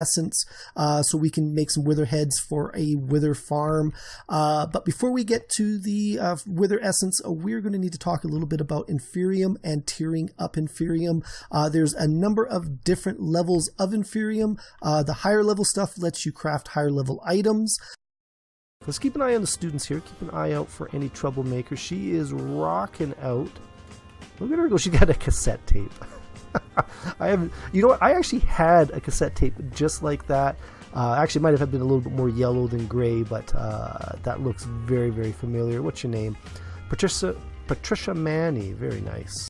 essence, so we can make some wither heads for a wither farm. But before we get to the wither essence, we're going to need to talk a little bit about Inferium and tiering up Inferium. There's a number of different levels of Inferium. The higher level stuff lets you craft higher level items. Let's keep an eye on the students here. Keep an eye out for any troublemakers. She is rocking out. Look at her go. She got a cassette tape. You know what? I actually had a cassette tape just like that. Actually, it might have been a little bit more yellow than gray, but that looks very, very familiar. What's your name? Patricia Manny. Very nice.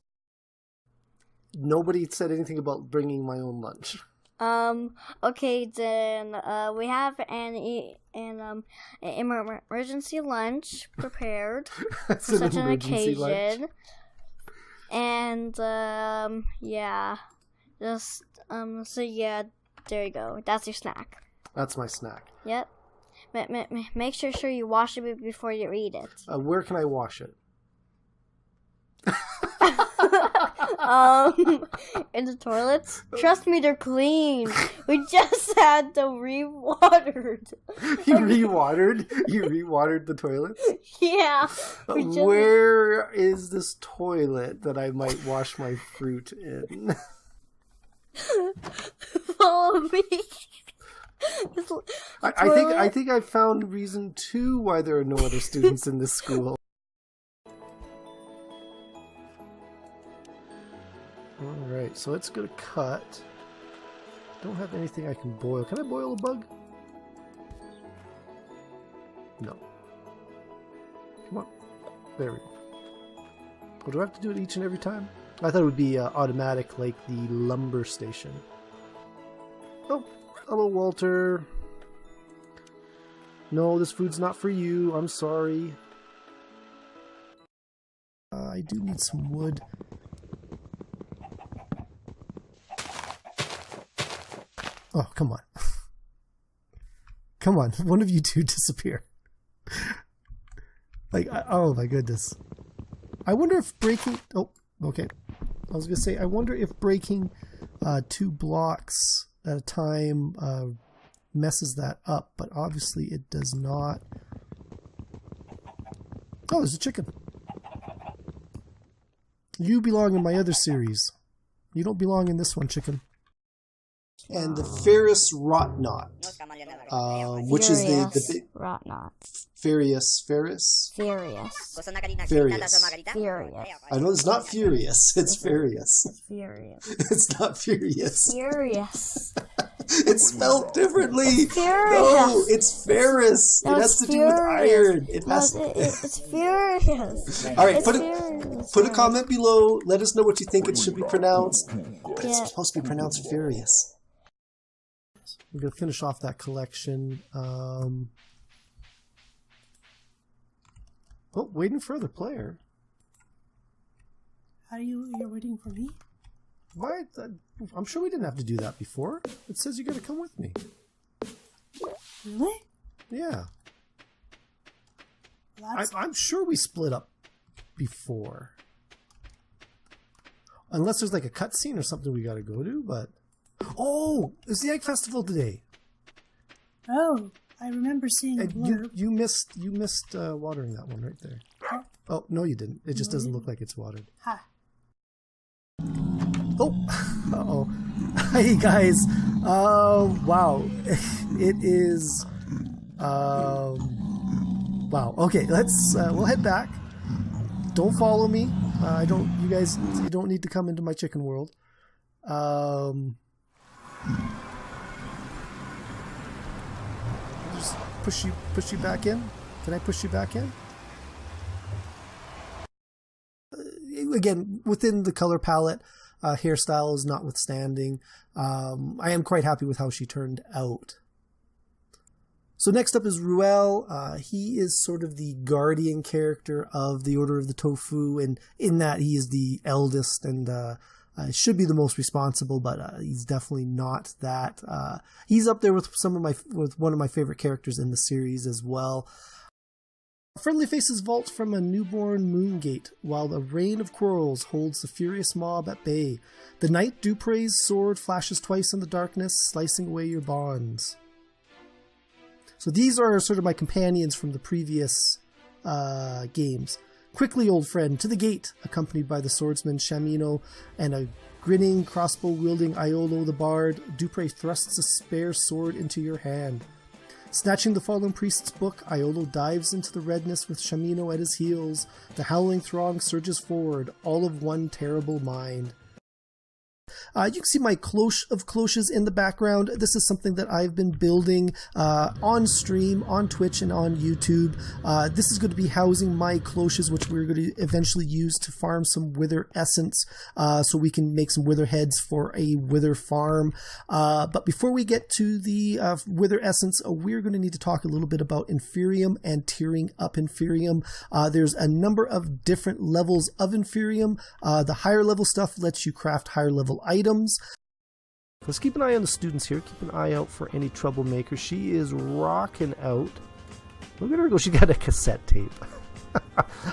Nobody said anything about bringing my own lunch. Okay, then we have an emergency lunch prepared for such an occasion. Lunch. And yeah, just so yeah, there you go. That's your snack. That's my snack. Yep. Make sure you wash it before you eat it. Where can I wash it? In the toilets. Trust me, they're clean. We just had them re-watered. You re-watered? You re-watered the toilets? Yeah. Where is this toilet that I might wash my fruit in? Follow me. I think I found reason 2 why there are no other students in this school. Alright, so it's gonna cut. Don't have anything I can boil. Can I boil a bug? No. Come on. There we go. Oh, do I have to do it each and every time? I thought it would be automatic like the lumber station. Oh, hello Walter. No, this food's not for you. I'm sorry. I do need some wood. Oh, come on. Come on. One of you two disappear. Oh my goodness. I wonder if breaking... Oh, okay. I was going to say, I wonder if breaking 2 blocks at a time messes that up, but obviously it does not. Oh, there's a chicken. You belong in my other series. You don't belong in this one, chicken. And the Ferris Rotnot, which is the Rotnot. Furious. I know it's not furious. It's furious. It's furious. It's not furious. Furious. It's spelled differently. It's furious. No, it's Ferris. No, it has to do with iron. It's furious. All right, put a comment below. Let us know what you think it should be pronounced. But it's supposed to be pronounced furious. We're going to finish off that collection. Oh, waiting for the player. You're waiting for me? Why? I'm sure we didn't have to do that before. It says you got to come with me. Really? Yeah. I'm sure we split up before. Unless there's like a cutscene or something we got to go to, but... Oh, it's the Egg Festival today. Oh, I remember seeing a blurb. You missed watering that one right there. Huh? Oh, no you didn't. It just doesn't look like it's watered. Ha. Oh, uh-oh. Hey guys. Wow. It is wow. Okay, let's we'll head back. Don't follow me. You don't need to come into my chicken world. Just push you back in. Can I push you back in? Again, within the color palette, hairstyle is notwithstanding. I am quite happy with how she turned out. So next up is Ruel. He is sort of the guardian character of the Order of the Tofu, and in that he is the eldest and should be the most responsible, but he's definitely not that. He's up there with one of my favorite characters in the series as well. Friendly faces vault from a newborn moon gate, while a rain of quarrels holds the furious mob at bay. The knight Dupre's sword flashes twice in the darkness, slicing away your bonds. So these are sort of my companions from the previous games. Quickly, old friend, to the gate, accompanied by the swordsman Shamino and a grinning, crossbow-wielding Iolo the bard. Dupre thrusts a spare sword into your hand. Snatching the fallen priest's book, Iolo dives into the redness with Shamino at his heels. The howling throng surges forward, all of one terrible mind. You can see my cloche of cloches in the background. This is something that I've been building on stream, on Twitch, and on YouTube. This is going to be housing my cloches, which we're going to eventually use to farm some wither essence, so we can make some wither heads for a wither farm. But before we get to the wither essence, we're going to need to talk a little bit about Inferium and tiering up Inferium. There's a number of different levels of Inferium. The higher level stuff lets you craft higher level items. Let's keep an eye on the students here. Keep an eye out for any troublemakers. She is rocking out. Look at her go. She got a cassette tape.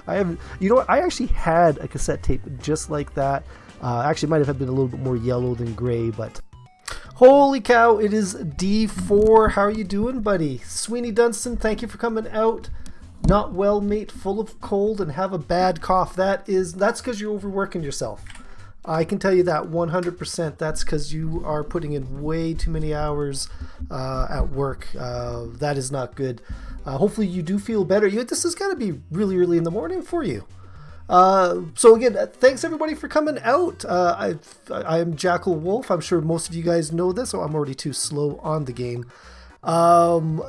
You know what? I actually had a cassette tape just like that. Actually, it might have been a little bit more yellow than gray, but holy cow, it is D4. How are you doing, buddy? Sweeney Dunstan, thank you for coming out. Not well, mate, full of cold and have a bad cough. That's because you're overworking yourself. I can tell you that 100%. That's because you are putting in way too many hours at work. That is not good. Hopefully you do feel better. This has got to be really early in the morning for you. So again, thanks everybody for coming out. I am Jackel Wolf. I'm sure most of you guys know this, so I'm already too slow on the game.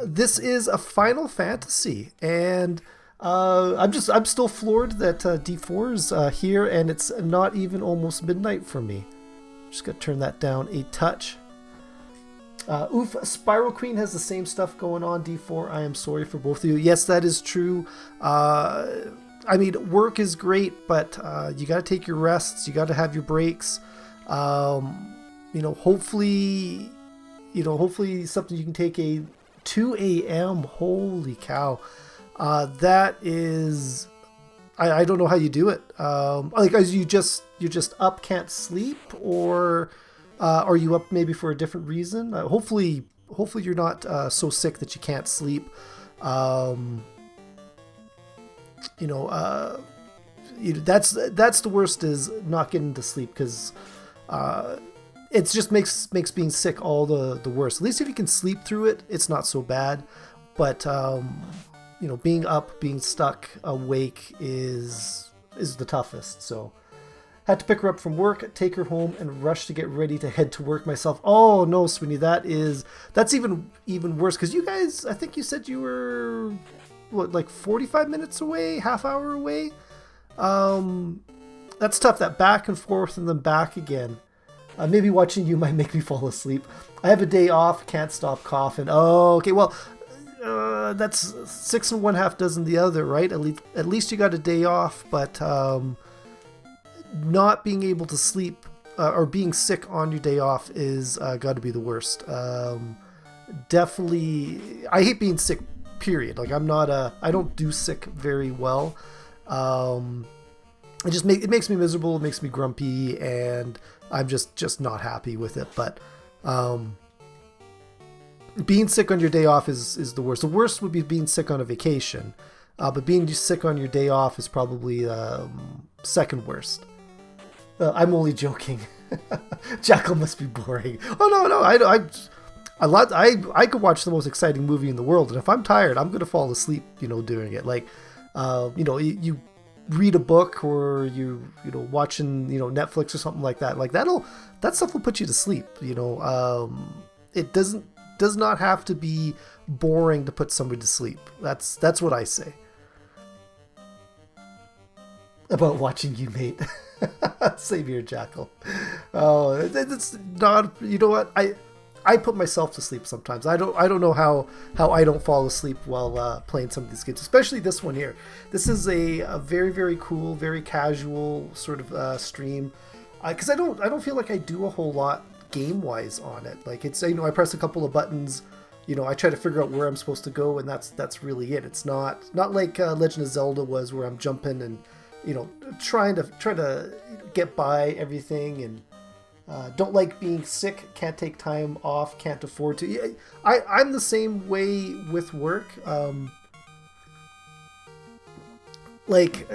This is a Final Fantasy, and I'm still floored that D4 is here, and it's not even almost midnight for me. Just gotta turn that down a touch. Spiral Queen has the same stuff going on. D4, I am sorry for both of you. Yes, that is true. I mean, work is great, but you gotta take your rests. You gotta have your breaks. Hopefully something you can take a 2 a.m. Holy cow. That is, I don't know how you do it. As you're just up, can't sleep, or are you up maybe for a different reason? Hopefully you're not so sick that you can't sleep. That's the worst, is not getting to sleep, because it just makes being sick all the worse. At least if you can sleep through it, it's not so bad. But being up, being stuck awake is the toughest. So had to pick her up from work, take her home, and rush to get ready to head to work myself. Oh no, Sweeney, that's even worse, because you guys, I think you said you were like 45 minutes away, half hour away. That's tough, that back and forth and then back again. Maybe watching you might make me fall asleep. I have a day off, can't stop coughing. Oh, okay, well, that's 6 1/2 the other, right? At least you got a day off, but not being able to sleep or being sick on your day off is got to be the worst. Definitely, I hate being sick, period. Like, I don't do sick very well. It makes me miserable, it makes me grumpy, and I'm just not happy with it. But being sick on your day off is the worst. The worst would be being sick on a vacation, but being sick on your day off is probably second worst. I'm only joking. Jackel must be boring. Oh no, I could watch the most exciting movie in the world, and if I'm tired, I'm gonna fall asleep, doing it. Like, you read a book, or you watching Netflix or something like that. Like that stuff will put you to sleep. It does not have to be boring to put somebody to sleep. That's what I say about watching you, mate. Same here, Jackel. Oh, it's not. You know what? I put myself to sleep sometimes. I don't know how I don't fall asleep while playing some of these games, especially this one here. This is a very, very cool, very casual sort of stream, because I don't feel like I do a whole lot game wise on it. Like, it's I press a couple of buttons, I try to figure out where I'm supposed to go, and that's really it. It's not like Legend of Zelda was, where I'm jumping and trying to get by everything, and don't like being sick, can't take time off, can't afford to. I'm the same way with work. Like,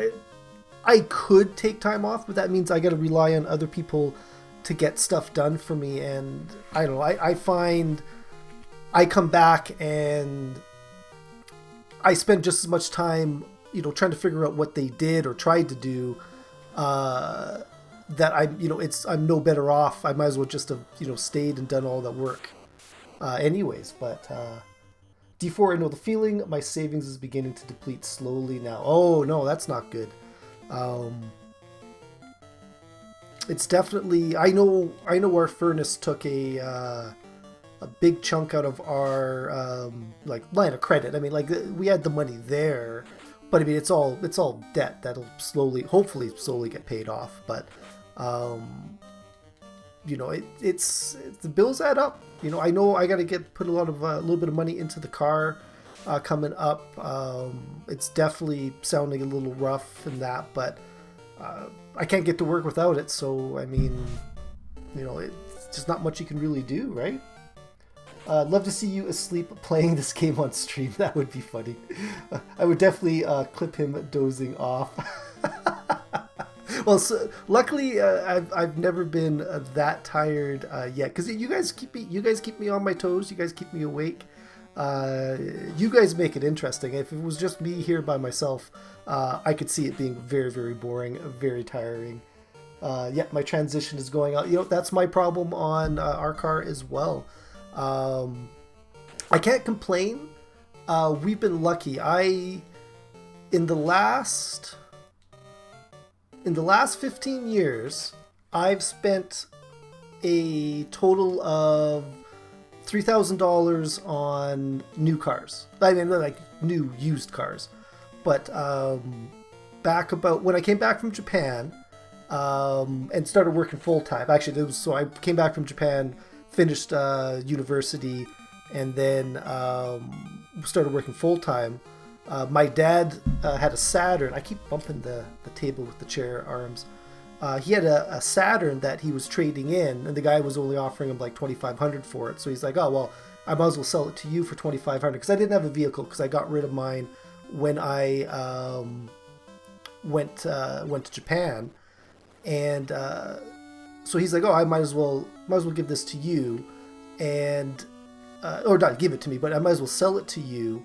I could take time off, but that means I got to rely on other people to get stuff done for me. And I don't know, I find I come back and I spend just as much time, trying to figure out what they did or tried to do, that I'm no better off. I might as well just have, stayed and done all that work anyways. But D4, I know the feeling. My savings is beginning to deplete slowly now. Oh no, that's not good. It's definitely, I know our furnace took a big chunk out of our line of credit. I mean, we had the money there, but I mean, it's all debt that'll hopefully slowly get paid off. But it's the bills add up. I know I got to put a little bit of money into the car coming up. It's definitely sounding a little rough and that, but I can't get to work without it. So I mean, it's just not much you can really do, right? Love to see you asleep playing this game on stream. That would be funny. I would definitely clip him dozing off. Well, so, luckily, I've never been that tired yet, because you guys keep me on my toes. You guys keep me awake. You guys make it interesting. If it was just me here by myself, I could see it being very, very boring, very tiring. Yeah, my transition is going out. That's my problem on our car as well. I can't complain. We've been lucky. In the last 15 years, I've spent a total of $3,000 on new cars. I mean, like new used cars. But back about when I came back from Japan and started working full time. Actually, so I came back from Japan, finished university, and then started working full time. My dad had a Saturn. I keep bumping the table with the chair arms. He had a Saturn that he was trading in, and the guy was only offering him like $2,500 for it. So he's like, "Oh well, I might as well sell it to you for $2,500," because I didn't have a vehicle, because I got rid of mine when I went to Japan, and so he's like, "Oh, I might as well give this to you, and or not give it to me, but I might as well sell it to you."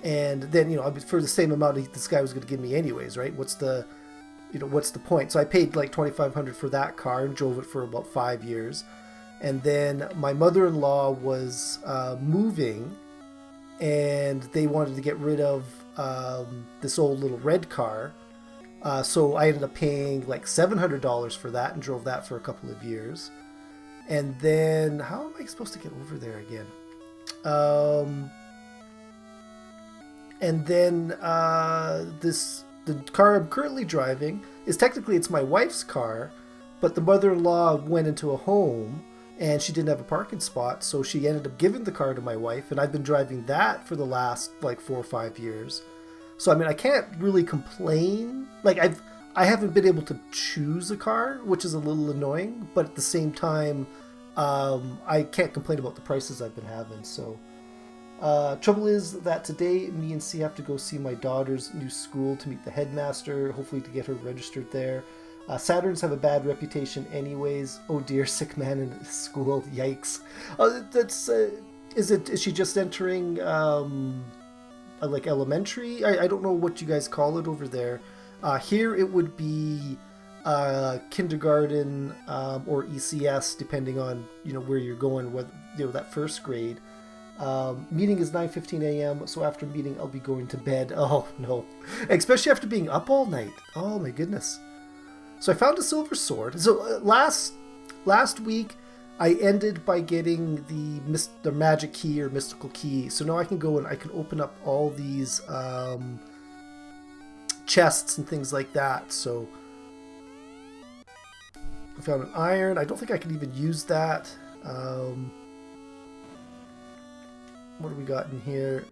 And then, for the same amount this guy was going to give me anyways, right? What's the point? So I paid like $2,500 for that car and drove it for about 5 years. And then my mother-in-law was moving, and they wanted to get rid of this old little red car. So I ended up paying like $700 for that and drove that for a couple of years. And then, how am I supposed to get over there again? And then the car I'm currently driving is technically, it's my wife's car, but the mother-in-law went into a home and she didn't have a parking spot, so she ended up giving the car to my wife, and I've been driving that for the last like 4 or 5 years. So I mean, I can't really complain. Like I haven't been able to choose a car, which is a little annoying, but at the same time, I can't complain about the prices I've been having. So trouble is that today me and C have to go see my daughter's new school to meet the headmaster, hopefully to get her registered there. Saturns have a bad reputation anyways. Oh dear, sick man in school, yikes. Is she just entering like elementary? I don't know what you guys call it over there. Here it would be kindergarten or ECS, depending on where you're going, with that first grade. Meeting is 9:15 a.m. so after meeting I'll be going to bed. Oh no, especially after being up all night. Oh my goodness. So I found a silver sword. So last week I ended by getting the magic key or mystical key. So now I can go and I can open up all these chests and things like that. So I found an iron. I don't think I can even use that. what do we got in here?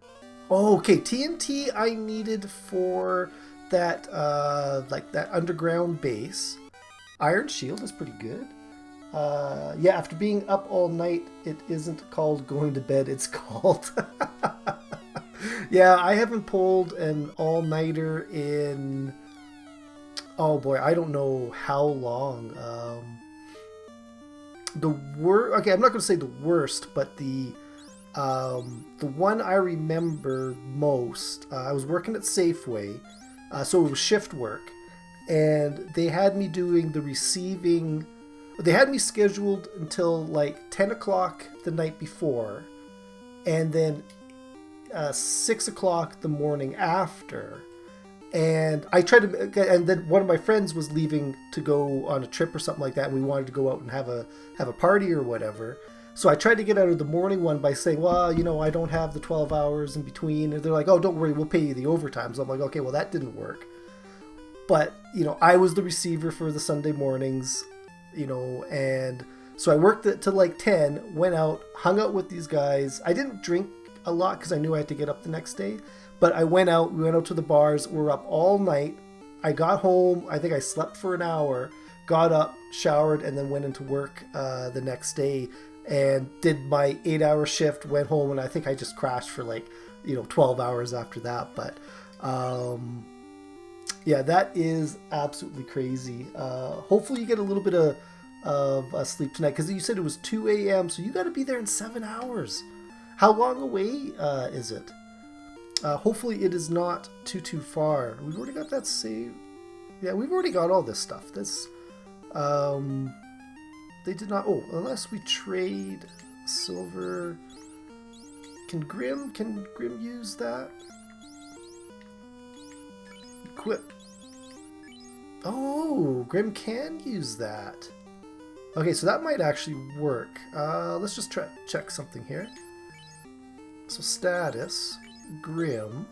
Oh, okay, TNT I needed for that, like that underground base. Iron Shield is pretty good. Yeah, after being up all night, it isn't called going to bed, it's called... Yeah, I haven't pulled an all-nighter in... Oh boy, I don't know how long. Okay, I'm not going to say the worst, but the one I remember most, I was working at Safeway, so it was shift work, and they had me doing the receiving. They had me scheduled until like 10 o'clock the night before, and then 6 o'clock the morning after. And I tried to, and then one of my friends was leaving to go on a trip or something like that, and we wanted to go out and have a party or whatever. So I tried to get out of the morning one by saying, well, you know, I don't have the 12 hours in between. And they're like, oh, don't worry, we'll pay you the overtime. So I'm like, okay, well, that didn't work. But, you know, I was the receiver for the Sunday mornings, you know, and so I worked it till like 10, went out, hung out with these guys. I didn't drink a lot because I knew I had to get up the next day. But I went out, we went out to the bars, we were up all night. I got home, I think I slept for an hour, got up, showered, and then went into work the next day and did my 8-hour shift, went home, and I think I just crashed for like, 12 hours after that. But yeah, that is absolutely crazy. Hopefully you get a little bit of sleep tonight, because you said it was 2 a.m., so you got to be there in 7 hours. How long away is it? Hopefully it is not too far. We've already got that saved. Yeah, we've already got all this stuff. This, they did not. Oh, unless we trade silver. Can Grim use that? Equip. Oh, Grim can use that. Okay, so that might actually work. Let's just check something here. So status. Grim.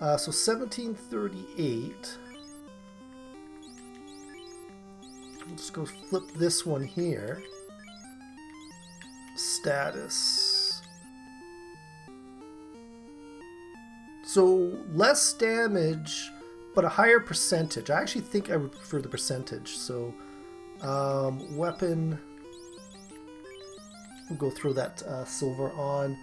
So 1738. We'll just go flip this one here. Status. So less damage, but a higher percentage. I actually think I would prefer the percentage. So weapon. We'll go throw that silver on.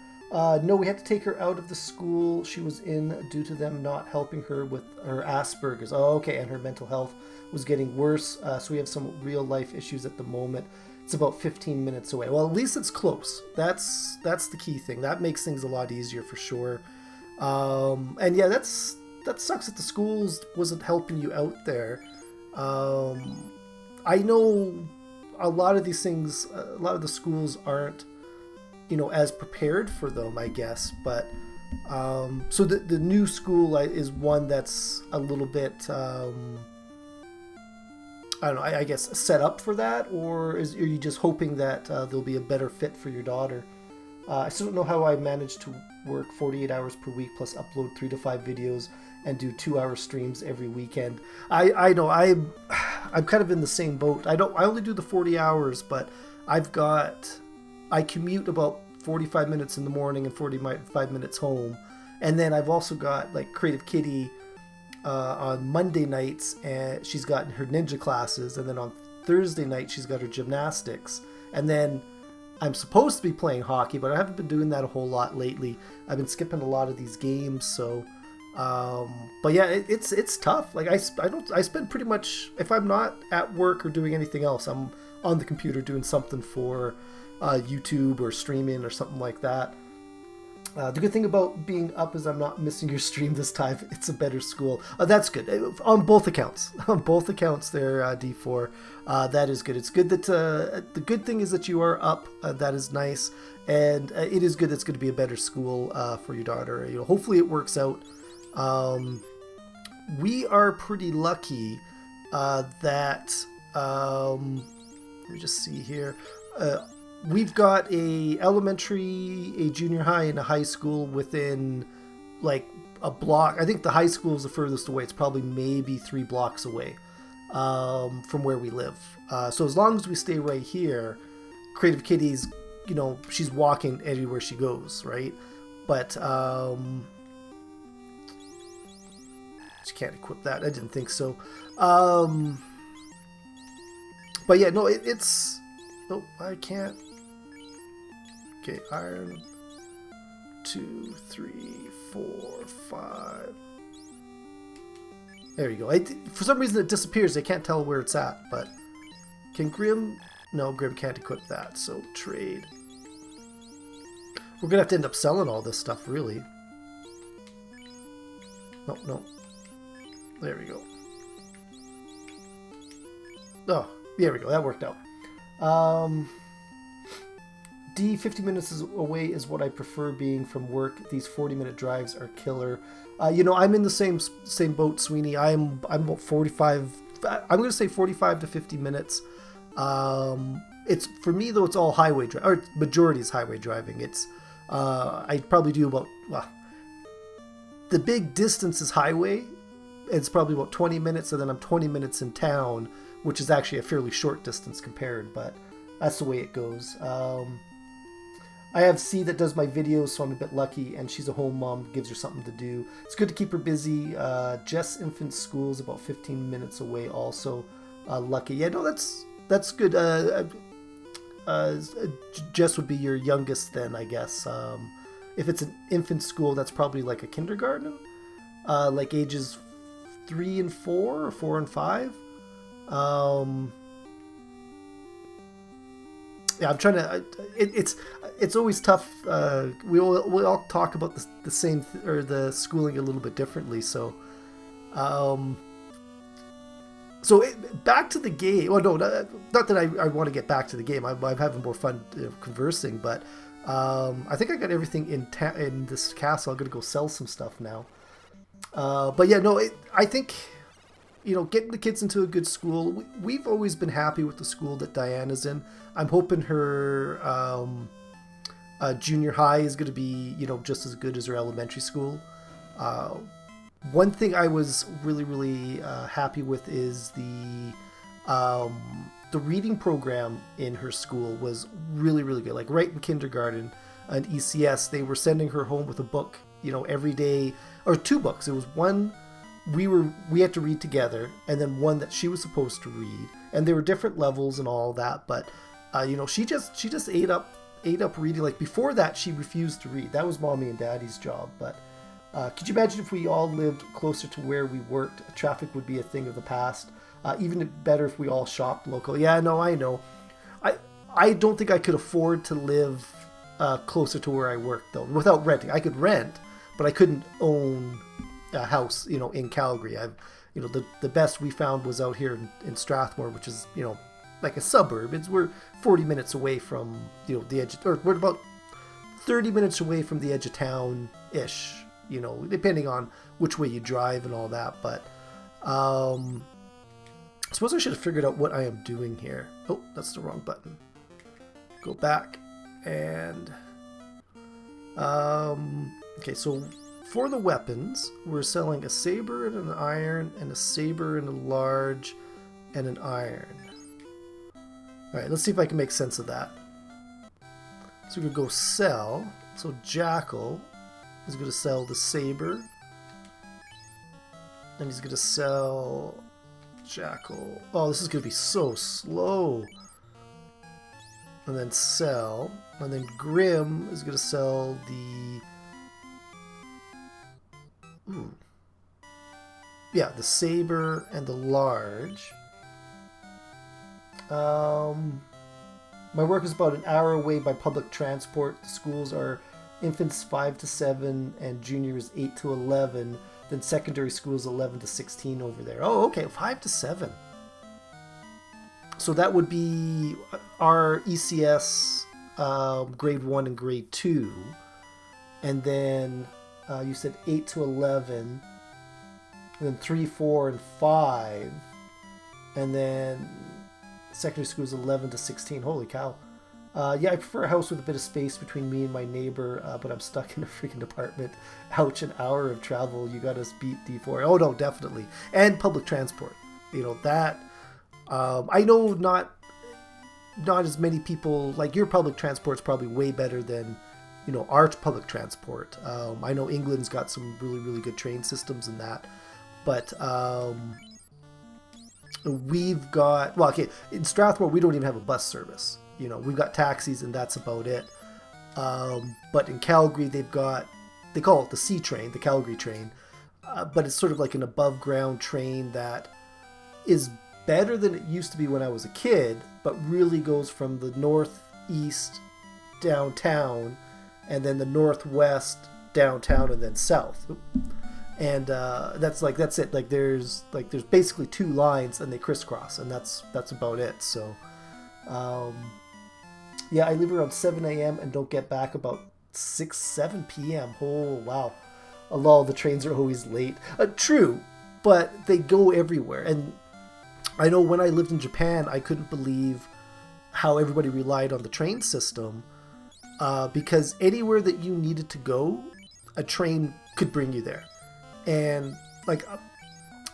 No, we had to take her out of the school she was in due to them not helping her with her Asperger's. Oh, okay, and her mental health was getting worse. So we have some real life issues at the moment. It's about 15 minutes away. Well, at least it's close. That's the key thing. That makes things a lot easier for sure. And yeah, that sucks that the schools wasn't helping you out there. I know a lot of these things, a lot of the schools aren't, as prepared for them, I guess. But so the new school is one that's a little bit, I don't know, I guess set up for that, or are you just hoping that there'll be a better fit for your daughter? I still don't know how I managed to work 48 hours per week plus upload 3 to 5 videos and do 2-hour streams every weekend. I know I'm kind of in the same boat. I only do the 40 hours, but I commute about 45 minutes in the morning and 45 minutes home. And then I've also got like Creative Kitty on Monday nights, and she's got her ninja classes. And then on Thursday night, she's got her gymnastics. And then I'm supposed to be playing hockey, but I haven't been doing that a whole lot lately. I've been skipping a lot of these games. So, but yeah, it's tough. Like I spend pretty much, if I'm not at work or doing anything else, I'm on the computer doing something for YouTube or streaming or something like that. The good thing about being up is I'm not missing your stream this time. It's a better school. That's good. On both accounts. On both accounts there, D4. That is good. It's good that the good thing is that you are up. That is nice. And it is good. It's going to be a better school for your daughter. Hopefully it works out. We are pretty lucky that let me just see here. We've got a elementary, a junior high, and a high school within like a block. I think the high school is the furthest away. It's probably maybe 3 blocks away from where we live. So as long as we stay right here, Creative Kitty's she's walking everywhere she goes, right? But she can't equip that. I didn't think so. But yeah, no, it's... Oh, I can't... Okay, iron... 2, 3, 4, 5... There you go. For some reason it disappears. I can't tell where it's at, but... Can Grim... No, Grim can't equip that, so trade. We're gonna have to end up selling all this stuff, really. No. There we go. Oh, there we go. That worked out. D, 50 minutes away is what I prefer being from work. These 40-minute drives are killer. I'm in the same boat, Sweeney. I'm about 45. I'm going to say 45 to 50 minutes. It's for me though. It's all highway drive, or majority is highway driving. It's I probably do about the big distance is highway. It's probably about 20 minutes, and then I'm 20 minutes in town, which is actually a fairly short distance compared, but that's the way it goes. I have C that does my videos, so I'm a bit lucky, and she's a home mom, gives her something to do. It's good to keep her busy. Jess Infant School is about 15 minutes away also. Lucky. Yeah, no, that's good. Jess would be your youngest then, I guess. If it's an infant school, that's probably like a kindergarten, like ages 3 and 4 or 4 and 5. Yeah, I'm trying to. It's always tough. We all talk about the same or the schooling a little bit differently. So, back to the game. Well, no, not that I want to get back to the game. I'm having more fun conversing, but I think I got everything in this castle. I'm gonna go sell some stuff now. But yeah, no, I think, getting the kids into a good school, we've always been happy with the school that Diana's in. I'm hoping her junior high is going to be, just as good as her elementary school. One thing I was really, really happy with is the reading program in her school was really, really good. Like right in kindergarten and ECS, they were sending her home with a book, every day, or 2 books. It was one we had to read together, and then one that she was supposed to read, and there were different levels and all that. But she just ate up reading. Like before that, she refused to read. That was mommy and daddy's job. But could you imagine if we all lived closer to where we worked? Traffic would be a thing of the past. Even better if we all shopped local. Yeah, no, I know. I don't think I could afford to live closer to where I work though, without renting. I could rent, but I couldn't own a house, in Calgary. The best we found was out here in Strathmore, which is, like a suburb. We're 40 minutes away from, the edge, or we're about 30 minutes away from the edge of town-ish, depending on which way you drive and all that. But I suppose I should have figured out what I am doing here. Oh, that's the wrong button. Go back and okay, so for the weapons, we're selling a saber and an iron, and a saber and a large, and an iron. Alright, let's see if I can make sense of that. So we're going to go sell. So Jackel is going to sell the saber. And he's going to sell Jackel. Oh, this is going to be so slow. And then sell. And then Grim is going to sell the... Ooh. Yeah, the saber and the large. My work is about an hour away by public transport. The schools are infants 5 to 7 and juniors 8 to 11. Then secondary schools 11 to 16 over there. Oh, okay, 5 to 7. So that would be our ECS grade 1 and grade 2. And then you said 8 to 11. And then 3, 4, and 5. And then secondary school is 11 to 16. Holy cow. Yeah, I prefer a house with a bit of space between me and my neighbor, but I'm stuck in a freaking apartment. Ouch, an hour of travel. You got us beat D4. Oh, no, definitely. And public transport. That... I know not not as many people, like your public transport's probably way better than, our public transport. I know England's got some really, really good train systems in that, but we've got, in Strathmore, we don't even have a bus service. We've got taxis and that's about it. But in Calgary, they call it the C train, the Calgary train, but it's sort of like an above ground train that is better than it used to be when I was a kid, but really goes from the northeast downtown and then the northwest downtown and then south. And that's it. Like there's basically 2 lines and they crisscross, and that's about it. So I leave around 7 a.m. and don't get back about 7 p.m. Oh wow. A lot of the trains are always late. True, but they go everywhere. And I know when I lived in Japan, I couldn't believe how everybody relied on the train system, because anywhere that you needed to go, a train could bring you there. And like,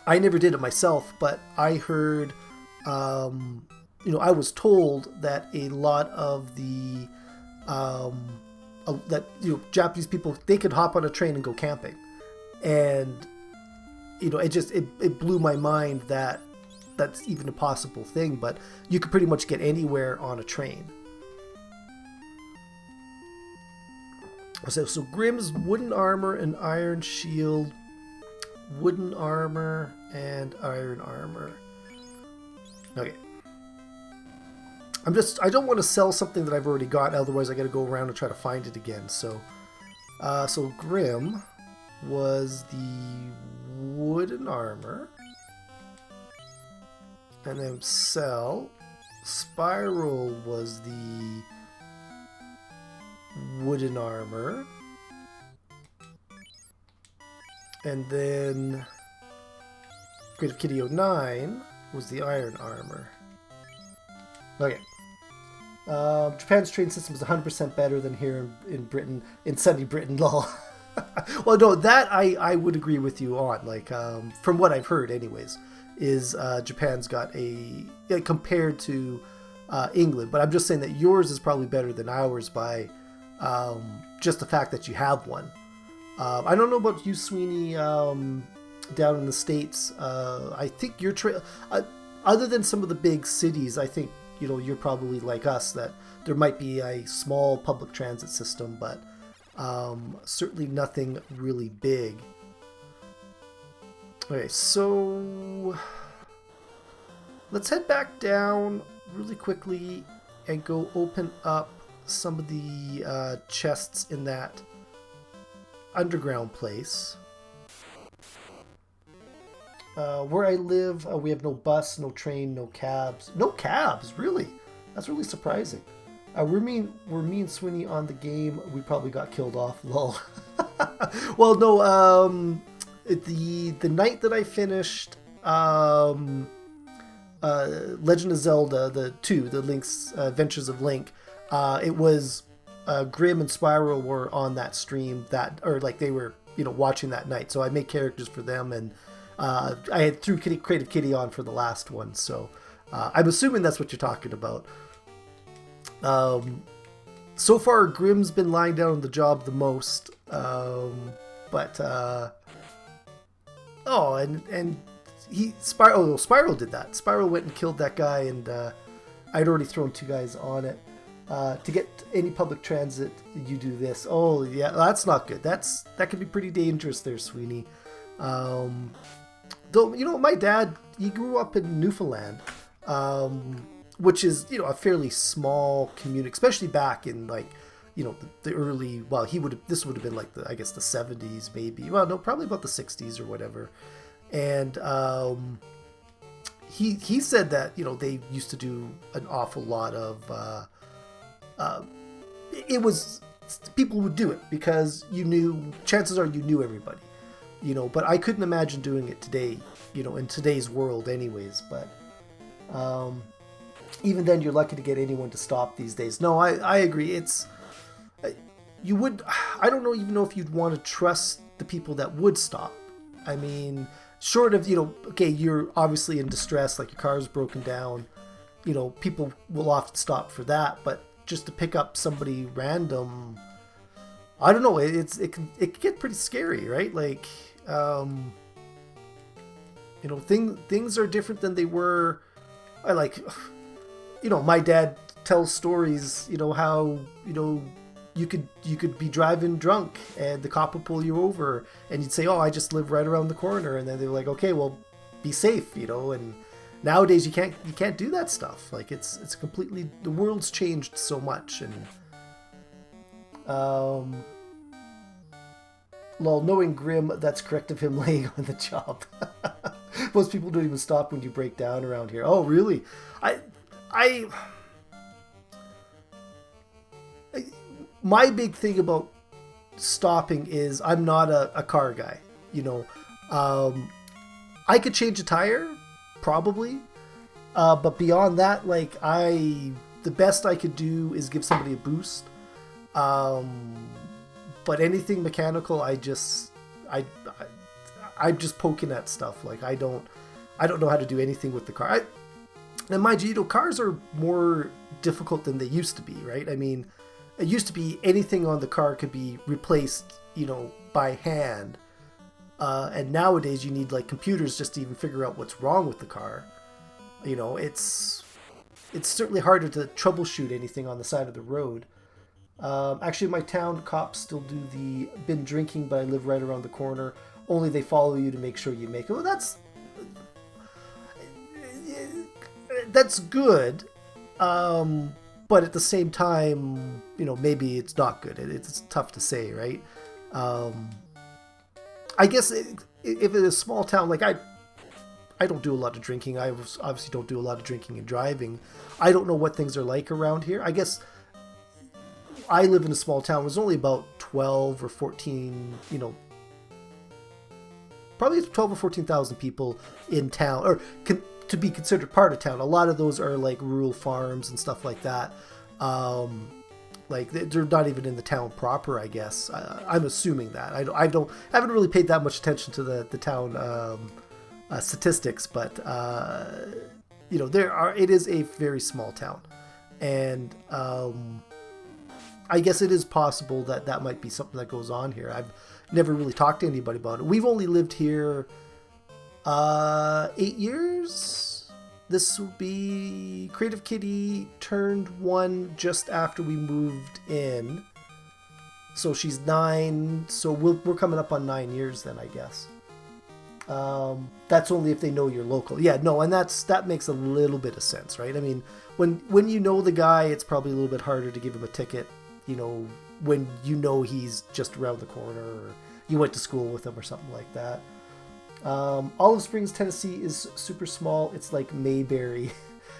I never did it myself, but I heard, I was told that a lot of the, Japanese people, they could hop on a train and go camping. And, it blew my mind that that's even a possible thing, but you could pretty much get anywhere on a train. So Grimm's wooden armor and iron shield. Wooden armor and iron armor. Okay. I don't want to sell something that I've already got, otherwise I got to go around and try to find it again. So Grimm was the wooden armor. And then Sprl was the wooden armor. And then Great of Kitty 09 was the iron armor. Okay. Japan's train system is 100% better than here in Britain, in sunny Britain, lol. Well, no, that I would agree with you on. Like, from what I've heard anyways, is Japan's got compared to England. But I'm just saying that yours is probably better than ours by just the fact that you have one. I don't know about you, Sweeney, down in the States. I think your other than some of the big cities, I think, you're probably like us, that there might be a small public transit system, but certainly nothing really big. Okay, so let's head back down really quickly and go open up some of the chests in that underground place. Where I live, we have no bus, no train, no cabs. No cabs, really? That's really surprising. We're me and Sweeney on the game. We probably got killed off. Lol. Well, no. The night that I finished Legend of Zelda, the Link's Adventures of Link, it was Grimm and Sprl were on that stream they were watching that night. So I made characters for them, and I had threw Creative Kitty on for the last one. So I'm assuming that's what you're talking about. So far, Grimm's been lying down on the job the most, Sprl did that. Sprl went and killed that guy, and I'd already thrown 2 guys on it. To get any public transit, you do this. Oh yeah, that's not good. That could be pretty dangerous there, Sweeney. Though, my dad, he grew up in Newfoundland, which is, a fairly small community, especially back in the early, this would have been like the 70s maybe. Well, no, probably about the 60s or whatever. And he said that, they used to do an awful lot of, it was, people would do it because chances are you knew everybody. But I couldn't imagine doing it today, in today's world anyways. But even then, you're lucky to get anyone to stop these days. No, I agree. I don't even know if you'd want to trust the people that would stop. I mean, short of, okay, you're obviously in distress, like your car's broken down, people will often stop for that, but just to pick up somebody random, I don't know, it can get pretty scary, right? Like, things are different than they were. I like, my dad tells stories, how, you could be driving drunk and the cop would pull you over and you'd say, oh, I just live right around the corner. And then they're like, okay, well, be safe, and nowadays you can't do that stuff. Like it's completely, the world's changed so much. And, knowing Grim, that's correct of him laying on the job. Most people don't even stop when you break down around here. Oh, really? My big thing about stopping is I'm not a car guy. I could change a tire, probably. But beyond that, like the best I could do is give somebody a boost. But anything mechanical, I'm just poking at stuff. Like I don't know how to do anything with the car. And mind you, cars are more difficult than they used to be, right? I mean, it used to be anything on the car could be replaced, by hand. And nowadays you need like computers just to even figure out what's wrong with the car. It's certainly harder to troubleshoot anything on the side of the road. Actually, in my town, cops still do the been drinking, but I live right around the corner. Only they follow you to make sure you make it. Well, that's good. But at the same time, maybe it's not good. It's tough to say, right? I guess if it's a small town, like I don't do a lot of drinking. I obviously don't do a lot of drinking and driving. I don't know what things are like around here. I guess I live in a small town. There's only about 12 or 14, probably 12 or 14,000 people in town, or to be considered part of town. A lot of those are like rural farms and stuff like that. Like they're not even in the town proper, I guess. I'm assuming that. I haven't really paid that much attention to the town statistics, but it is a very small town, and I guess it is possible that might be something that goes on here. I've never really talked to anybody about it. We've only lived here 8 years. This will be Creative Kitty turned 1 just after we moved in. So she's 9. So we're coming up on 9 years then, I guess. That's only if they know you're local. Yeah, no, and that makes a little bit of sense, right? I mean, when you know the guy, it's probably a little bit harder to give him a ticket, when he's just around the corner, or you went to school with him or something like that. Olive Springs, Tennessee is super small. It's like Mayberry.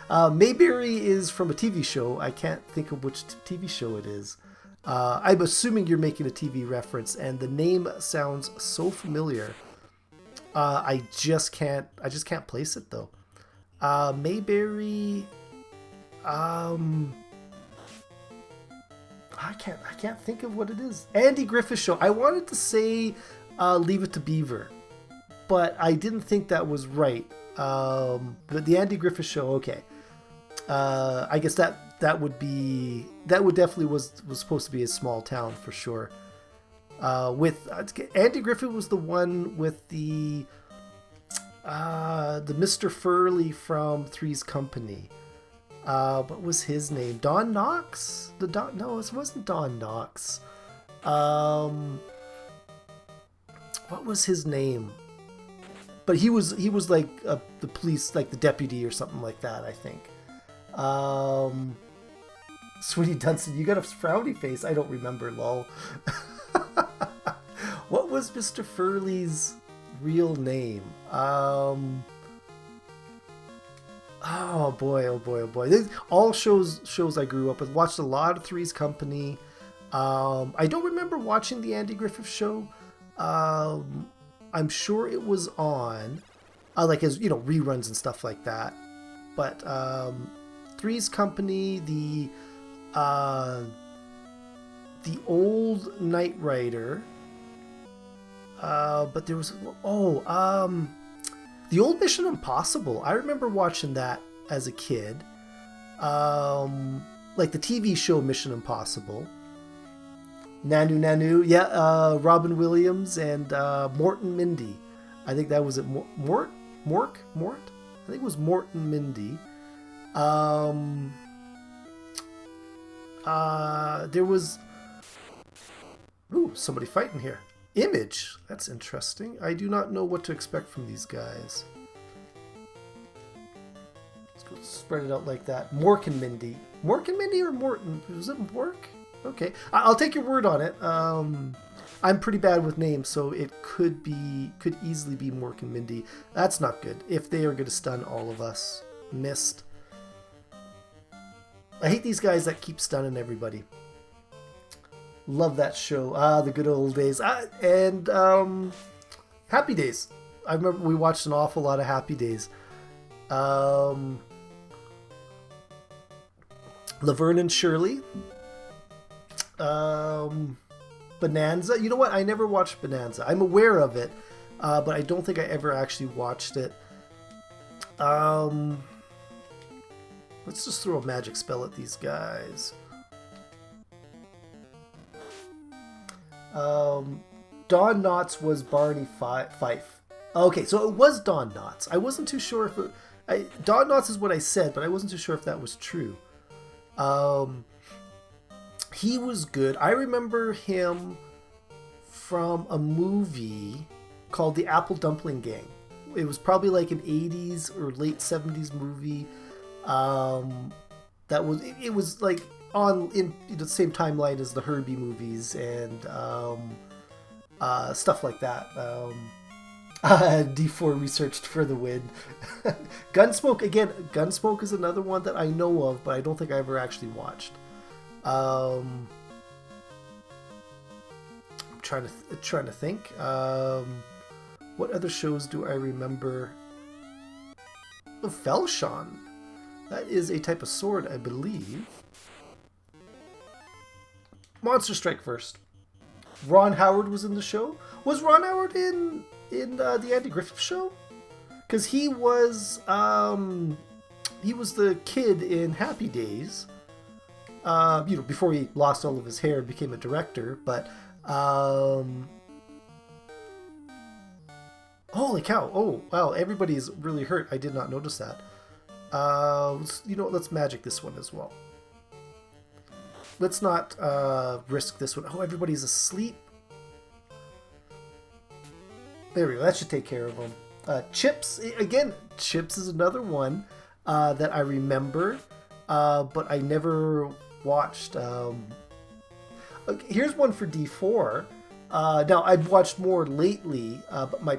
Mayberry is from a TV show. I can't think of which TV show it is. I'm assuming you're making a TV reference, and the name sounds so familiar. I just can't place it though. Mayberry. I can't think of what it is. Andy Griffith Show. I wanted to say Leave It to Beaver, but I didn't think that was right. But the Andy Griffith Show, okay. I guess that would definitely was supposed to be a small town for sure. With Andy Griffith was the one with the Mr. Furley from Three's Company. What was his name? Don Knox? No, it wasn't Don Knox. What was his name? But he was like the police, like the deputy or something like that, I think. Sweetie Dunson, you got a frowny face. I don't remember, lol. What was Mr. Furley's real name? Oh boy. All shows I grew up with. Watched a lot of Three's Company. I don't remember watching the Andy Griffith Show. I'm sure it was on, like as reruns and stuff like that. But Three's Company, the old Knight Rider. But there was the old Mission Impossible. I remember watching that as a kid. Like the TV show Mission Impossible. Nanu, yeah, Robin Williams and Morton Mindy. I think that was it. Mort? I think it was Morton Mindy. There was... Ooh, somebody fighting here. Image. That's interesting. I do not know what to expect from these guys. Let's go spread it out like that. Mork and Mindy. Mork and Mindy or Morton? Was it Mork? Okay. I'll take your word on it. I'm pretty bad with names, so it could easily be Mork and Mindy. That's not good. If they are going to stun all of us. Missed. I hate these guys that keep stunning everybody. Love that show. The good old days. And Happy Days. I remember we watched an awful lot of Happy Days. Laverne and Shirley. Bonanza. You know what? I never watched Bonanza. I'm aware of it, but I don't think I ever actually watched it. Let's just throw a magic spell at these guys. Don Knotts was Barney Fife. Okay, so it was Don Knotts. I wasn't too sure if it... Don Knotts is what I said, but I wasn't too sure if that was true. He was good. I remember him from a movie called The Apple Dumpling Gang. It was probably like an 80s or late 70s movie. It was like in the same timeline as the Herbie movies and stuff like that. D4 researched for the win. Gunsmoke, again, Gunsmoke is another one that I know of, but I don't think I ever actually watched. I'm trying to think. What other shows do I remember? Oh, Felshon. That is a type of sword, I believe. Monster Strike first. Ron Howard was in the show. Was Ron Howard in the Andy Griffith Show? Because he was the kid in Happy Days. Before he lost all of his hair and became a director. But holy cow! Oh wow! Everybody's really hurt. I did not notice that. Let's magic this one as well. Let's not risk this one. Oh, everybody's asleep. There we go. That should take care of them. Chips, again, Chips is another one that I remember, but I never watched. Here's one for D4. Now, I've watched more lately, but my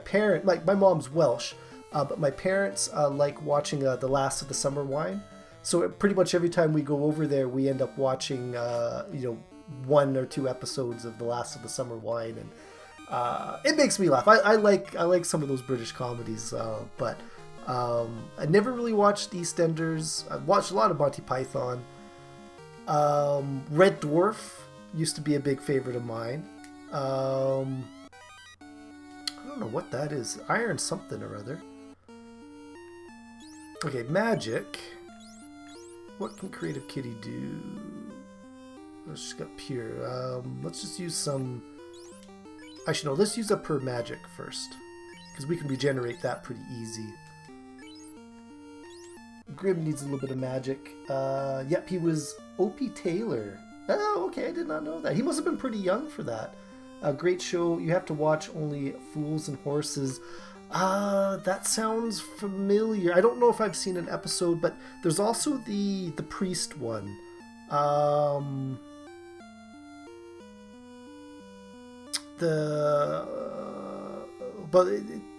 mom's Welsh, but my parents like watching The Last of the Summer Wine. So pretty much every time we go over there, we end up watching, 1 or 2 episodes of The Last of the Summer Wine, and it makes me laugh. I like some of those British comedies, but I never really watched EastEnders. I've watched a lot of Monty Python. Red Dwarf used to be a big favorite of mine. I don't know what that is. Iron something or other. Okay, magic. What can Creative Kitty do? Let's just got pure. Let's just use some... Actually, no, let's use up her magic first. Because we can regenerate that pretty easy. Grim needs a little bit of magic. Yep, he was Opie Taylor. Oh, okay, I did not know that. He must have been pretty young for that. A great show. You have to watch only Fools and Horses. That sounds familiar. I don't know if I've seen an episode, but there's also the priest one. But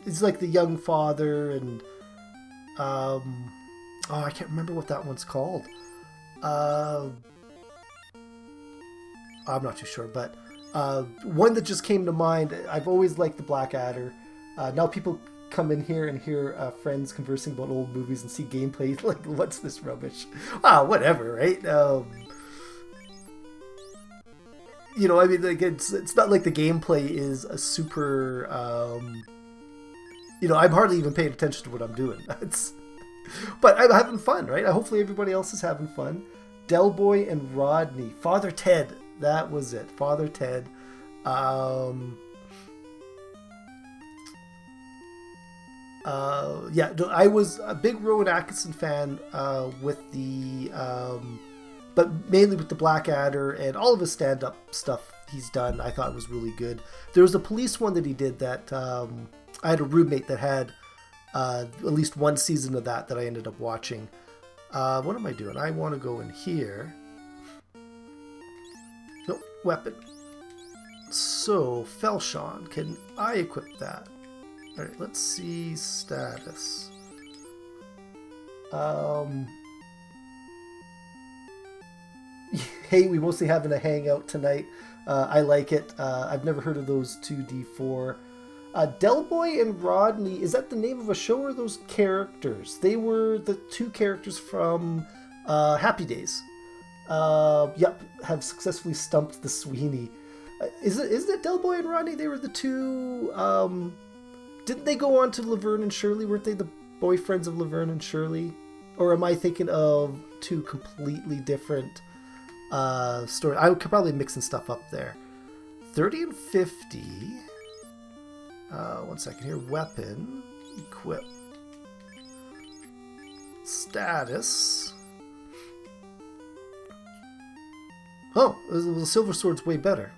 it's like the young father and I can't remember what that one's called. I'm not too sure, but one that just came to mind. I've always liked the Blackadder. Now people come in here and hear friends conversing about old movies and see gameplay like, what's this rubbish? Whatever, right? I mean, like it's not like the gameplay is a super. I'm hardly even paying attention to what I'm doing. But I'm having fun, right? Hopefully everybody else is having fun. Del Boy and Rodney. Father Ted. That was it. Father Ted. Yeah, I was a big Rowan Atkinson fan with the... but mainly with the Blackadder and all of his stand-up stuff he's done. I thought it was really good. There was a police one that he did that I had a roommate that had at least one season of that I ended up watching. What am I doing? I want to go in here. Nope, weapon. So, Felshon, can I equip that? Alright, let's see status. Hey, we mostly having a hangout tonight. I like it. I've never heard of those 2D4. Del Boy and Rodney, is that the name of a show or those characters? They were the two characters from Happy Days. Yep, have successfully stumped the Sweeney. Isn't it Del Boy and Rodney? They were the two... didn't they go on to Laverne and Shirley? Weren't they the boyfriends of Laverne and Shirley? Or am I thinking of two completely different stories? I could probably mix some stuff up there. 30 and 50... 1 second here. Weapon. Equip. Status. Oh, the silver sword's way better.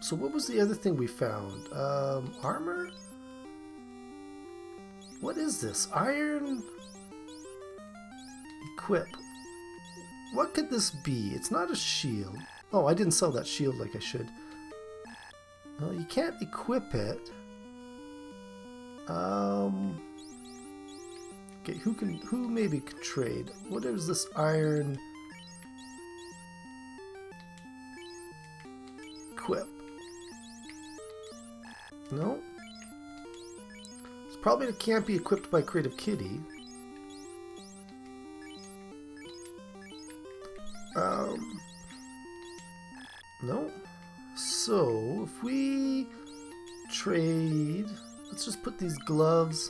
So what was the other thing we found? Armor? What is this? Iron? Equip. What could this be? It's not a shield. Oh, I didn't sell that shield like I should. Well, you can't equip it. Okay, who maybe could trade? What is this iron? Equip. No. It's probably it can't be equipped by Creative Kitty. No. So, if we trade... Let's just put these gloves...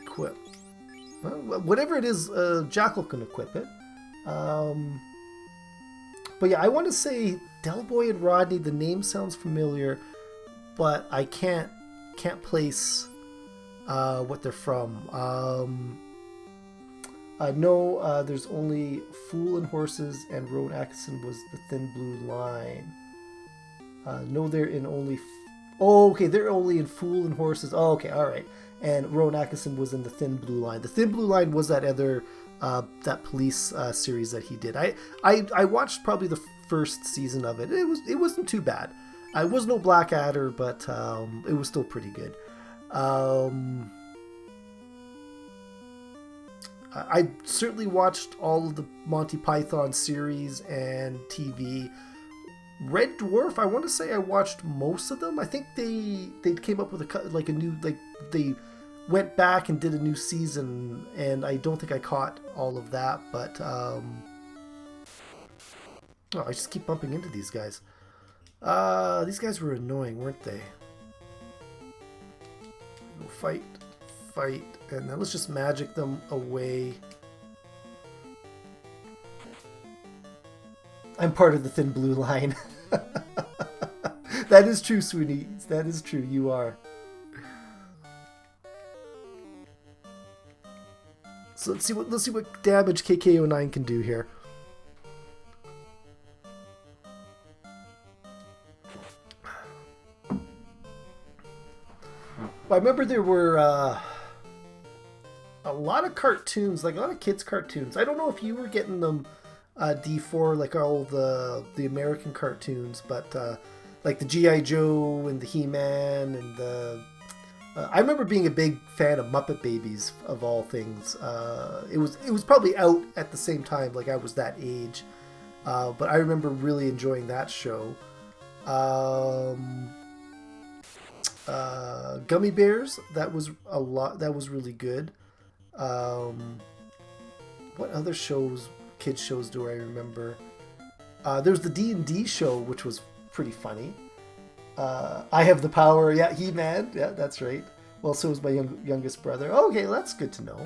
Equip. Well, whatever it is, Jackel can equip it. But yeah, I want to say Del Boy and Rodney, the name sounds familiar, but I can't place what they're from. No, there's only Fool and Horses, and Rowan Atkinson was the Thin Blue Line. No, they're in only... Oh, okay, they're only in Fool and Horses. Oh, okay, alright. And Rowan Atkinson was in the Thin Blue Line. The Thin Blue Line was that other, that police series that he did. I watched probably the first season of it. It wasn't too bad. It was no Blackadder, but it was still pretty good. I certainly watched all of the Monty Python series and TV. Red Dwarf, I want to say I watched most of them. I think they came up with a new, they went back and did a new season, and I don't think I caught all of that, but oh, I just keep bumping into these guys. These guys were annoying, weren't they? Fight, and then let's just magic them away. I'm part of the Thin Blue Line. That is true, Sweeney. That is true. You are. So let's see what damage KK09 can do here. I remember there were a lot of cartoons, like a lot of kids' cartoons. I don't know if you were getting them D4, like all the American cartoons, but like the G.I. Joe and the He-Man and the... I remember being a big fan of Muppet Babies, of all things. It was probably out at the same time, like I was that age. But I remember really enjoying that show. Gummy Bears, that was a lot. That was really good. What other kids shows do I remember? There's the D&D show, which was pretty funny. I have the power. Yeah, He-Man. Yeah, that's right. Well, so is my youngest brother. Okay, well, that's good to know.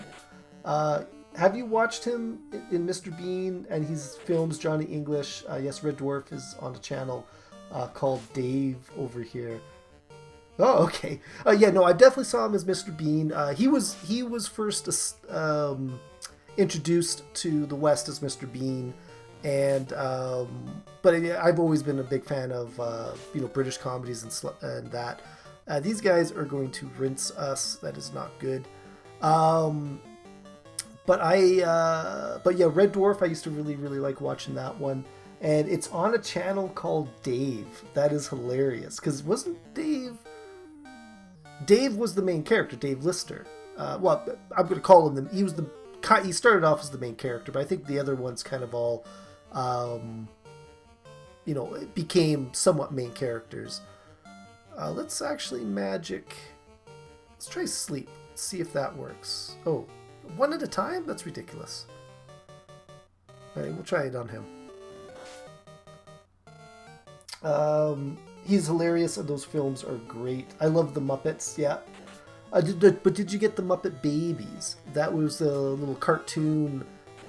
Have you watched him in Mr. Bean and his films Johnny English? Yes, Red Dwarf is on a channel called Dave over here. Oh, okay. Yeah, no, I definitely saw him as Mr. Bean. He was first introduced to the West as Mr. Bean, and but I've always been a big fan of British comedies and that. These guys are going to rinse us. That is not good. But yeah, Red Dwarf, I used to really, really like watching that one. And it's on a channel called Dave. That is hilarious. Because wasn't Dave was the main character, Dave Lister. Well, I'm going to call him he started off as the main character, but I think the other ones kind of all, became somewhat main characters. Let's actually magic. Let's try sleep. See if that works. Oh, one at a time? That's ridiculous. All right, we'll try it on him. He's hilarious, and those films are great. I love the Muppets. Yeah. But did you get the Muppet Babies? That was a little cartoon.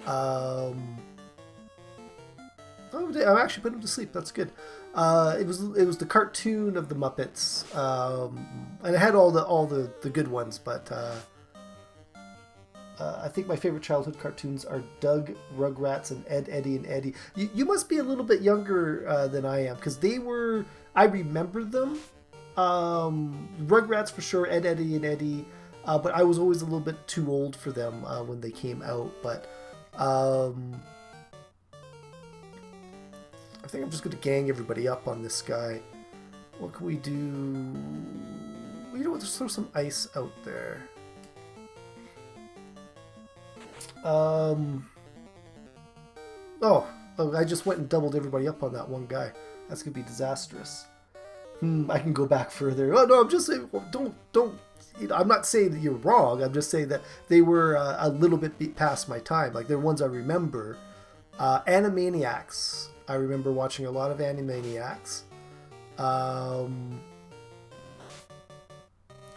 Oh, I actually put him to sleep. That's good. It was the cartoon of the Muppets, and it had all the good ones. But I think my favorite childhood cartoons are Doug, Rugrats, and Ed, Eddie, and Eddie. You must be a little bit younger than I am, because they were. I remember them. Rugrats for sure, Ed, Eddie, and Eddie. But I was always a little bit too old for them when they came out. But I think I'm just going to gang everybody up on this guy. What can we do? You know what? Let's throw some ice out there. Oh, I just went and doubled everybody up on that one guy. That's going to be disastrous. I can go back further. Oh, no, I'm just saying, don't, I'm not saying that you're wrong. I'm just saying that they were a little bit past my time. Like, they're ones I remember. Animaniacs. I remember watching a lot of Animaniacs.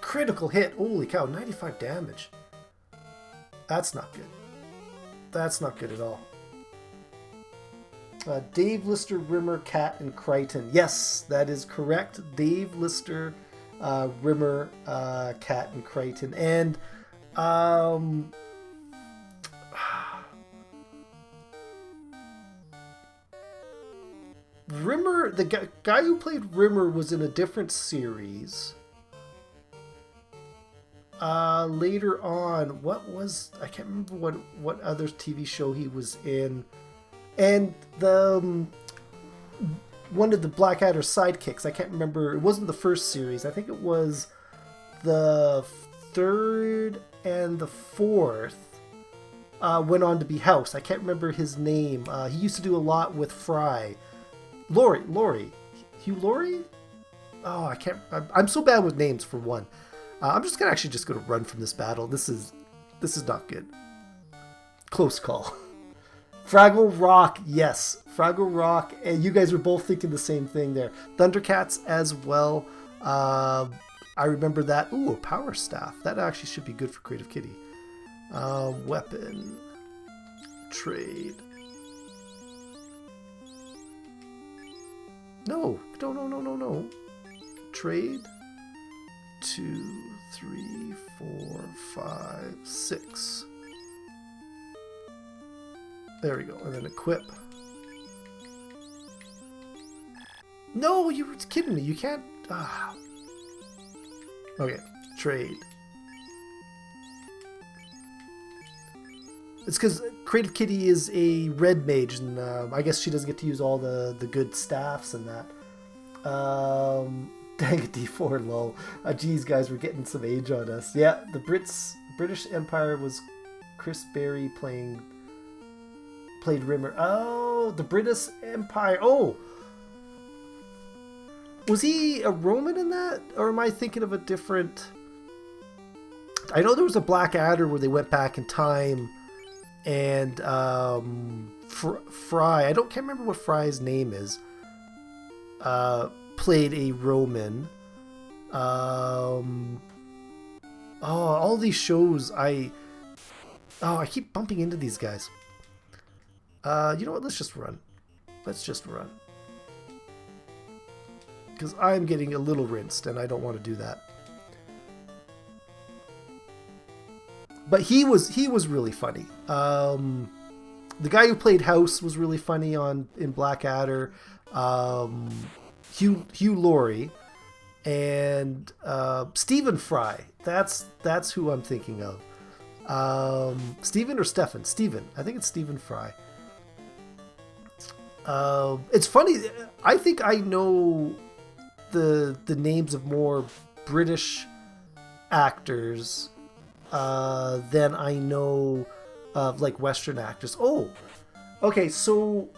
Critical hit. Holy cow, 95 damage. That's not good. That's not good at all. Dave Lister, Rimmer, Cat, and Crichton. Yes, that is correct. Dave Lister, Rimmer, Cat, and Crichton. And Rimmer, the guy who played Rimmer was in a different series. Later on, I can't remember what other TV show he was in. And the one of the Blackadder's sidekicks, I can't remember, it wasn't the first series, I think it was the third and the fourth, went on to be House. I can't remember his name. He used to do a lot with Fry. Laurie. Hugh Laurie? Oh, I'm so bad with names for one. I'm just gonna run from this battle. This is not good. Close call. Fraggle Rock, yes. Fraggle Rock, and you guys were both thinking the same thing there. Thundercats as well. I remember that. Ooh, a power staff. That actually should be good for Creative Kitty. Weapon. Trade. No. Trade. 2, 3, 4, 5, 6. There we go. And then equip. No, you were kidding me. You can't. Okay. Trade. It's because Creative Kitty is a red mage, and I guess she doesn't get to use all the good staffs and that. Dang it, D4 low. Geez, guys, we're getting some age on us. Yeah, the British Empire was Chris Berry played Rimmer. Oh, the British Empire. Oh, was he a Roman in that, or am I thinking of a different? I know there was a Blackadder where they went back in time, and Fry. Can't remember what Fry's name is. played a Roman. All these shows I keep bumping into these guys. You know what? Let's just run. Because I'm getting a little rinsed, and I don't want to do that. But he was really funny. The guy who played House was really funny in Blackadder. Hugh Laurie and Stephen Fry. That's who I'm thinking of. Stephen or Stefan? Stephen. I think it's Stephen Fry. It's funny. I think I know the names of more British actors than I know of like Western actors. Oh, okay. So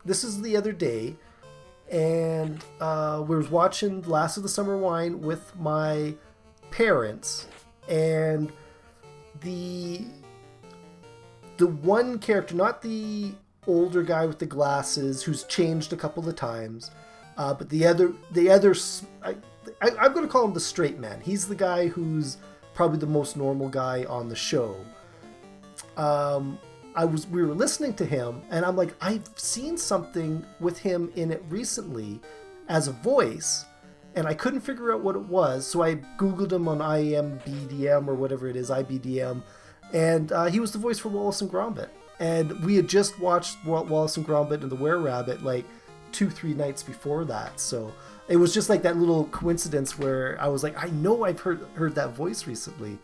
this is the other day, and we were watching Last of the Summer Wine with my parents, and the one character, not the older guy with the glasses who's changed a couple of times, but the other I'm going to call him the straight man. He's the guy who's probably the most normal guy on the show. We were listening to him, and I'm like, I've seen something with him in it recently as a voice, and I couldn't figure out what it was, so I Googled him on IMBDM or whatever it is, IBDM, and he was the voice for Wallace and Gromit. And we had just watched Wallace and Gromit and the Were-Rabbit like 2-3 nights before that, so it was just like that little coincidence where I was like, I know I've heard that voice recently.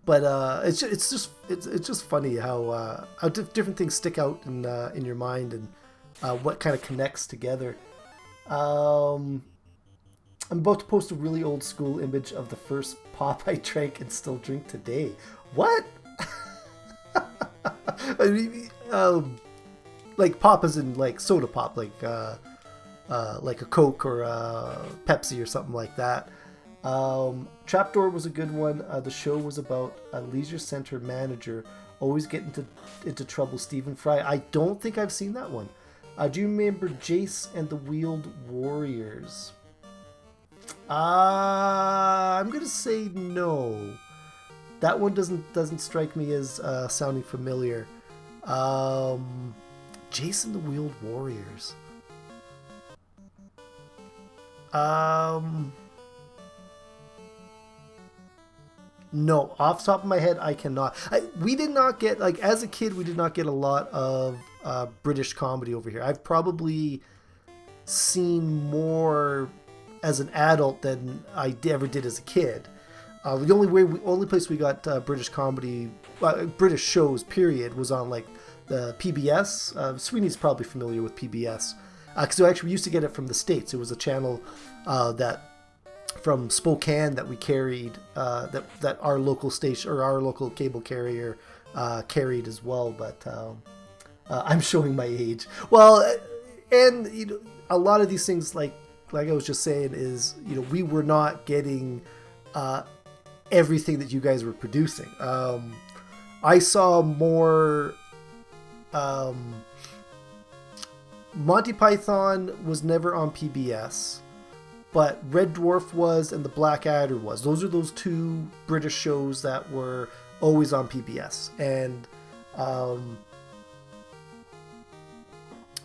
But it's just funny how different things stick out in your mind, and what kind of connects together. I'm about to post a really old school image of the first pop I drank and still drink today. What? I mean, like pop as in like soda pop, like a Coke or a Pepsi or something like that. Trapdoor was a good one. The show was about a leisure center manager always getting into trouble. Stephen Fry. I don't think I've seen that one. Do you remember Jace and the Wheeled Warriors? I'm gonna say no. That one doesn't strike me as sounding familiar. Jace and the Wheeled Warriors. No, off the top of my head, I cannot. We did not get, like, as a kid, we did not get a lot of British comedy over here. I've probably seen more as an adult than I ever did as a kid. The only place we got British comedy, British shows, period, was on like the PBS. Sweeney's probably familiar with PBS, because actually we used to get it from the States. It was a channel that from Spokane that we carried, that our local station or our local cable carrier carried as well. But I'm showing my age. Well, and you know, a lot of these things, like I was just saying, is, you know, we were not getting everything that you guys were producing. I saw more. Monty Python was never on PBS, but Red Dwarf was, and the Blackadder was. Those are those two British shows that were always on PBS, and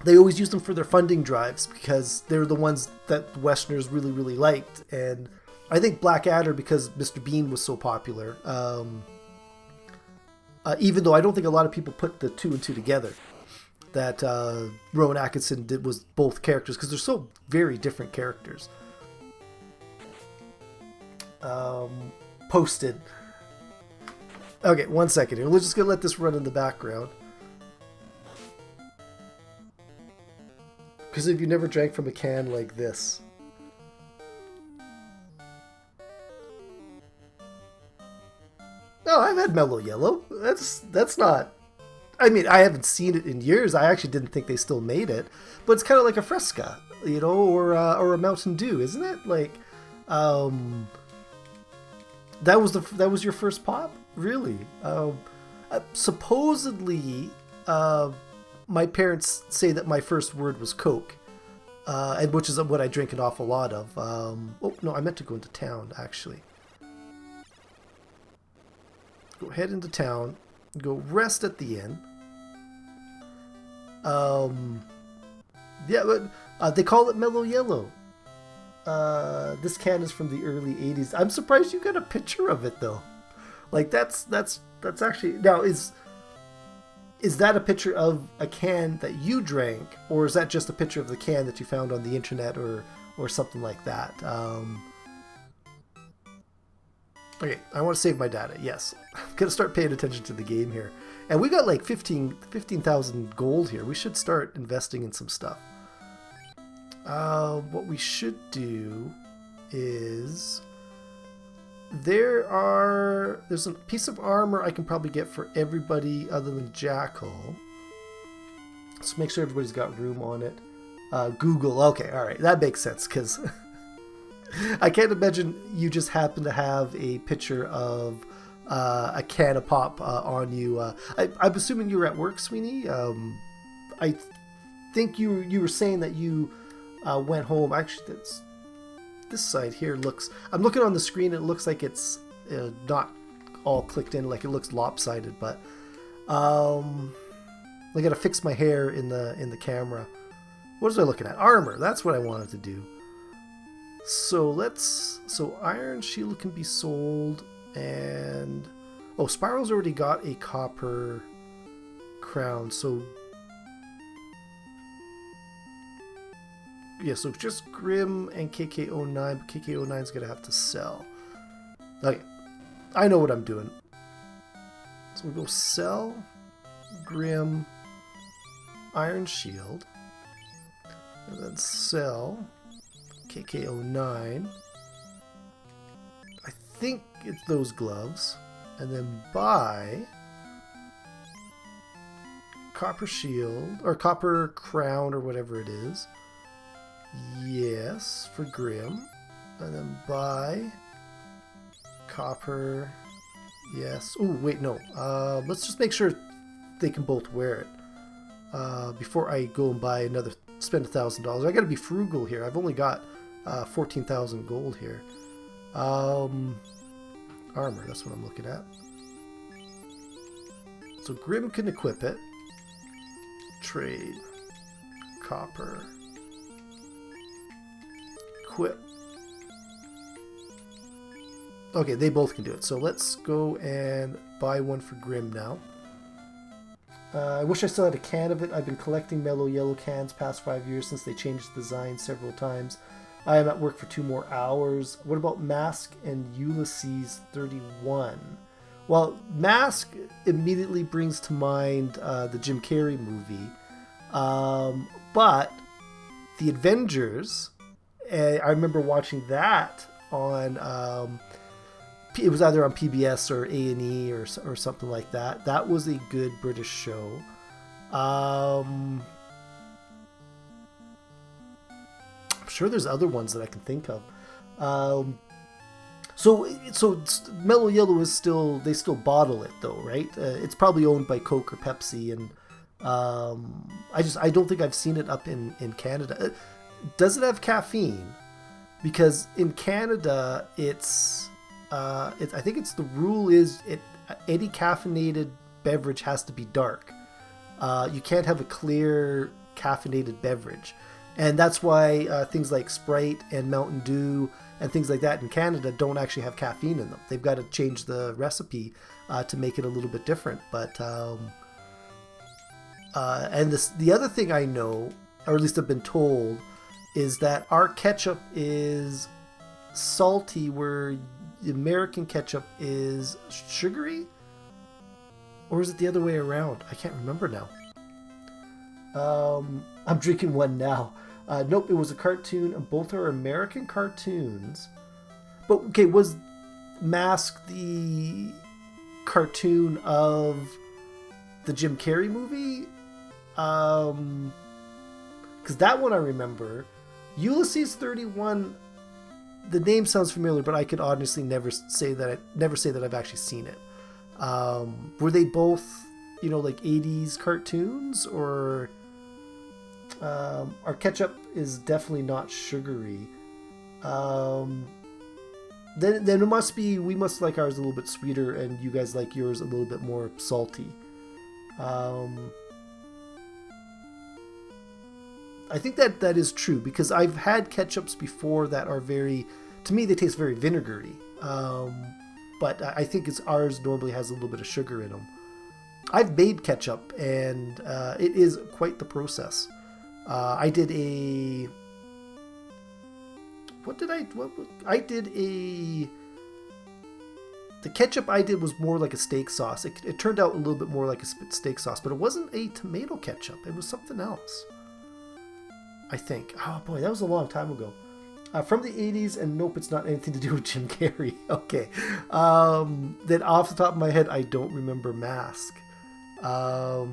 they always used them for their funding drives because they're the ones that the Westerners really, really liked. And I think Blackadder, because Mr. Bean was so popular, even though I don't think a lot of people put the two and two together, that Rowan Atkinson did was both characters, because they're so very different characters. Posted. Okay, 1 second here. We're just going to let this run in the background. Because if you never drank from a can like this. No, I've had Mellow Yellow. That's not... I mean, I haven't seen it in years. I actually didn't think they still made it. But it's kind of like a Fresca, you know, or a Mountain Dew, isn't it? Like, that was your first pop? Really? Supposedly, my parents say that my first word was Coke. and which is what I drink an awful lot of. Oh, no, I meant to go into town, actually. Go head into town, go rest at the inn. Yeah, but they call it Mellow Yellow. This can is from the early 80s. I'm surprised you got a picture of it, though. Like, that's actually... Now, is that a picture of a can that you drank, or is that just a picture of the can that you found on the internet or something like that? Okay, I want to save my data. Yes, I'm going to start paying attention to the game here. And we got like 15,000 gold here. We should start investing in some stuff. What we should do is... There's a piece of armor I can probably get for everybody other than Jackel. Let's make sure everybody's got room on it. Google. Okay, all right. That makes sense, because I can't imagine you just happen to have a picture of a can of pop on you. I'm assuming you were at work, Sweeney. I think you were saying that you went home. Actually, this side here looks... I'm looking on the screen, it looks like it's not all clicked in, like it looks lopsided, but I gotta fix my hair in the camera. What was I looking at? Armor, that's what I wanted to do. So iron shield can be sold, and Sprl's already got a copper crown, so yeah, so just Grim and KK09, but KK09 is going to have to sell. Okay, I know what I'm doing. So we'll go sell Grim Iron Shield, and then sell KK09. I think it's those gloves, and then buy Copper Shield, or Copper Crown, or whatever it is. Yes, for Grim. And then buy copper. Yes. Oh, wait, no. Let's just make sure they can both wear it. Before I go and buy another, spend $1,000. I gotta be frugal here. I've only got 14,000 gold here. Armor, that's what I'm looking at. So Grim can equip it. Trade. Copper. Equip. Okay, they both can do it. So let's go and buy one for Grim now. I wish I still had a can of it. I've been collecting Mellow Yellow cans past 5 years since they changed the design several times. I am at work for 2 more hours. What about Mask and Ulysses 31? Well, Mask immediately brings to mind the Jim Carrey movie. But the Avengers... I remember watching that on, it was either on PBS or A&E or something like that. That was a good British show. I'm sure there's other ones that I can think of. So Mellow Yellow is still, they still bottle it though, right? It's probably owned by Coke or Pepsi, and I don't think I've seen it up in Canada. Does it have caffeine? Because in Canada, I think it's the rule is any caffeinated beverage has to be dark. You can't have a clear caffeinated beverage, and that's why things like Sprite and Mountain Dew and things like that in Canada don't actually have caffeine in them. They've got to change the recipe to make it a little bit different. But and the other thing I know, or at least I've been told, is that our ketchup is salty where the American ketchup is sugary? Or is it the other way around? I can't remember now. I'm drinking one now. Nope, it was a cartoon, and both are American cartoons. But, okay, was Mask the cartoon of the Jim Carrey movie? Because that one I remember. Ulysses 31, the name sounds familiar, but I could honestly never say that I've actually seen it. Were they both, like 80s cartoons, or Our ketchup is definitely not sugary. Then it must be, we must like ours a little bit sweeter, and you guys like yours a little bit more salty. I think that is true, because I've had ketchups before that are very, to me they taste very vinegary. But I think ours normally has a little bit of sugar in them. I've made ketchup, and it is quite the process. I did a... The ketchup I did was more like a steak sauce. It turned out a little bit more like a steak sauce, but it wasn't a tomato ketchup. It was something else, I think. Oh boy, that was a long time ago. From the 80s, and nope, it's not anything to do with Jim Carrey. Okay. Then off the top of my head, I don't remember Mask. Oh,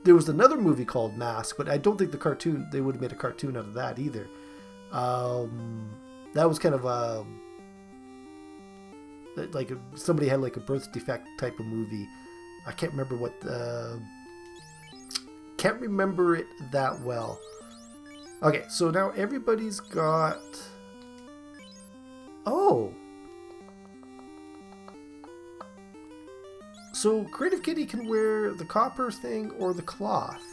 there was another movie called Mask, but I don't think they would have made a cartoon out of that either. That was kind of somebody had like a birth defect type of movie. I can't remember can't remember it that well. Okay, so now everybody's got... Oh! So Creative Kitty can wear the copper thing or the cloth.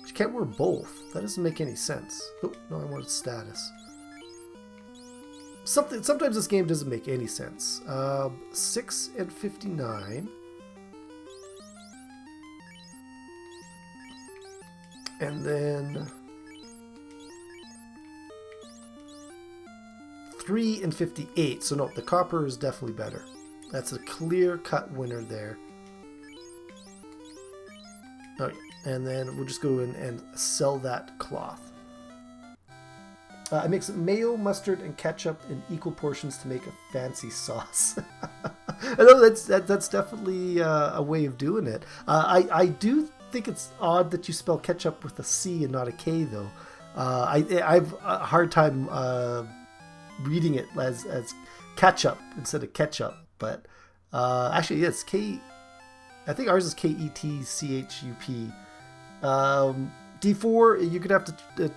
She can't wear both. That doesn't make any sense. Oh, no, I wanted status. Sometimes this game doesn't make any sense. 6 and 59. And then... 3 and 58. So no, the copper is definitely better. That's a clear-cut winner there. Okay, and then we'll just go in and sell that cloth. I mix mayo, mustard, and ketchup in equal portions to make a fancy sauce. I know that's definitely a way of doing it. I do think it's odd that you spell ketchup with a C and not a K, though. I've a hard time reading it as ketchup instead of ketchup, but actually, yes, I think ours is KETCHUP. D4, you're gonna have to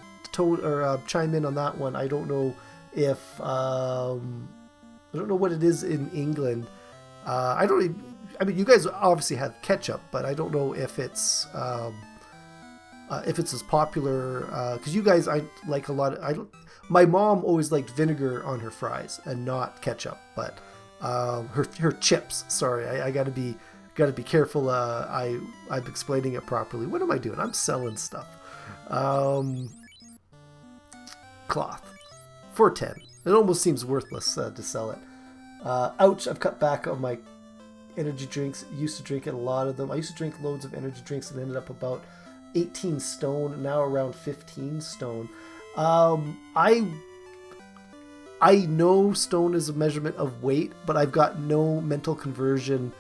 chime in on that one. I don't know if I don't know what it is in England. I mean, you guys obviously have ketchup, but I don't know if it's as popular because you guys, I like a lot of. My mom always liked vinegar on her fries and not ketchup, but her chips. Sorry, I gotta be careful. I'm explaining it properly. What am I doing? I'm selling stuff. Cloth for 10. It almost seems worthless to sell it. Ouch! I've cut back on my energy drinks. Used to drink a lot of them. I used to drink loads of energy drinks and ended up about 18 stone. Now around 15 stone. I know stone is a measurement of weight, but I've got no mental conversion.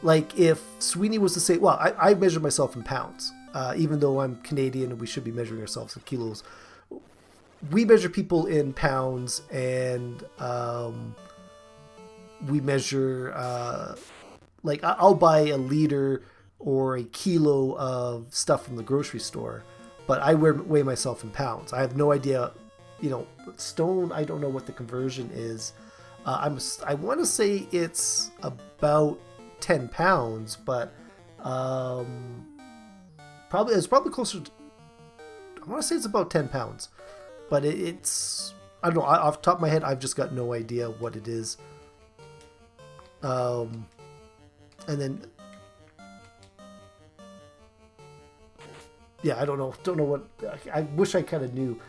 Like if Sweeney was to say, well, I measure myself in pounds, even though I'm Canadian and we should be measuring ourselves in kilos. We measure people in pounds, and we measure, like I'll buy a liter or a kilo of stuff from the grocery store, but I weigh myself in pounds. I have no idea, stone, I don't know what the conversion is. I want to say it's about 10 pounds, but it's probably closer to, I want to say it's about 10 pounds, but it's, I don't know, off the top of my head, I've just got no idea what it is. And then, yeah, I don't know what, I wish I kind of knew.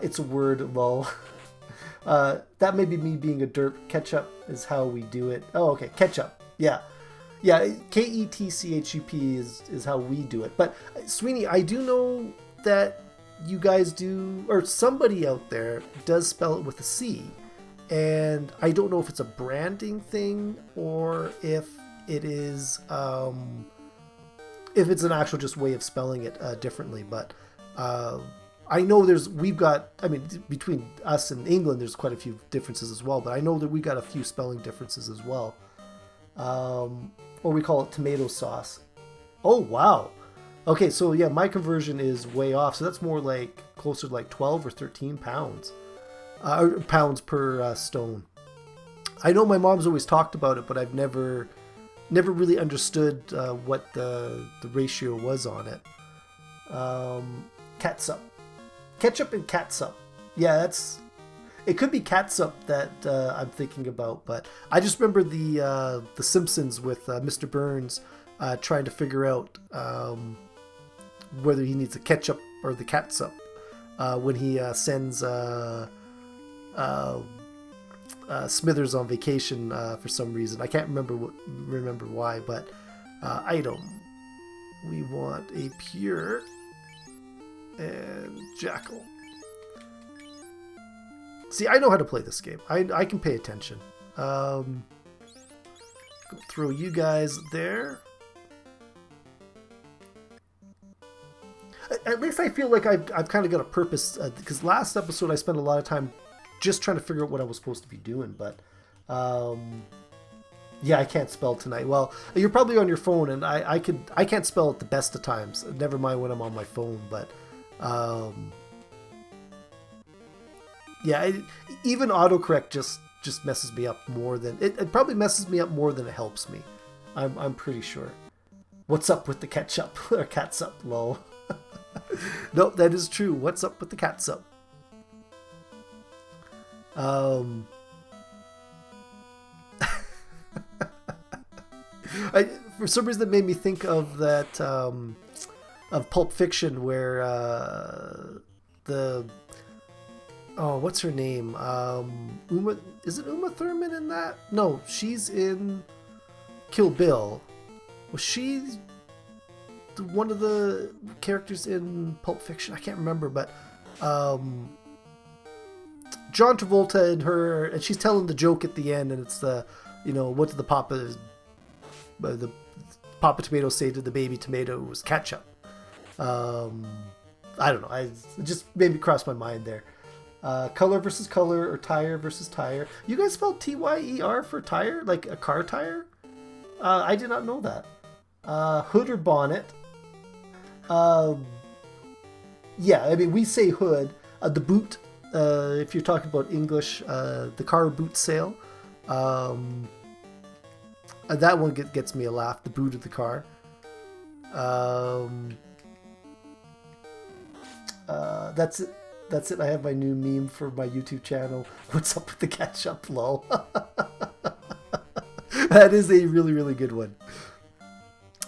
It's a word, lol. That may be me being a derp. Ketchup is how we do it. Oh, okay, ketchup. Yeah, KETCHUP is how we do it. But Sweeney, I do know that you guys do, or somebody out there does spell it with a C, and I don't know if it's a branding thing or if it is if it's an actual just way of spelling it differently. But I know between us and England, there's quite a few differences as well, but I know that we got a few spelling differences as well. Or we call it tomato sauce. Oh, wow. Okay, so yeah, my conversion is way off. So that's more like closer to like 12 or 13 pounds. Or pounds per stone. I know my mom's always talked about it, but I've never really understood what the ratio was on it. Catsup. Ketchup and catsup. Yeah, it could be catsup that I'm thinking about, but I just remember the Simpsons with Mr. Burns trying to figure out whether he needs the ketchup or the catsup when he sends Smithers on vacation for some reason. I can't remember why, but item. We want a pure and Jackel. See, I know how to play this game. I can pay attention. Go throw you guys there. At least I feel like I've kind of got a purpose, because last episode I spent a lot of time just trying to figure out what I was supposed to be doing, but yeah, I can't spell tonight. Well, you're probably on your phone, and I can't spell at the best of times. Never mind when I'm on my phone, but yeah, even autocorrect just messes me up more than it probably messes me up more than it helps me. I'm pretty sure. What's up with the ketchup or catsup? Lol. Nope, that is true. What's up with the catsup? For some reason, that made me think of that of Pulp Fiction, where what's her name? Is it Uma Thurman in that? No, she's in Kill Bill. Was she one of the characters in Pulp Fiction? I can't remember, but John Travolta and her, and she's telling the joke at the end, and it's the, what did the Papa Tomato say to the baby tomato? It was ketchup. I don't know. It just made me cross my mind there. Color versus color, or tire versus tire. You guys spell T-Y-E-R for tire, like a car tire? I did not know that. Hood or bonnet. Yeah, I mean, we say hood. The boot, if you're talking about English, the car boot sale. That one gets me a laugh, the boot of the car. That's it. That's it. I have my new meme for my YouTube channel. What's up with the ketchup, lol? That is a really, really good one.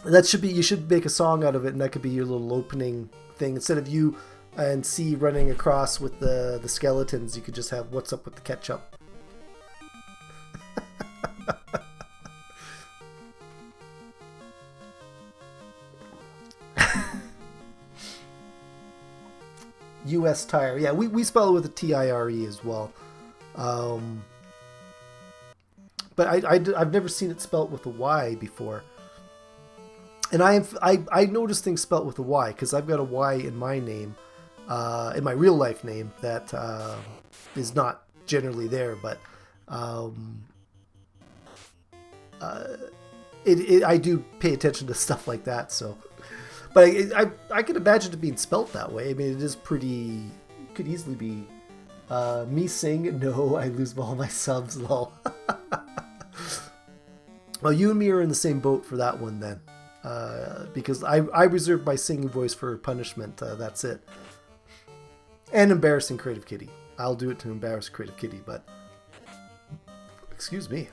You should make a song out of it, and that could be your little opening thing. Instead of you and C running across with the skeletons, you could just have what's up with the ketchup. US tire. Yeah, we spell it with a T-I-R-E as well. But I've never seen it spelt with a Y before. And I noticed things spelt with a Y because I've got a Y in my name, in my real life name, that is not generally there. But I do pay attention to stuff like that. So, but I can imagine it being spelt that way. I mean, it is pretty. It could easily be me sing. No, I lose all my subs. Lol. Well, you and me are in the same boat for that one then. Because I reserve my singing voice for punishment. That's it. And embarrassing Creative Kitty. I'll do it to embarrass Creative Kitty, but... Excuse me.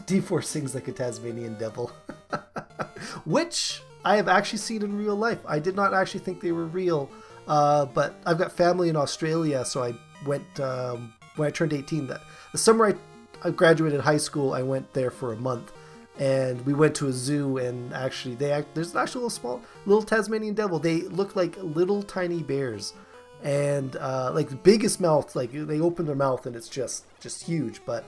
D4 sings like a Tasmanian devil. Which I have actually seen in real life. I did not actually think they were real. But I've got family in Australia, so I went... when I turned 18, the summer I graduated high school, I went there for a month, and we went to a zoo, and actually there's an actual little Tasmanian devil. They look like little tiny bears, and like the biggest mouth, like they open their mouth and it's just huge, but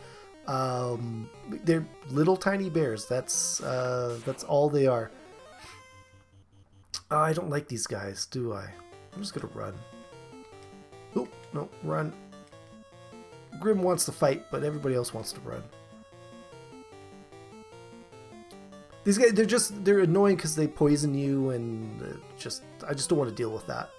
they're little tiny bears. That's all they are. I don't like these guys, do I? I'm just gonna run. Oh no, run. Grim wants to fight, but everybody else wants to run. These guys, they're annoying because they poison you, and I just don't want to deal with that.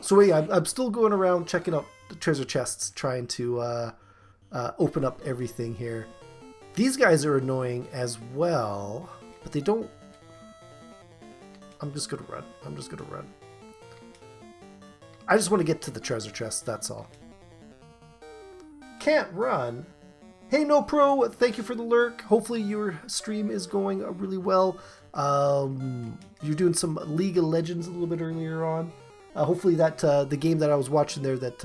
So yeah, I'm still going around checking out the treasure chests, trying to open up everything here. These guys are annoying as well, but they don't... I'm just gonna run. I just want to get to the treasure chest, that's all. Can't run. Hey, No Pro, thank you for the lurk. Hopefully your stream is going really well. You're doing some League of Legends a little bit earlier on. Hopefully that the game that I was watching there that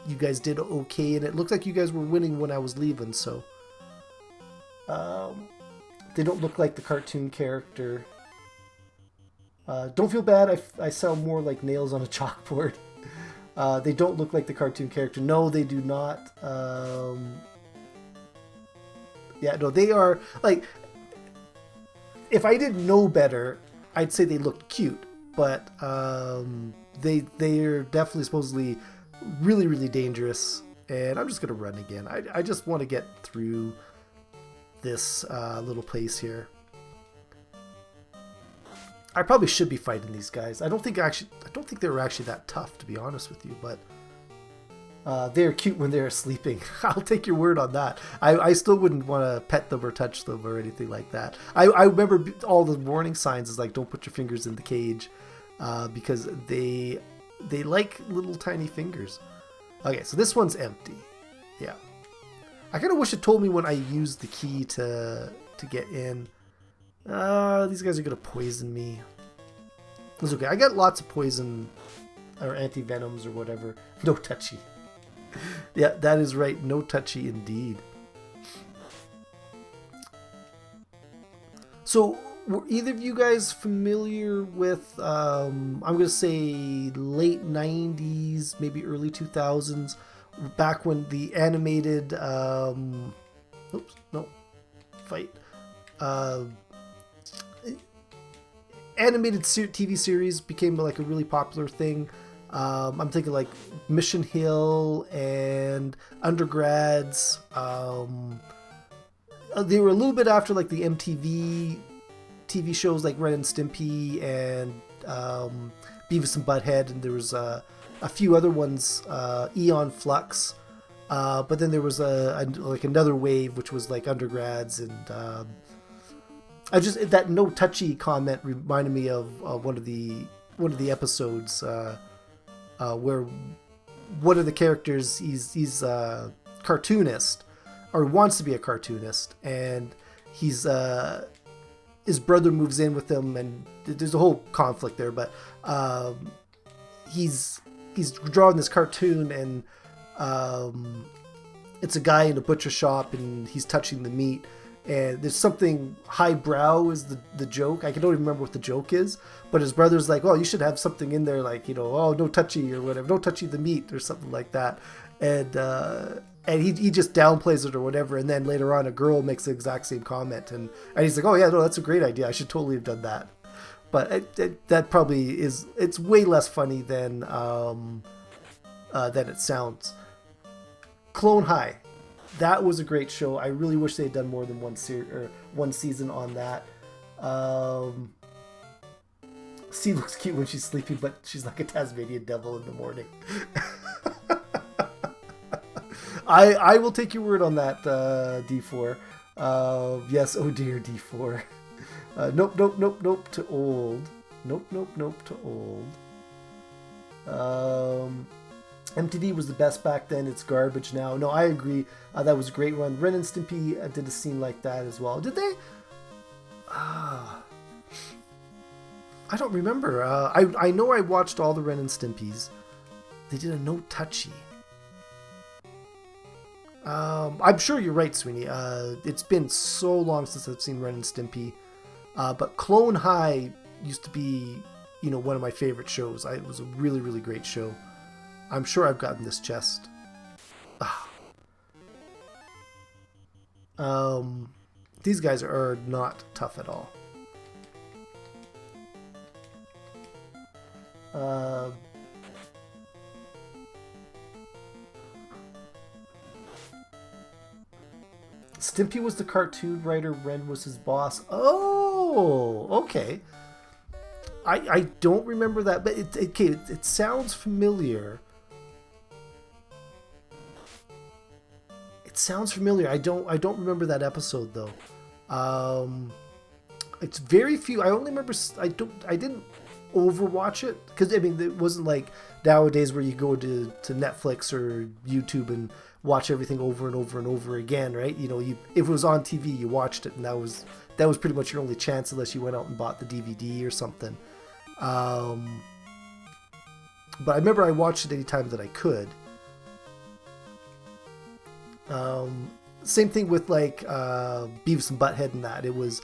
you guys did okay, and it looked like you guys were winning when I was leaving, so they don't look like the cartoon character. Don't feel bad, I sound more like nails on a chalkboard. They don't look like the cartoon character. No, they do not. Yeah, no, they are like, if I didn't know better, I'd say they looked cute, but they're definitely supposedly really, really dangerous, and I'm just gonna run again. I just want to get through this little place here. I probably should be fighting these guys. I don't think they were actually that tough, to be honest with you, but they're cute when they're sleeping. I'll take your word on that. I still wouldn't want to pet them or touch them or anything like that. I remember all the warning signs is like, don't put your fingers in the cage, because they like little tiny fingers. Okay, so this one's empty. Yeah. I kind of wish it told me when I used the key to get in. These guys are going to poison me. It's okay. I got lots of poison or anti-venoms or whatever. No touchy. Yeah, that is right. No touchy indeed. So, were either of you guys familiar with, I'm going to say late 90s, maybe early 2000s, back when the animated, animated TV series became like a really popular thing. I'm thinking like Mission Hill and Undergrads. They were a little bit after like the MTV TV shows like Ren and Stimpy and Beavis and Butthead, and there was a few other ones, Eon Flux. But then there was like another wave which was like Undergrads, and that no touchy comment reminded me of one of the episodes where one of the characters he's a cartoonist, or wants to be a cartoonist, and he's his brother moves in with him, and there's a whole conflict there, but he's drawing this cartoon, and it's a guy in a butcher shop, and he's touching the meat. And there's something highbrow is the joke. I don't even remember what the joke is, but his brother's like, oh, you should have something in there like, oh, no touchy or whatever, no touchy the meat or something like that. And he just downplays it or whatever. And then later on, a girl makes the exact same comment, and he's like, oh yeah, no, that's a great idea. I should totally have done that. But that probably it's way less funny than it sounds. Clone High. That was a great show. I really wish they had done more than one season on that. C looks cute when she's sleeping, but she's like a Tasmanian devil in the morning. I will take your word on that, D4. Yes, oh dear, D4. Nope to old. Nope to old. MTV was the best back then. It's garbage now. No, I agree. That was a great run. Ren and Stimpy did a scene like that as well. Did they? I don't remember. I know I watched all the Ren and Stimpies. They did a no touchy. I'm sure you're right, Sweeney. It's been so long since I've seen Ren and Stimpy. But Clone High used to be, one of my favorite shows. It was a really, really great show. I'm sure I've gotten this chest. These guys are not tough at all. Stimpy was the cartoon writer, Ren was his boss. Oh, okay. I don't remember that, but it sounds familiar. It sounds familiar. I don't remember that episode though. It's very few. I only remember. I didn't overwatch it because I mean it wasn't like nowadays where you go to Netflix or YouTube and watch everything over and over and over again, right? You know, if it was on TV, you watched it, and that was pretty much your only chance unless you went out and bought the DVD or something. But I remember I watched it any time that I could. Same thing with like Beavis and Butthead and that. It was,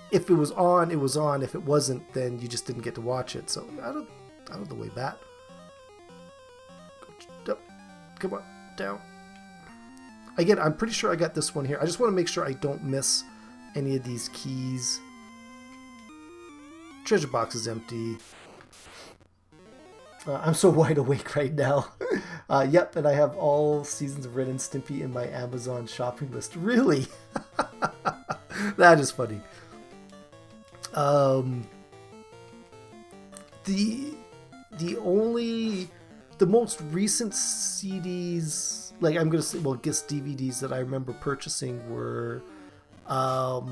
if it was on, it was on. If it wasn't, then you just didn't get to watch it. So I don't know the way back. Come on, down. Again, I'm pretty sure I got this one here. I just want to make sure I don't miss any of these keys. Treasure box is empty. I'm so wide awake right now. Yep, and I have all seasons of Ren and Stimpy in my Amazon shopping list. Really? That is funny. The most recent CDs, like I'm gonna say, well, guess DVDs that I remember purchasing were the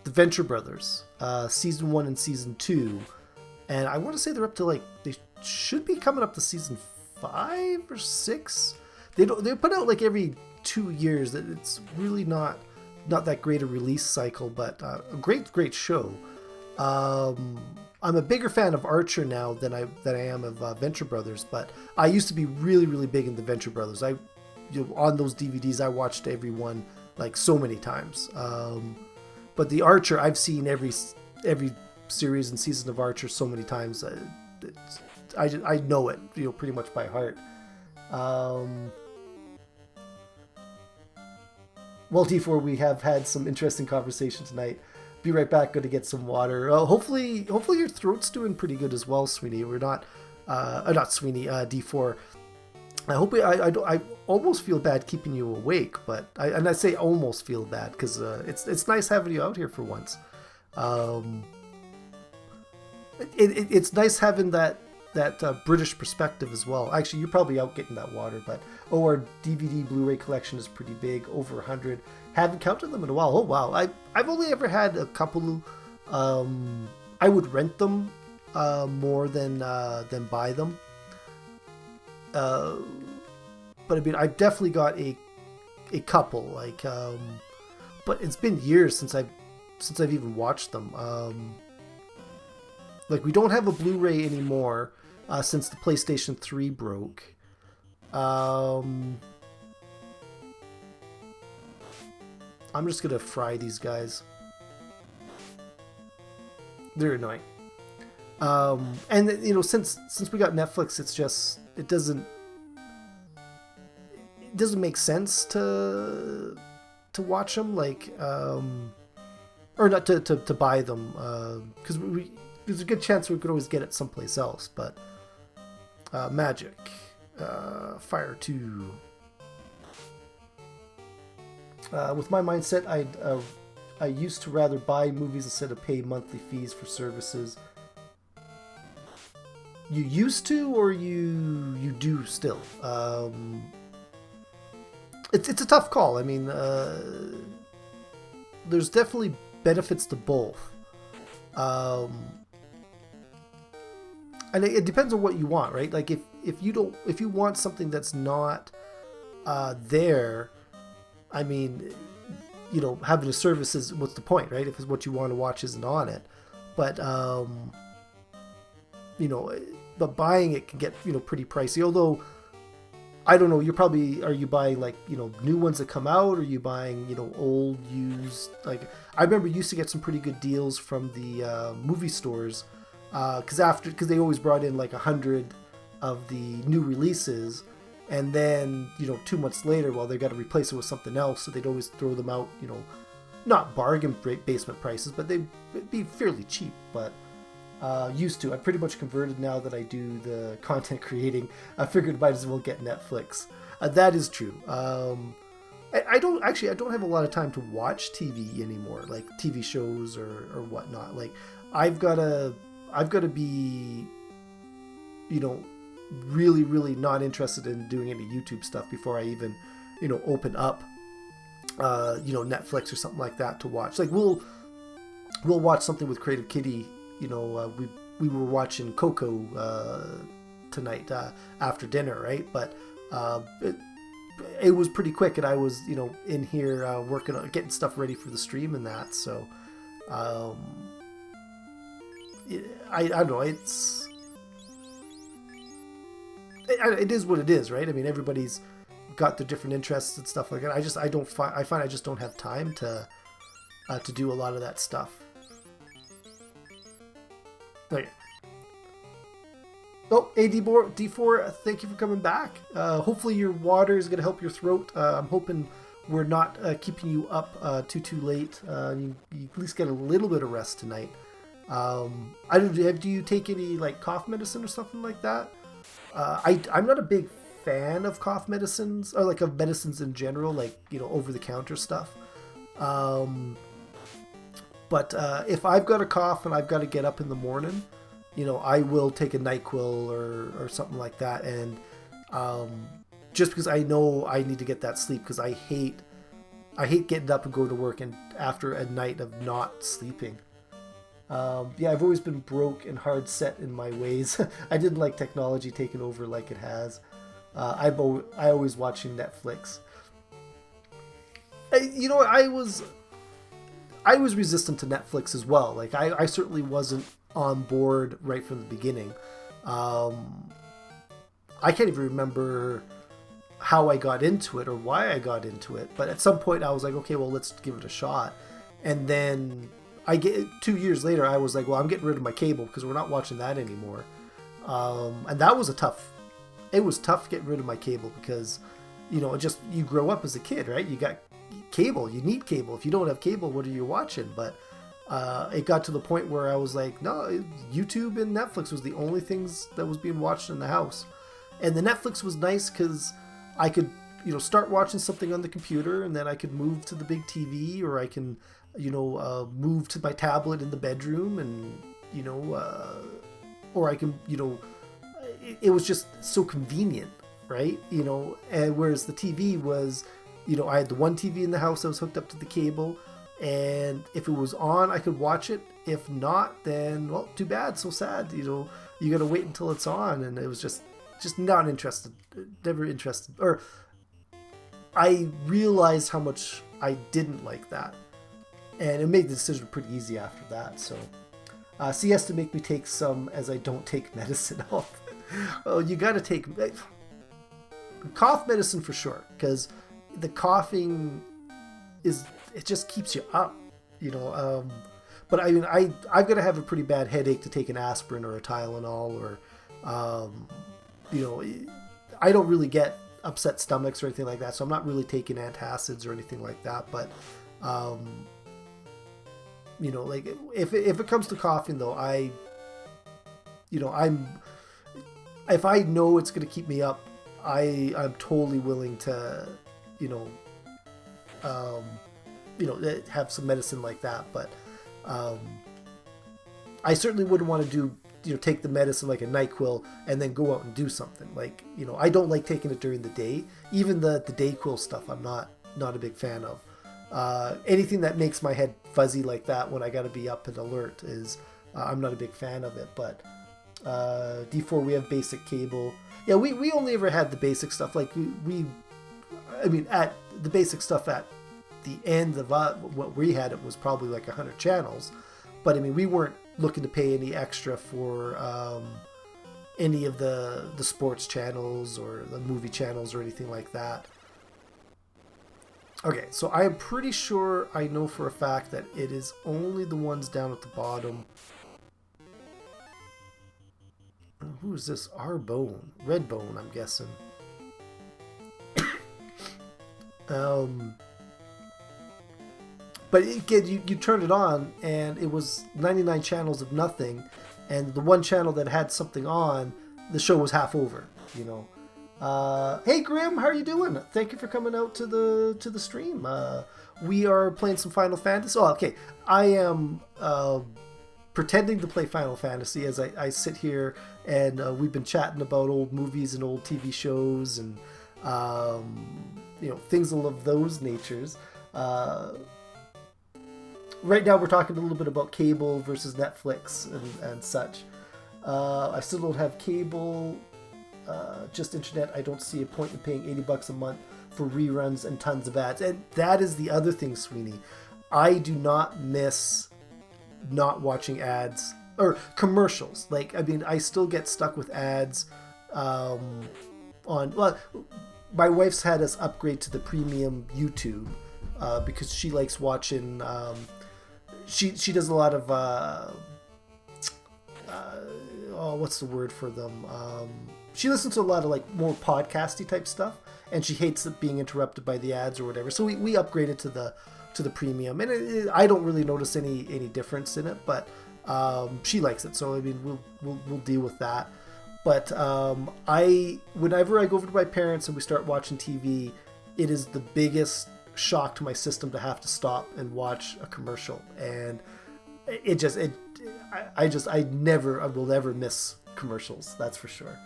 Venture Brothers, season 1 and season 2, and I want to say they're up to like, they should be coming up to season 5 or 6. They put out like every 2 years. That it's really not that great a release cycle, but a great show. I'm a bigger fan of Archer now than I am of Venture Brothers, but I used to be really big into Venture Brothers. On those DVDs I watched every one like so many times. But the Archer, I've seen every series and season of Archer so many times. I know it, pretty much by heart. Well, D4, we have had some interesting conversation tonight. Be right back. Going to get some water. Hopefully your throat's doing pretty good as well, Sweeney. We're not Sweeney. D4. I hope I almost feel bad keeping you awake, but I say almost feel bad because it's nice having you out here for once. It's nice having that British perspective as well. Actually, you're probably out getting that water, but our DVD Blu-ray collection is pretty big, over 100. Haven't counted them in a while. Oh wow, I've only ever had a couple. I would rent them more than buy them. But I mean, I've definitely got a couple. Like, but it's been years since I've even watched them. Like, we don't have a Blu-ray anymore since the PlayStation 3 broke. I'm just gonna fry these guys. They're annoying. And since we got Netflix, it doesn't make sense to watch them, like, or not to buy them, because there's a good chance we could always get it someplace else. But Magic, Fire 2. With my mindset, I used to rather buy movies instead of pay monthly fees for services. You used to, or you do still? It's a tough call. I mean, there's definitely benefits to both. And it depends on what you want, right? Like if you want something that's not there, I mean, having a service is, what's the point, right? If it's what you want to watch isn't on it. But but buying it can get pretty pricey. Although I don't know, are you buying like new ones that come out, or are you buying old used? Like, I remember you used to get some pretty good deals from the movie stores, because they always brought in like 100 of the new releases, and then 2 months later, well, they got to replace it with something else, so they'd always throw them out, not bargain basement prices, but they'd be fairly cheap. But used to. I pretty much converted now that I do the content creating. I figured might as well get Netflix. That is true. I don't have a lot of time to watch TV anymore, like TV shows or whatnot. Like I've got to be, really, really not interested in doing any YouTube stuff before I even, open up, Netflix or something like that to watch. Like we'll watch something with Creative Kitty. We were watching Coco tonight after dinner, right? But it was pretty quick, and I was in here working on getting stuff ready for the stream and that. So I don't know. It is what it is, right? I mean, everybody's got their different interests and stuff like that. I find I just don't have time to do a lot of that stuff. Okay. Oh, hey D4, thank you for coming back. Hopefully your water is going to help your throat. I'm hoping we're not keeping you up too late. You at least get a little bit of rest tonight. I don't know, do you take any like cough medicine or something like that? I'm not a big fan of cough medicines, or like of medicines in general, like, over the counter stuff. But if I've got a cough and I've got to get up in the morning, I will take a NyQuil or something like that. And just because I know I need to get that sleep, because I hate getting up and going to work and after a night of not sleeping. I've always been broke and hard set in my ways. I didn't like technology taking over like it has. I always watching Netflix. I was resistant to Netflix as well. Like I certainly wasn't on board right from the beginning. I can't even remember how I got into it or why I got into it. But at some point I was like, okay, well, let's give it a shot. And then 2 years later, I was like, well, I'm getting rid of my cable because we're not watching that anymore. And that was it was tough getting rid of my cable because, you grow up as a kid, right? You got cable, you need cable. If you don't have cable, what are you watching? But it got to the point where I was like, no, YouTube and Netflix was the only things that was being watched in the house. And the Netflix was nice because I could, start watching something on the computer, and then I could move to the big TV, or I can, move to my tablet in the bedroom, and, or I can, it was just so convenient, right? And whereas the TV was, I had the one TV in the house that was hooked up to the cable, and if it was on, I could watch it. If not, then, well, too bad, so sad. You got to wait until it's on, and it was just not interested, never interested. Or I realized how much I didn't like that, and it made the decision pretty easy after that. So he has to make me take some, as I don't take medicine. Oh, you got to take cough medicine for sure, because the coughing it just keeps you up, but I mean, I've got to have a pretty bad headache to take an aspirin or a Tylenol, or I don't really get upset stomachs or anything like that, so I'm not really taking antacids or anything like that. But like if it comes to coughing though, if I know it's going to keep me up, I'm totally willing to have some medicine like that. But I certainly wouldn't want to do take the medicine like a NyQuil and then go out and do something. Like, I don't like taking it during the day. Even the DayQuil stuff I'm not a big fan of. Anything that makes my head fuzzy like that when I got to be up and alert is I'm not a big fan of it. But D4, we have basic cable. Yeah, we only ever had the basic stuff. Like at the basic stuff at the end of what we had, it was probably like 100 channels. But I mean, we weren't looking to pay any extra for any of the sports channels or the movie channels or anything like that. Okay, so I am pretty sure I know for a fact that it is only the ones down at the bottom. Who is this? R-Bone. Redbone, I'm guessing. But again, you turned it on, and it was 99 channels of nothing, and the one channel that had something on, the show was half over, you know. Hey Grim, how are you doing? Thank you for coming out to the stream. We are playing some Final Fantasy. Oh, okay. I am pretending to play Final Fantasy as I sit here, and we've been chatting about old movies and old TV shows and things of those natures. Right now we're talking a little bit about cable versus Netflix and such. I still don't have cable, just internet. I don't see a point in paying $80 a month for reruns and tons of ads. And that is the other thing, Sweeney. I do not miss not watching ads or commercials. Like, I mean, I still get stuck with ads my wife's had us upgrade to the premium YouTube because she likes watching. She does a lot of what's the word for them? She listens to a lot of like more podcasty type stuff, and she hates it being interrupted by the ads or whatever. So we upgraded to the premium, and I don't really notice any difference in it, but she likes it. So I mean, we'll deal with that. But whenever I go over to my parents and we start watching TV, it is the biggest shock to my system to have to stop and watch a commercial, and I will never miss commercials. That's for sure.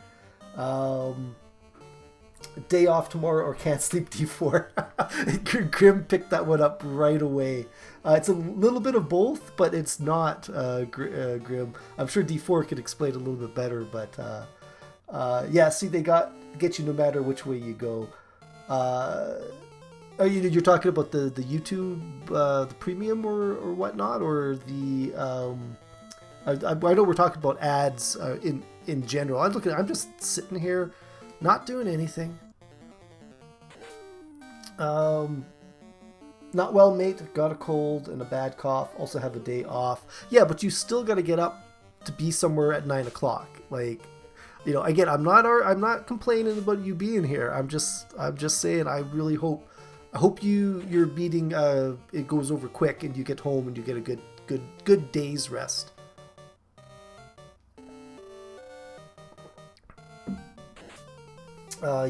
Day off tomorrow or can't sleep D4. Grim picked that one up right away. It's a little bit of both, but it's not Grim. I'm sure D4 could explain a little bit better, but yeah, see, they get you no matter which way you go. You're talking about the YouTube, the premium or whatnot, or the I know we're talking about ads in general. I'm just sitting here, not doing anything. Not well, mate. Got a cold and a bad cough. Also have a day off. Yeah, but you still got to get up to be somewhere at 9 o'clock. Like, again, I'm not complaining about you being here. I'm just saying I really hope your meeting it goes over quick and you get home and you get a good day's rest.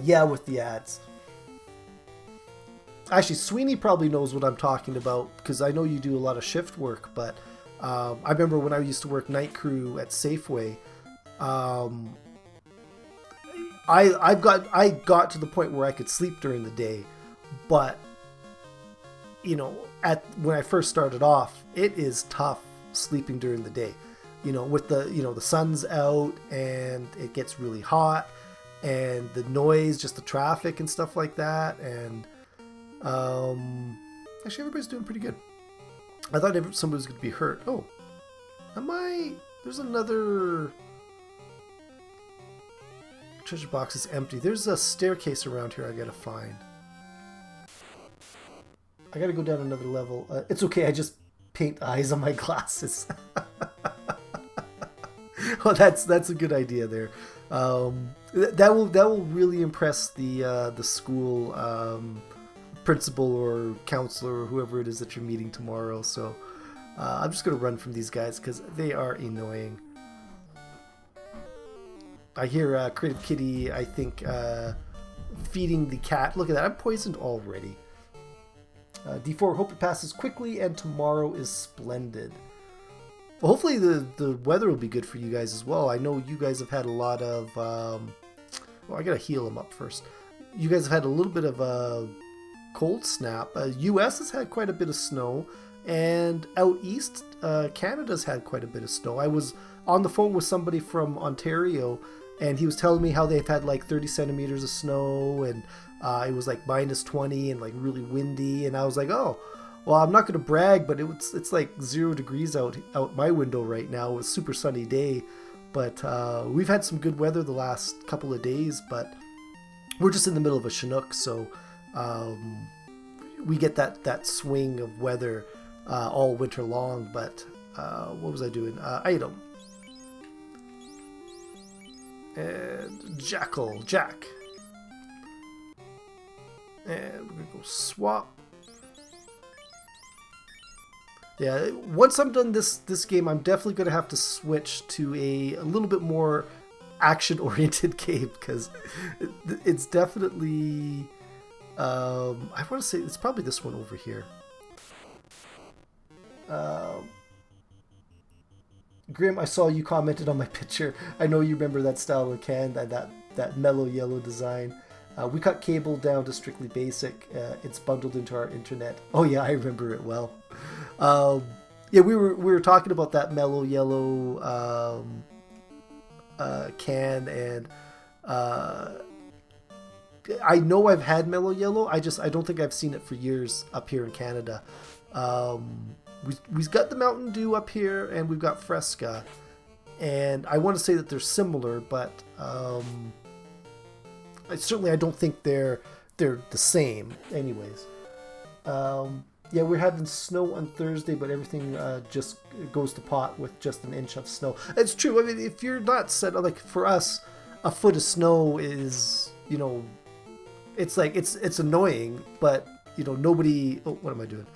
Yeah, with the ads. Actually, Sweeney probably knows what I'm talking about because I know you do a lot of shift work, but I remember when I used to work night crew at Safeway, I got to the point where I could sleep during the day, but when I first started off, it is tough sleeping during the day. With the sun's out and it gets really hot and the noise, just the traffic and stuff like that, and actually everybody's doing pretty good. I thought somebody was going to be hurt. Oh, there's another treasure box is empty. There's a staircase around here I gotta find. I gotta go down another level. It's okay, I just paint eyes on my glasses. Well, that's a good idea there. That will really impress the school principal or counselor or whoever it is that you're meeting tomorrow. So I'm just gonna run from these guys because they are annoying. I hear Creative Kitty, I think, feeding the cat. Look at that, I'm poisoned already. D4, hope it passes quickly and tomorrow is splendid. Well, hopefully the weather will be good for you guys as well. I know you guys have had a lot of... I gotta heal them up first. You guys have had a little bit of a cold snap. US has had quite a bit of snow, and out east, Canada's had quite a bit of snow. I was on the phone with somebody from Ontario, and he was telling me how they've had like 30 centimeters of snow, and it was like minus 20 and like really windy, and I was like, oh, well, I'm not going to brag, but it's like 0 degrees out my window right now. It was a super sunny day, but we've had some good weather the last couple of days, but we're just in the middle of a Chinook, so we get that swing of weather all winter long. But what was I doing? Item. And Jackel, Jack. And we're going to go swap. Yeah, once I'm done this game, I'm definitely going to have to switch to a little bit more action-oriented game, because it's definitely... I want to say it's probably this one over here. Grim, I saw you commented on my picture. I know you remember that style of can, that mellow yellow design. We cut cable down to strictly basic. It's bundled into our internet. Oh yeah, I remember it well. Yeah, we were talking about that mellow yellow can, and I know I've had mellow yellow. I don't think I've seen it for years up here in Canada. We've got the Mountain Dew up here, and we've got Fresca, and I want to say that they're similar, but I don't think they're the same. Anyways, yeah, we're having snow on Thursday, but everything just goes to pot with just an inch of snow. It's true. I mean, if you're not set, like for us, a foot of snow is, it's like it's annoying, but nobody. Oh, what am I doing?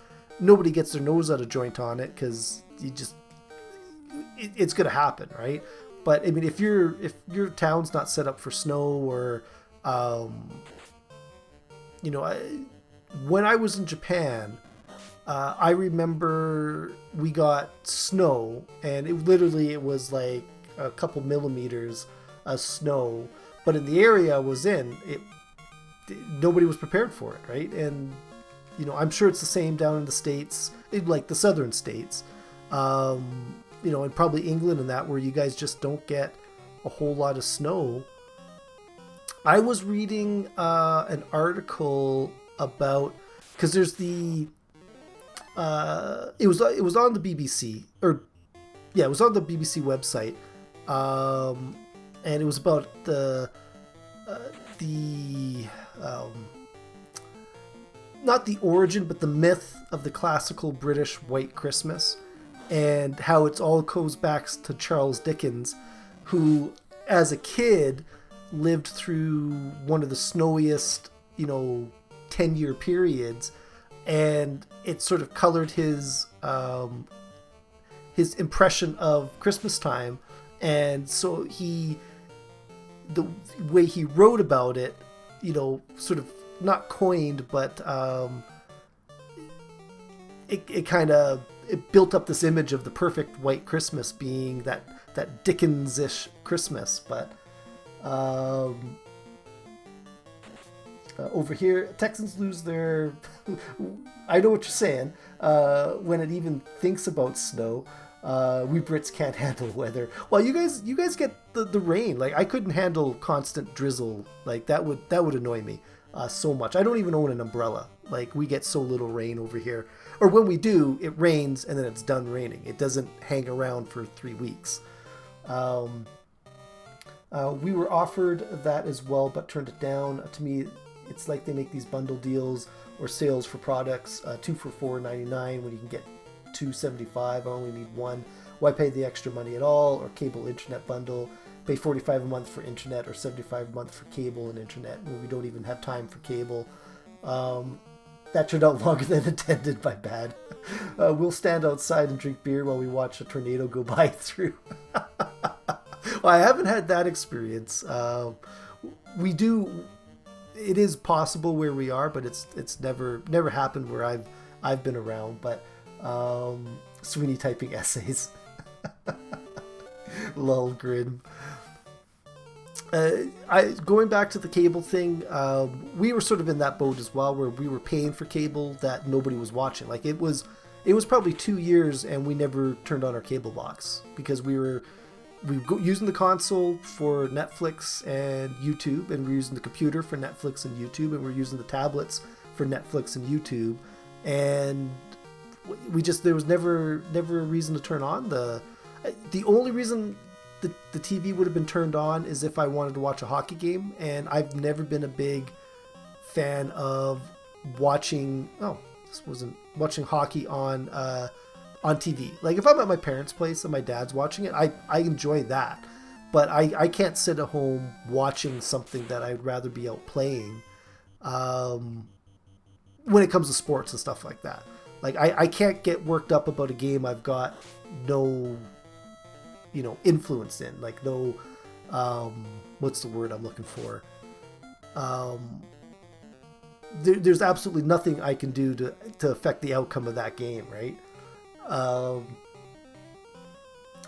Nobody gets their nose out of joint on it, because it's gonna happen, right? But I mean, if your town's not set up for snow, or when I was in Japan, I remember we got snow, and it was like a couple millimeters of snow, but in the area I was in, nobody was prepared for it, right? And I'm sure it's the same down in the States, like the southern states, and probably England and that, where you guys just don't get a whole lot of snow. I was reading an article about, because there's the it was on the BBC, or yeah, it was on the BBC website, and it was about the not the origin, but the myth of the classical British White Christmas, and how it all goes back to Charles Dickens, who, as a kid, lived through one of the snowiest, 10-year periods, and it sort of colored his impression of Christmas time, and so the way he wrote about it, sort of not coined, but it built up this image of the perfect white Christmas being that Dickens-ish Christmas. But over here, Texans lose their I know what you're saying, when it even thinks about snow. We Brits can't handle weather. Well, you guys get the rain. Like, I couldn't handle constant drizzle. Like, that would annoy me so much. I don't even own an umbrella. Like, we get so little rain over here. Or when we do, it rains and then it's done raining. It doesn't hang around for 3 weeks. We were offered that as well, but turned it down. To me, it's like they make these bundle deals or sales for products, 2 for $4.99 when you can get 275. I only need one. Why pay the extra money at all? Or cable internet bundle, pay $45 a month for internet or $75 a month for cable and internet when we don't even have time for cable. That turned out longer than intended. My bad. We'll stand outside and drink beer while we watch a tornado go by through. Well, I haven't had that experience. We do. It is possible where we are, but it's never happened where I've been around. But Sweeney typing essays. Lol, grin. Going back to the cable thing, we were sort of in that boat as well, where we were paying for cable that nobody was watching. Like, it was probably 2 years and we never turned on our cable box because we were using the console for Netflix and YouTube, and we're using the computer for Netflix and YouTube, and we're using the tablets for Netflix and YouTube, and there was never a reason to turn on the only reason the TV would have been turned on is if I wanted to watch a hockey game, and I've never been a big fan of watching hockey on TV. Like, if I'm at my parents' place and my dad's watching it, I enjoy that, but I can't sit at home watching something that I'd rather be out playing when it comes to sports and stuff like that. Like, I can't get worked up about a game I've got no, influence in. Like, no, what's the word I'm looking for? There's absolutely nothing I can do to affect the outcome of that game, right?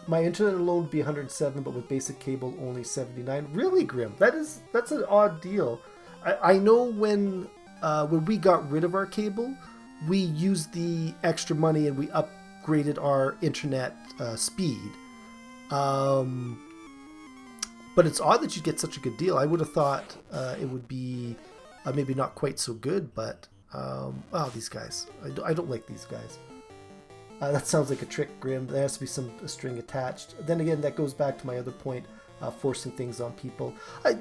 My internet alone would be 107, but with basic cable only 79. Really, Grim? That's an odd deal. I know when we got rid of our cable, we used the extra money and we upgraded our internet speed. But it's odd that you get such a good deal. I would have thought it would be maybe not quite so good, but these guys. I don't like these guys. That sounds like a trick, Grim. There has to be a string attached. Then again, that goes back to my other point, forcing things on people. I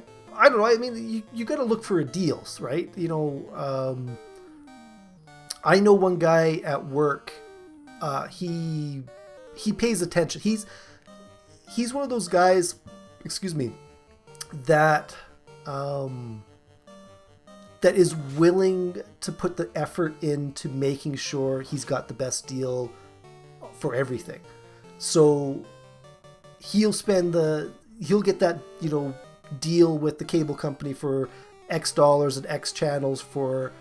don't know. I mean, you got to look for deals, right? I know one guy at work. He pays attention. He's one of those guys. Excuse me. That is willing to put the effort into making sure he's got the best deal for everything. So he'll get that, deal with the cable company for X dollars and X channels for,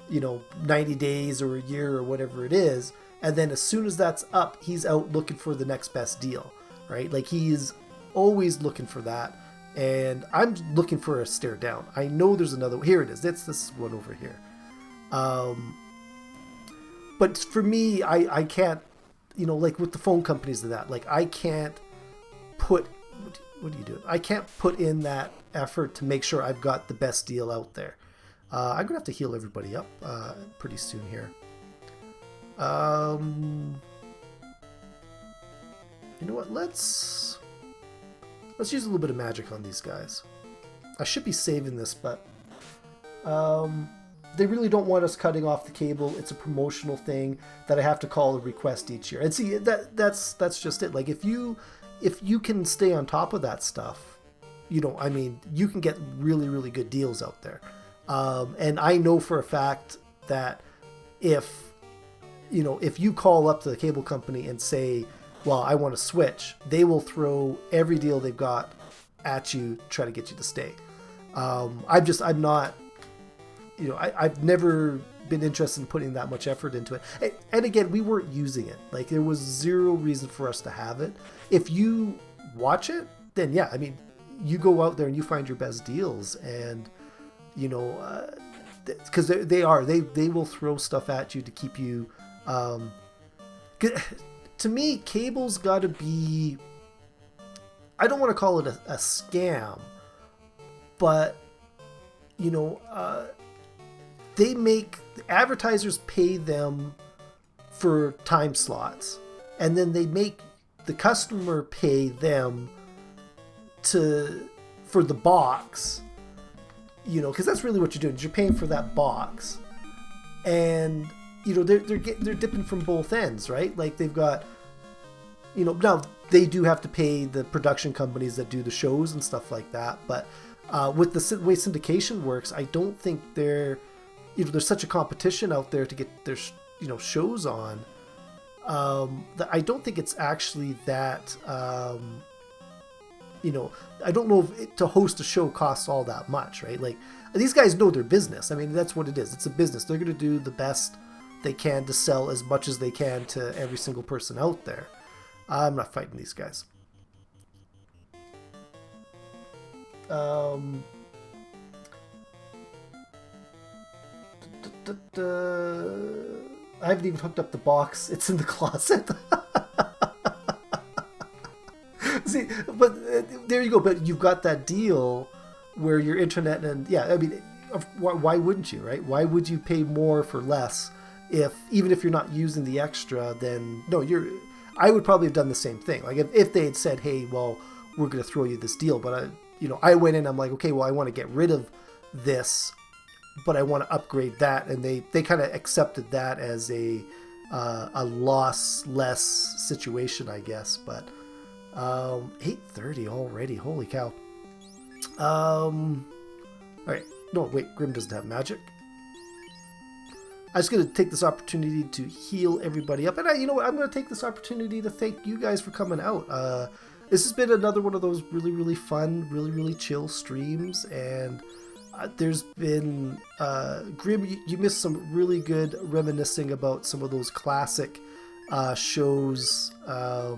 90 days or a year or whatever it is. And then as soon as that's up, he's out looking for the next best deal, right? Like, he's always looking for that. And I'm looking for a stare down. I know there's another. Here it is. This one over here. But for me, I can't, like with the phone companies and that, like, I can't put, what are you doing? I can't put in that effort to make sure I've got the best deal out there. I'm going to have to heal everybody up pretty soon here. You know what? Let's use a little bit of magic on these guys. I should be saving this, but they really don't want us cutting off the cable. It's a promotional thing that I have to call a request each year. And see, that's just it. Like, if you can stay on top of that stuff, you can get really, really good deals out there. And I know for a fact that if you call up to the cable company and say, well, I want to switch, they will throw every deal they've got at you, try to get you to stay. I'm not, I've never been interested in putting that much effort into it. And again, we weren't using it. Like, there was zero reason for us to have it. If you watch it, then yeah, you go out there and you find your best deals, and because they will throw stuff at you to keep you. To me, cable's got to be, I don't want to call it a scam, but, advertisers pay them for time slots, and then they make the customer pay them for the box, because that's really what you're doing. You're paying for that box, and they're dipping from both ends, right? Like, they've got, now they do have to pay the production companies that do the shows and stuff like that. But with the way syndication works, I don't think there's such a competition out there to get their shows on. That I don't think it's actually that. I don't know if to host a show costs all that much, right? Like, these guys know their business. That's what it is. It's a business. They're going to do the best they can to sell as much as they can to every single person out there. I'm not fighting these guys. I haven't even hooked up the box. It's in the closet. See, but there you go. But you've got that deal where your internet, and yeah, why wouldn't you, right? Why would you pay more for less? Even if you're not using the extra, then no, I would probably have done the same thing. Like, if they had said, hey, well, we're going to throw you this deal, but I went in, I'm like, okay, well, I want to get rid of this, but I want to upgrade that. And they kind of accepted that as a loss-less situation, I guess. But 8:30 already. Holy cow. All right. No, wait, Grim doesn't have magic. I'm just going to take this opportunity to heal everybody up. And you know what? I'm going to take this opportunity to thank you guys for coming out. This has been another one of those really, really fun, really, really chill streams. And there's been, Grim, you missed some really good reminiscing about some of those classic shows. I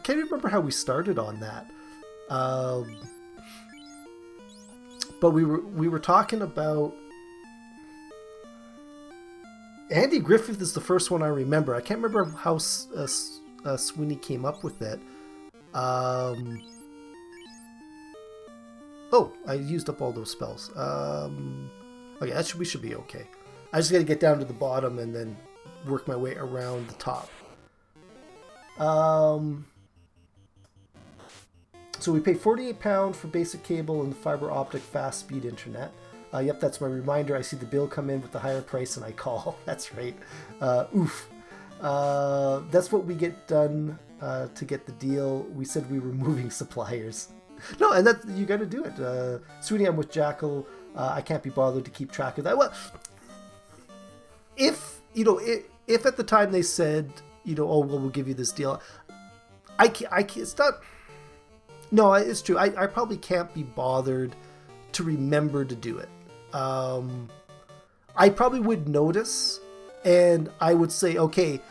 can't remember how we started on that. But we were talking about Andy Griffith is the first one I remember. I can't remember how Sweeney came up with it. Oh, I used up all those spells. Okay, we should be okay. I just got to get down to the bottom and then work my way around the top. So we pay £48 for basic cable and fiber optic fast speed internet. Yep, that's my reminder. I see the bill come in with the higher price and I call. That's right. Oof. That's what we get done to get the deal. We said we were moving suppliers. No, and that you got to do it. Sweetie, I'm with Jackel. I can't be bothered to keep track of that. Well, if at the time they said, oh, well, we'll give you this deal. It's not. No, it's true. I probably can't be bothered to remember to do it. I probably would notice, and I would say, okay,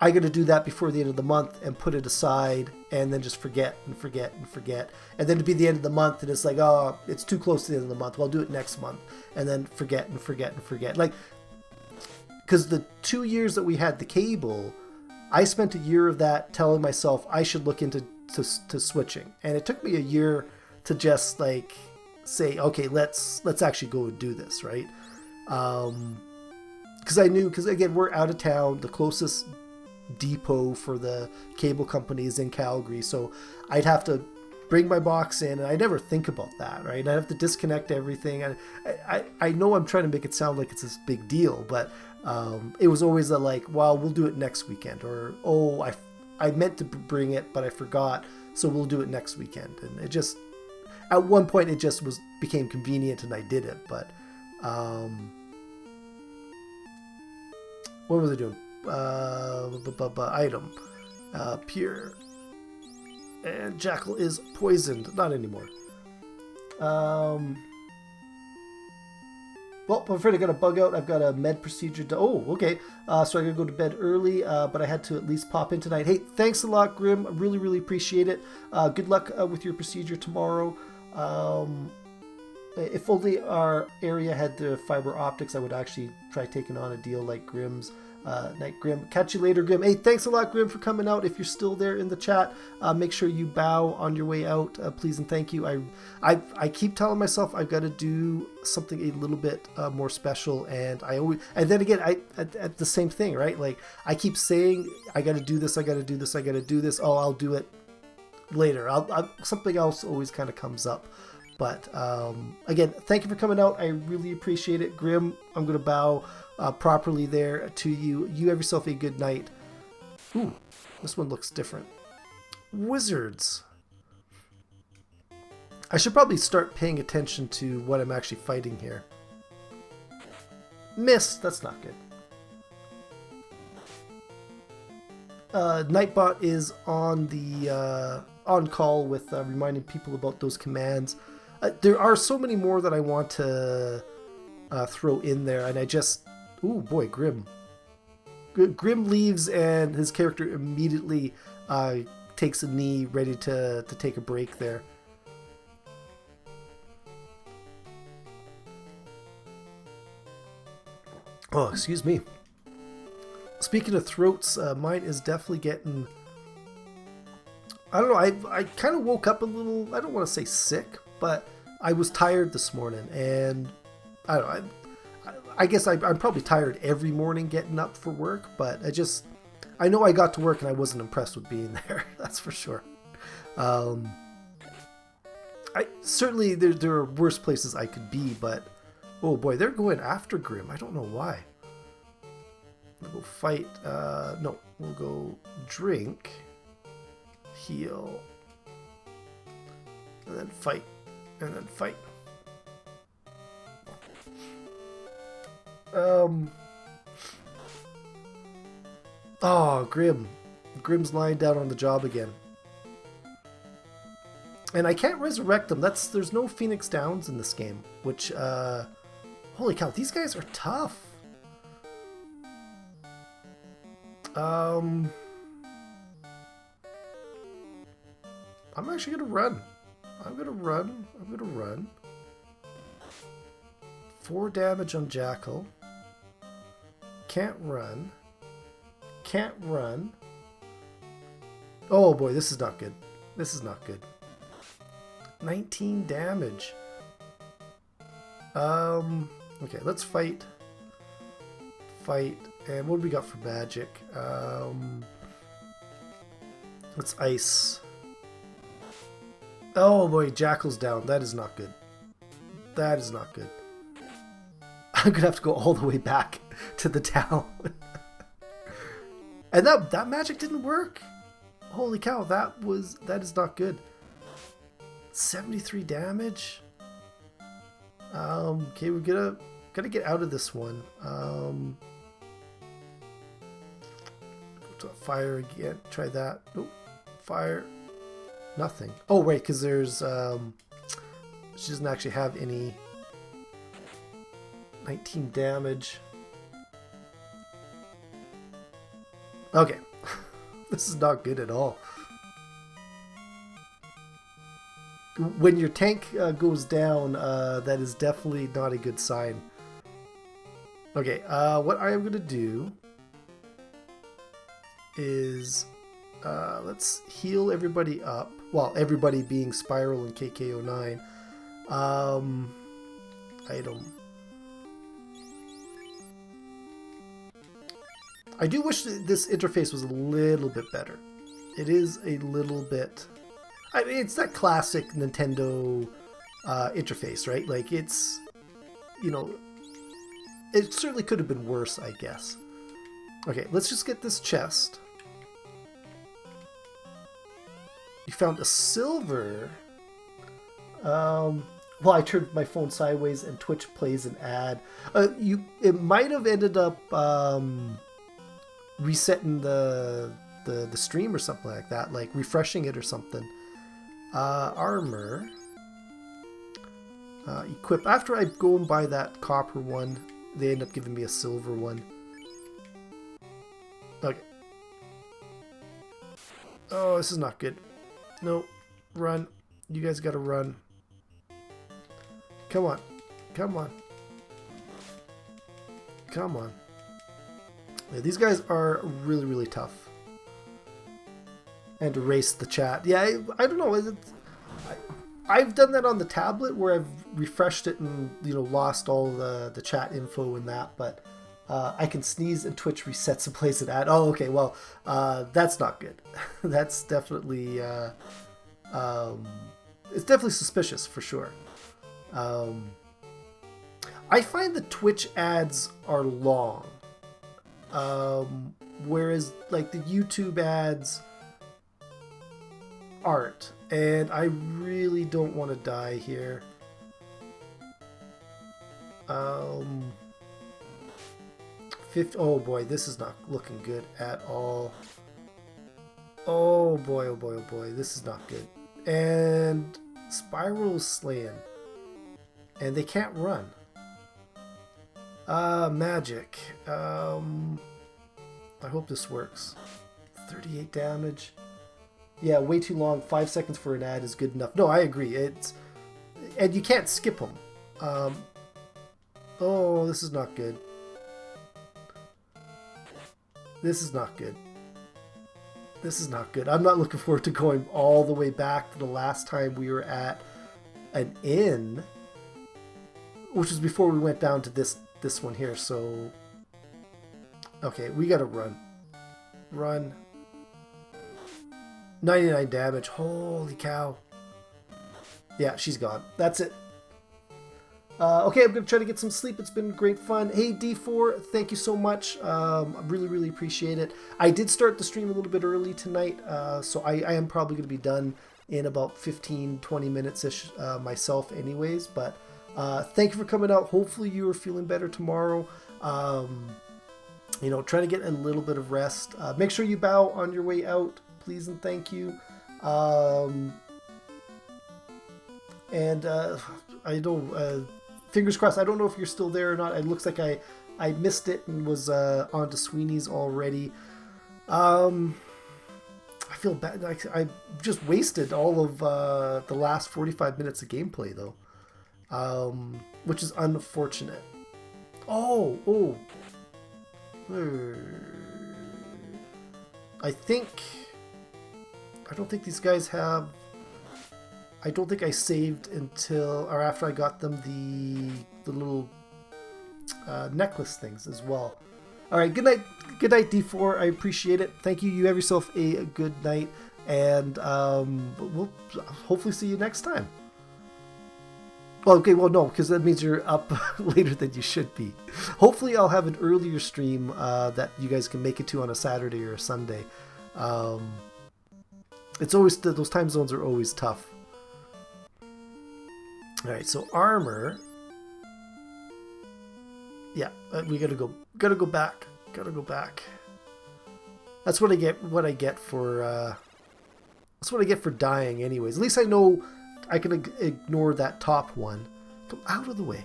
I got to do that before the end of the month and put it aside, and then just forget and forget and forget. And then to be the end of the month, and it's like, oh, it's too close to the end of the month. Well, I'll do it next month, and then forget and forget and forget. Like, because the 2 years that we had the cable, I spent a year of that telling myself I should look into switching, and it took me a year to just like say, okay, let's actually go and do this, right? Because again, we're out of town. The closest depot for the cable company is in Calgary, so I'd have to bring my box in, and I never think about that, right? I'd have to disconnect everything. And I know I'm trying to make it sound like it's this big deal, but it was always well, we'll do it next weekend, or I meant to bring it, but I forgot, so we'll do it next weekend. And it just, at one point, it just became convenient, and I did it. But what was I doing? Item, pure, and Jackel is poisoned. Not anymore. Well, I'm afraid I got a bug out. I've got a med procedure. Oh, okay. So I gotta go to bed early, but I had to at least pop in tonight. Hey, thanks a lot, Grim. I really, really appreciate it. Good luck with your procedure tomorrow. If only our area had the fiber optics, I would actually try taking on a deal like Grim's. Night, Grim. Catch you later, Grim. Hey, thanks a lot, Grim, for coming out. If you're still there in the chat, make sure you bow on your way out, please and thank you. I keep telling myself I've got to do something a little bit more special, and then again, at the same thing, right? Like, I keep saying I got to do this, I got to do this, I got to do this. Oh, I'll do it later. Something else always kind of comes up. But again, thank you for coming out. I really appreciate it, Grim. I'm gonna bow properly there to you. You have yourself a good night. Ooh, this one looks different. Wizards. I should probably start paying attention to what I'm actually fighting here. Miss. That's not good. Nightbot is on the on call with reminding people about those commands. There are so many more that I want to throw in there, and I just... Ooh, boy, Grim. Grim leaves, and his character immediately takes a knee, ready to take a break there. Oh, excuse me. Speaking of throats, mine is definitely getting... I don't know, I kind of woke up a little, I don't want to say sick, but I was tired this morning, and I don't know, I guess I'm probably tired every morning getting up for work, but I know I got to work and I wasn't impressed with being there, that's for sure. Certainly there are worse places I could be, but oh boy, they're going after Grim. I don't know why. We'll go fight. No, we'll go drink, heal, and then fight, and then fight. Oh, Grim. Grim's lying down on the job again. And I can't resurrect them. There's no Phoenix Downs in this game, which, holy cow, these guys are tough. I'm actually gonna run. I'm gonna run. 4 damage on Jackel. Can't run. Oh boy, this is not good. 19 damage. Okay, let's fight. And what do we got for magic? Let's ice. Oh boy, Jackal's down. That is not good. I'm gonna have to go all the way back to the town. And that magic didn't work. Holy cow, that is not good. 73 damage. Okay, we're gotta get out of this one. Fire again. Try that. Nope. Fire. Nothing. Oh wait, because there's she doesn't actually have any. 19 damage. Okay. This is not good at all. When your tank goes down, that is definitely not a good sign. Okay, what I am going to do is let's heal everybody up. Well, everybody being Sprl and KK09. Item. I do wish this interface was a little bit better. It is a little bit... I mean, it's that classic Nintendo interface, right? Like, it's... You know... It certainly could have been worse, I guess. Okay, let's just get this chest. You found a silver... Well, I turned my phone sideways and Twitch plays an ad. It might have ended up... resetting the stream or something like that, like refreshing it or something. Armor. Equip. After I go and buy that copper one, they end up giving me a silver one. Okay. Oh, this is not good. No. Run. You guys gotta run. Come on. Yeah, these guys are really, really tough. And erase the chat. Yeah, I don't know. I've done that on the tablet where I've refreshed it and, you know, lost all the chat info and that. But I can sneeze and Twitch resets and plays an ad. Oh, okay. Well, that's not good. That's definitely... it's definitely suspicious for sure. I find the Twitch ads are long. Whereas like the YouTube ads aren't, and I really don't want to die here. Oh boy, this is not looking good at all. Oh boy, this is not good. And Sprl's slaying, and they can't run. Magic. I hope this works. 38 damage. Yeah, way too long. 5 seconds for an ad is good enough. No, I agree. And you can't skip them. Oh, this is not good. This is not good. I'm not looking forward to going all the way back to the last time we were at an inn, which was before we went down to this one here. So okay, we gotta run. 99 damage. Holy cow. Yeah, she's gone. That's it. Okay, I'm gonna try to get some sleep. It's been great fun. Hey D4, thank you so much. I really appreciate it. I did start the stream a little bit early tonight, so I am probably gonna be done in about 15-20 minutes ish myself anyways, but thank you for coming out. Hopefully you are feeling better tomorrow. Try to get a little bit of rest. Make sure you bow on your way out, please and thank you. I don't, fingers crossed, I don't know if you're still there or not. It looks like I missed it and was on to Sweeney's already. I feel bad. I just wasted all of the last 45 minutes of gameplay, though, which is unfortunate. Oh. I don't think these guys have... I don't think I saved until, or after I got them the little necklace things as well. All right, good night, D4. I appreciate it. Thank you. You have yourself a good night, and we'll hopefully see you next time. Well, okay, well, no, because that means you're up later than you should be. Hopefully, I'll have an earlier stream that you guys can make it to on a Saturday or a Sunday. It's always those time zones are always tough. All right, so armor. Yeah, we gotta go back. Gotta go back. That's what I get. What I get for. That's what I get for dying, anyways. At least I know I can ignore that top one. Come out of the way.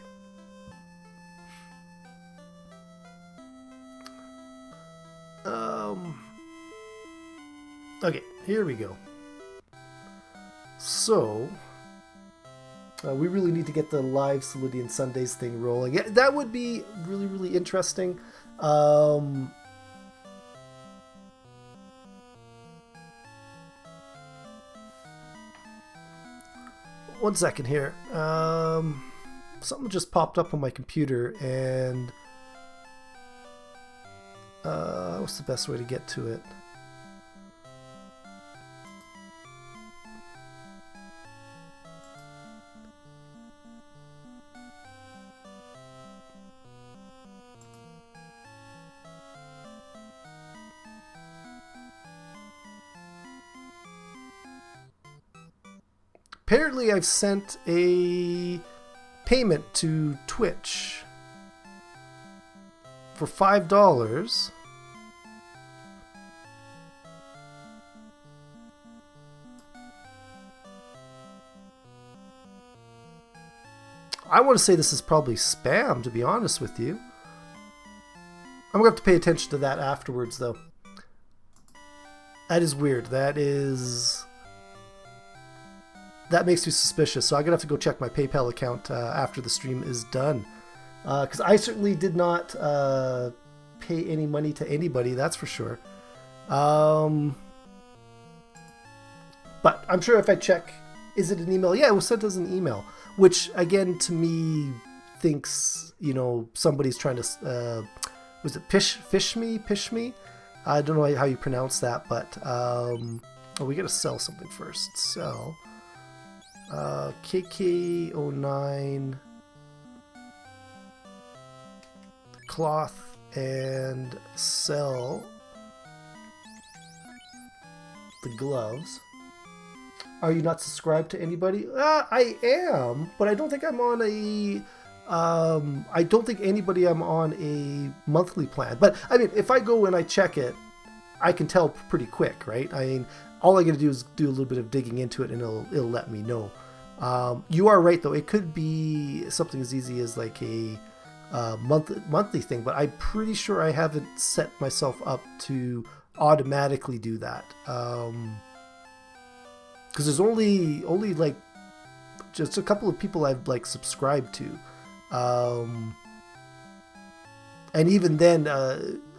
Okay, here we go. So. We really need to get the live Solidian Sundays thing rolling. Yeah, that would be really, really interesting. 1 second here. Something just popped up on my computer, and what's the best way to get to it? Apparently, I've sent a payment to Twitch for $5. I want to say this is probably spam, to be honest with you. I'm going to have to pay attention to that afterwards, though. That is weird. That makes me suspicious, so I'm going to have to go check my PayPal account after the stream is done. Because I certainly did not pay any money to anybody, that's for sure. But I'm sure if I check, is it an email? Yeah, it was sent as an email, which, again, to me, thinks, somebody's trying to, was it pish me? I don't know how you pronounce that, but, we got to sell something first. Sell. KK09 cloth and sell the gloves. Are you not subscribed to anybody? I am, but I don't think I'm on a I don't think anybody I'm on a monthly plan. But I mean, if I go and I check it, I can tell pretty quick, right? I mean, all I got to do is do a little bit of digging into it, and it'll let me know. You are right, though. It could be something as easy as like a monthly thing, but I'm pretty sure I haven't set myself up to automatically do that. Because there's only like just a couple of people I've like subscribed to, and even then,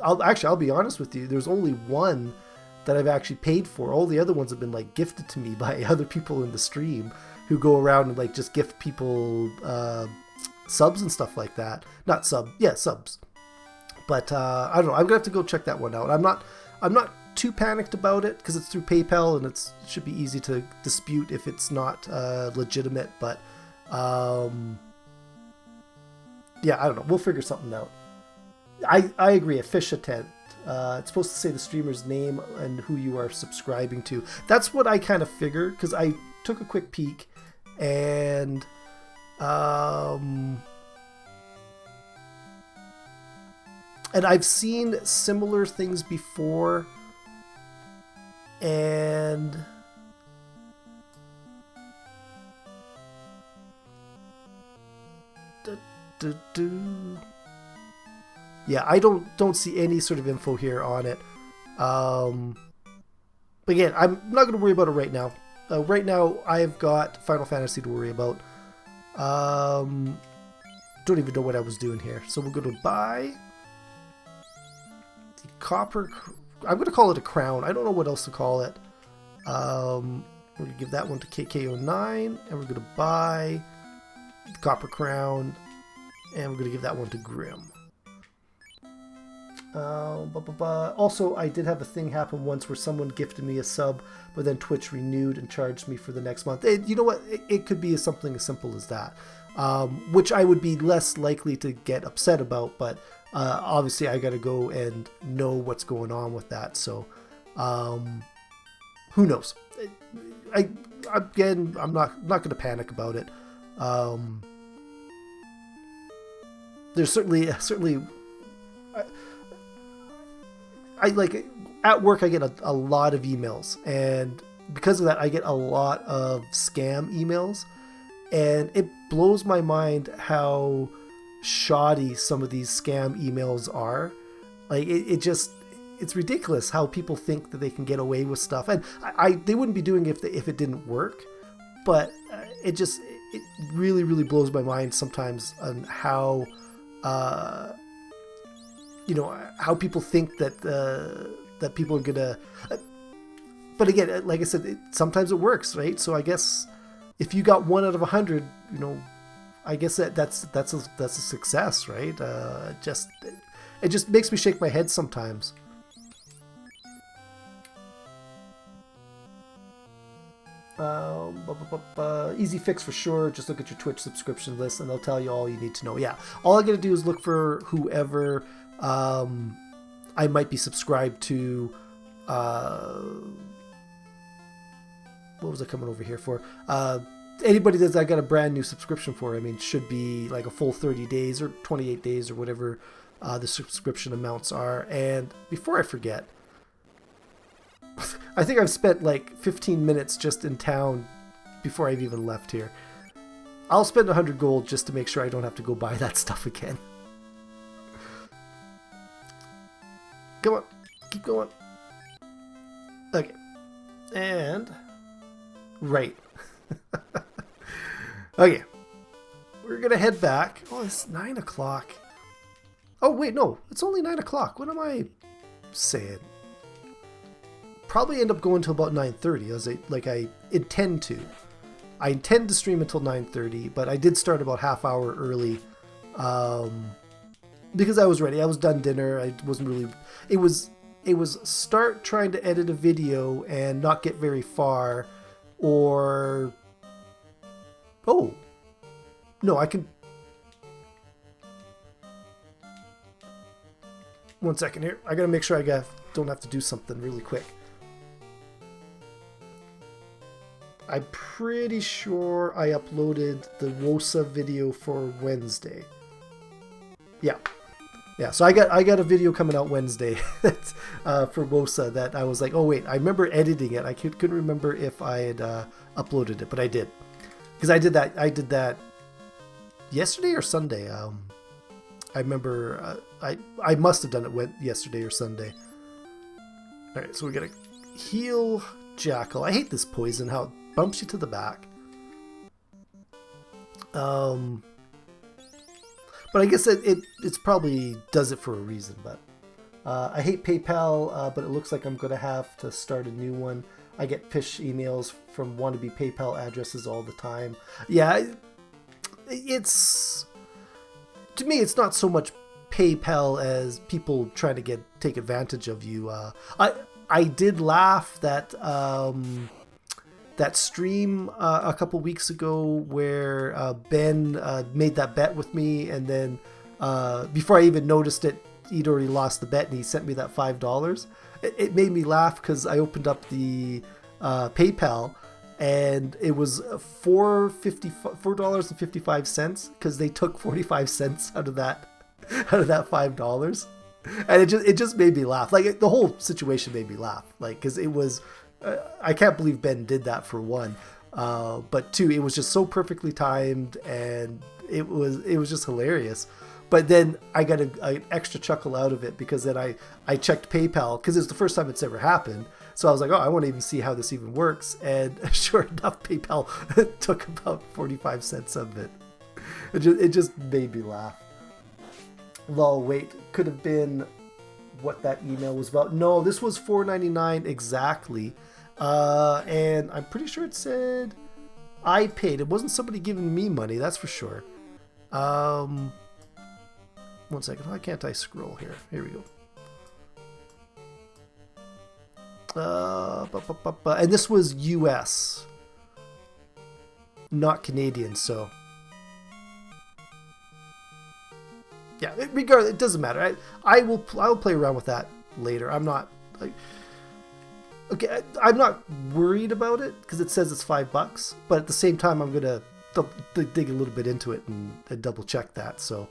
I'll be honest with you. There's only one that I've actually paid for. All the other ones have been like gifted to me by other people in the stream who go around and like just gift people subs and stuff like that. Not subs. But I don't know. I'm gonna have to go check that one out. I'm not too panicked about it because it's through PayPal and it should be easy to dispute if it's not legitimate. But yeah, I don't know. We'll figure something out. I agree. A fish attempt. It's supposed to say the streamer's name and who you are subscribing to. That's what I kind of figured because I took a quick peek and And I've seen similar things before, and yeah, I don't see any sort of info here on it. Again, I'm not going to worry about it right now. Right now, I've got Final Fantasy to worry about. Don't even know what I was doing here. So we're going to buy the copper. I'm going to call it a crown. I don't know what else to call it. We're going to give that one to KK09, and we're going to buy the copper crown, and we're going to give that one to Grim. Also, I did have a thing happen once where someone gifted me a sub, but then Twitch renewed and charged me for the next month. You know what? It could be something as simple as that, which I would be less likely to get upset about, but obviously I got to go and know what's going on with that. So, who knows? Again, I'm not going to panic about it. There's certainly. I like at work I get a lot of emails, and because of that I get a lot of scam emails, and it blows my mind how shoddy some of these scam emails are. Like it's ridiculous how people think that they can get away with stuff, and they wouldn't be doing it if it didn't work, but it really blows my mind sometimes on how how people think that that people are gonna. But again, like I said, sometimes it works, right? So I guess if you got 1 out of 100, I guess that's a success, right? It just makes me shake my head sometimes. Easy fix for sure. Just look at your Twitch subscription list and they'll tell you all you need to know. Yeah, all I gotta do is look for whoever I might be subscribed to. What was I coming over here for? Anybody that I got a brand new subscription for, I mean, should be like a full 30 days or 28 days or whatever the subscription amounts are. And before I forget, I think I've spent like 15 minutes just in town before I've even left here. I'll spend 100 gold just to make sure I don't have to go buy that stuff again. Come on, keep going. Okay, and right. Okay, we're gonna head back. Oh, it's 9 o'clock. Oh wait, no, it's only 9 o'clock. What am I saying? Probably end up going till about 9:30, as I intend to. I intend to stream until 9:30, but I did start about half hour early, because I was ready. I was done dinner. I wasn't really. It was start trying to edit a video and not get very far, or no, I can. One second here. I gotta make sure I don't have to do something really quick. I'm pretty sure I uploaded the WOSA video for Wednesday. Yeah, so I got a video coming out Wednesday for WOSA that I was like, oh wait, I remember editing it. I couldn't remember if I had uploaded it, but I did, because I did that yesterday or Sunday. I remember I must have done it yesterday or Sunday. All right, so we gotta heal Jackel. I hate this poison, how it bumps you to the back. But I guess it's probably does it for a reason. But I hate PayPal, but it looks like I'm gonna have to start a new one. I get push emails from wannabe PayPal addresses all the time. Yeah, to me, it's not so much PayPal as people trying to take advantage of you. I did laugh that that stream a couple weeks ago where Ben made that bet with me, and then before I even noticed it, he'd already lost the bet, and he sent me that $5. It made me laugh because I opened up the PayPal, and it was $4.55 because they took 45 cents out of that $5. And it just made me laugh. Like the whole situation made me laugh. Like because it was, I can't believe Ben did that for one, but two, it was just so perfectly timed, and it was just hilarious. But then I got an extra chuckle out of it because then I checked PayPal because it's the first time it's ever happened. So I was like, oh, I want to even see how this even works. And sure enough, PayPal took about 45 cents of it. It just made me laugh. Lol, wait, could have been what that email was about. No, this was $4.99 exactly. And I'm pretty sure it said I paid. It wasn't somebody giving me money, that's for sure. 1 second. Why can't I scroll here? Here we go. And this was US, not Canadian, so yeah. Regardless, it doesn't matter. I will play around with that later. I'm not okay. I'm not worried about it because it says it's $5, but at the same time, I'm gonna dig a little bit into it and double check that. So,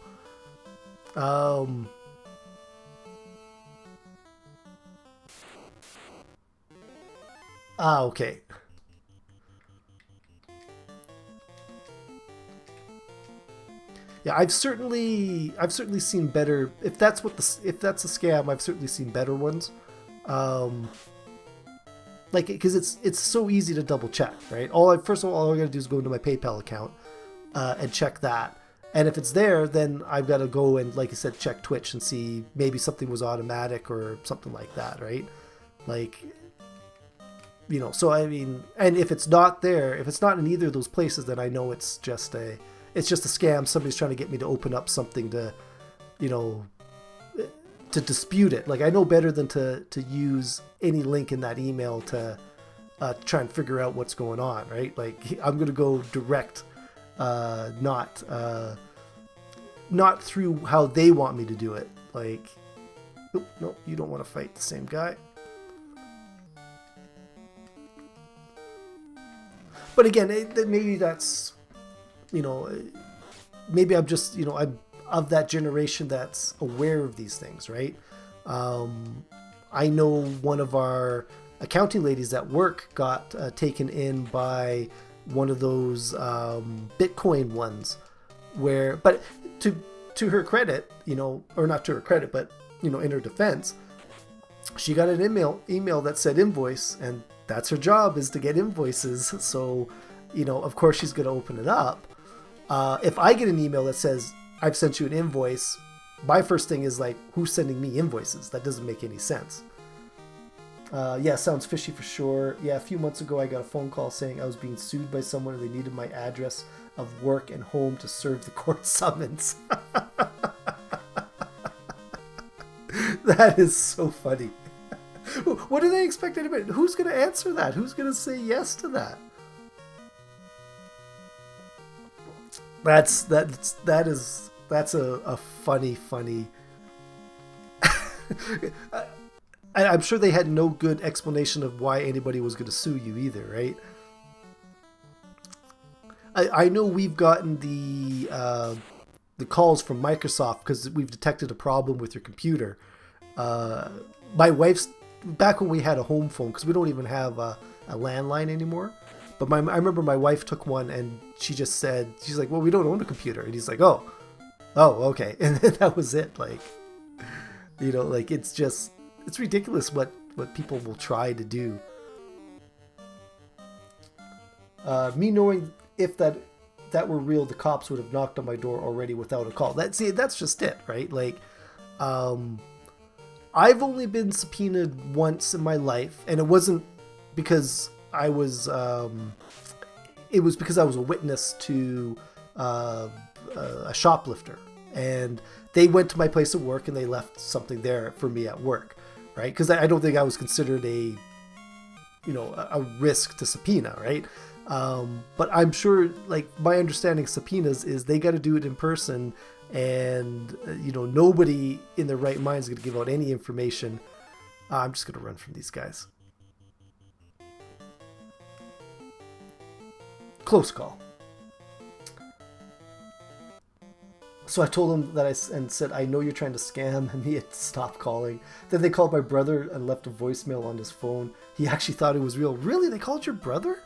okay. Yeah, I've certainly seen better. If that's a scam, I've certainly seen better ones. Like because it's so easy to double check, right? First of all I gotta do is go into my PayPal account and check that. And if it's there, then I've got to go and, like I said, check Twitch and see maybe something was automatic or something like that, right? Like, you know, so I mean, and if it's not there, if it's not in either of those places, then I know it's just a scam. Somebody's trying to get me to open up something to, you know, to dispute it. Like I know better than to use any link in that email to try and figure out what's going on, right? Like I'm going to go direct, not through how they want me to do it. Like, no, you don't want to fight the same guy. But again, maybe that's, you know, maybe I'm just, you know, I'm of that generation that's aware of these things, right? I know one of our accounting ladies at work got taken in by one of those Bitcoin ones where, but to her credit, you know, or not to her credit, but, you know, in her defense, she got an email that said invoice, and that's her job, is to get invoices. So, you know, of course she's going to open it up. If I get an email that says, I've sent you an invoice, my first thing is like, who's sending me invoices? That doesn't make any sense. Yeah, sounds fishy for sure. Yeah, a few months ago, I got a phone call saying I was being sued by someone and they needed my address of work and home to serve the court summons. That is so funny. What do they expect anybody? Who's going to answer that? Who's going to say yes to that? That's a funny. I'm sure they had no good explanation of why anybody was going to sue you either, right? I know we've gotten the calls from Microsoft because we've detected a problem with your computer. My wife's, back when we had a home phone, because we don't even have a landline anymore. But I remember my wife took one and she just said, she's like, well, we don't own a computer. And he's like, oh, okay. And then that was it. Like, you know, like it's ridiculous what people will try to do. Me knowing if that were real, the cops would have knocked on my door already without a call. That's just it, right? Like, I've only been subpoenaed once in my life, and it wasn't because I was, it was because I was a witness to a shoplifter, and they went to my place of work and they left something there for me at work, right? Because I don't think I was considered a risk to subpoena, right? But I'm sure, like, my understanding of subpoenas is they got to do it in person, and nobody in their right mind is going to give out any information. I'm just going to run from these guys. Close call. So I told him that and said, I know you're trying to scam, and he had stopped calling. Then they called my brother and left a voicemail on his phone. He actually thought it was real. Really? They called your brother?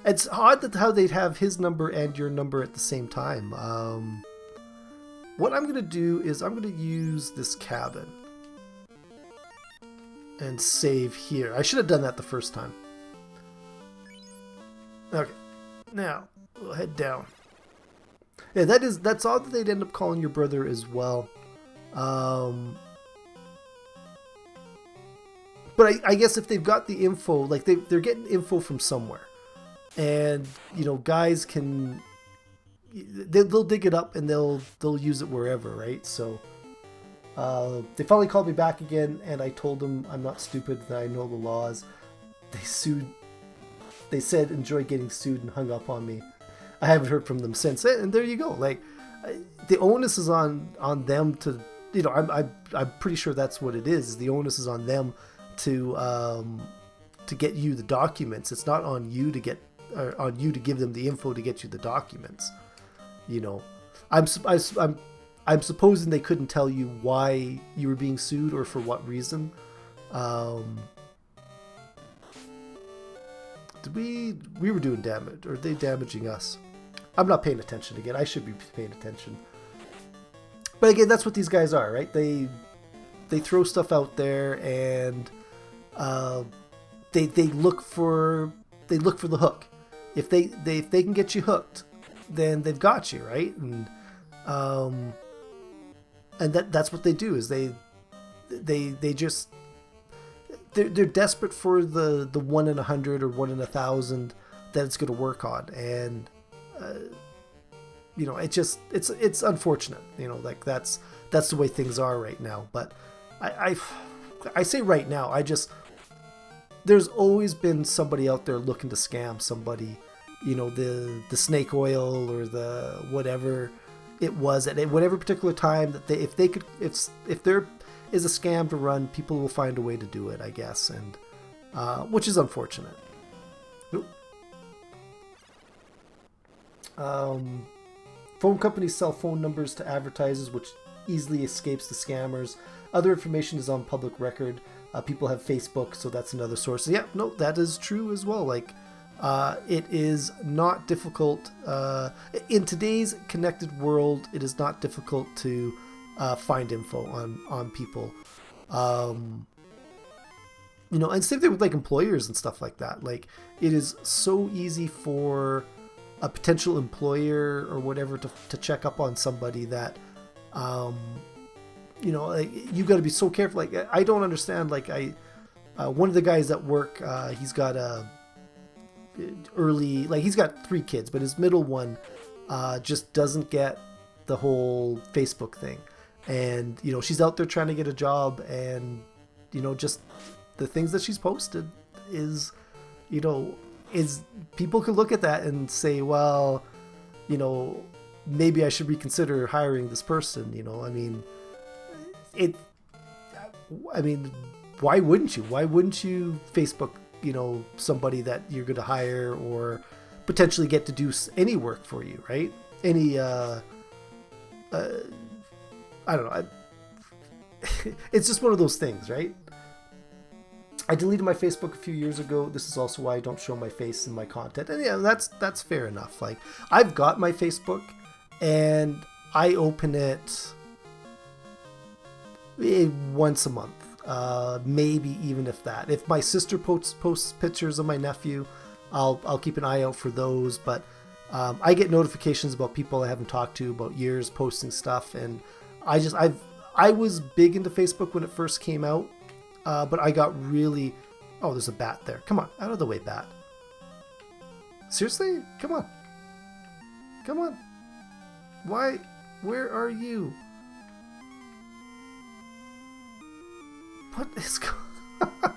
It's odd that how they'd have his number and your number at the same time. What I'm going to do is I'm going to use this cabin and save here. I should have done that the first time. Okay, now we'll head down. Yeah, that's odd that they'd end up calling your brother as well. But I guess if they've got the info, like they're getting info from somewhere, and you know, guys they'll dig it up and they'll use it wherever, right? So they finally called me back again, and I told them I'm not stupid, that I know the laws. They said enjoy getting sued, and hung up on me. I haven't heard from them since, and there you go. Like, the onus is on them to, you know, I'm pretty sure that's what it is. The onus is on them to get you the documents. It's not on you to give them the info to get you the documents. You know, I'm supposing they couldn't tell you why you were being sued or for what reason. We were doing damage, or are they damaging us? I'm not paying attention again. I should be paying attention. But again, that's what these guys are, right? They throw stuff out there, and they look for the hook. If they can get you hooked, then they've got you, right? And that's what they do, is they just they're desperate for the 1 in 100 or 1 in 1,000 that it's going to work on. And you know, it's unfortunate, you know, like that's the way things are right now. But I say right now, there's always been somebody out there looking to scam somebody, you know, the snake oil or the whatever it was at whatever particular time that if there is a scam to run, people will find a way to do it, I guess, and which is unfortunate. Phone companies sell phone numbers to advertisers, which easily escapes the scammers. Other information is on public record. People have Facebook, so that's another source. Yeah, no, that is true as well. Like, it is not difficult in today's connected world. It is not difficult to find info on people. You know, and same thing with like employers and stuff like that. Like, it is so easy for a potential employer or whatever to check up on somebody that, you know, like, you got to be so careful. Like, I don't understand. Like, one of the guys at work, he's got he's got 3 kids, but his middle one just doesn't get the whole Facebook thing. And, you know, she's out there trying to get a job, and, you know, just the things that she's posted is, you know, is people could look at that and say, well, you know, maybe I should reconsider hiring this person. You know, I mean, why wouldn't you? Why wouldn't you Facebook, you know, somebody that you're going to hire or potentially get to do any work for you, right? Any, I don't know. It's just one of those things, right? I deleted my Facebook a few years ago. This is also why I don't show my face in my content. And yeah, that's fair enough. Like, I've got my Facebook, and I open it once a month, maybe even if that. If my sister posts pictures of my nephew, I'll keep an eye out for those. But I get notifications about people I haven't talked to about years posting stuff, and I was big into Facebook when it first came out. But I got really... Oh, there's a bat there. Come on, out of the way, bat. Seriously? Come on. Come on. Why? Where are you? What is going on?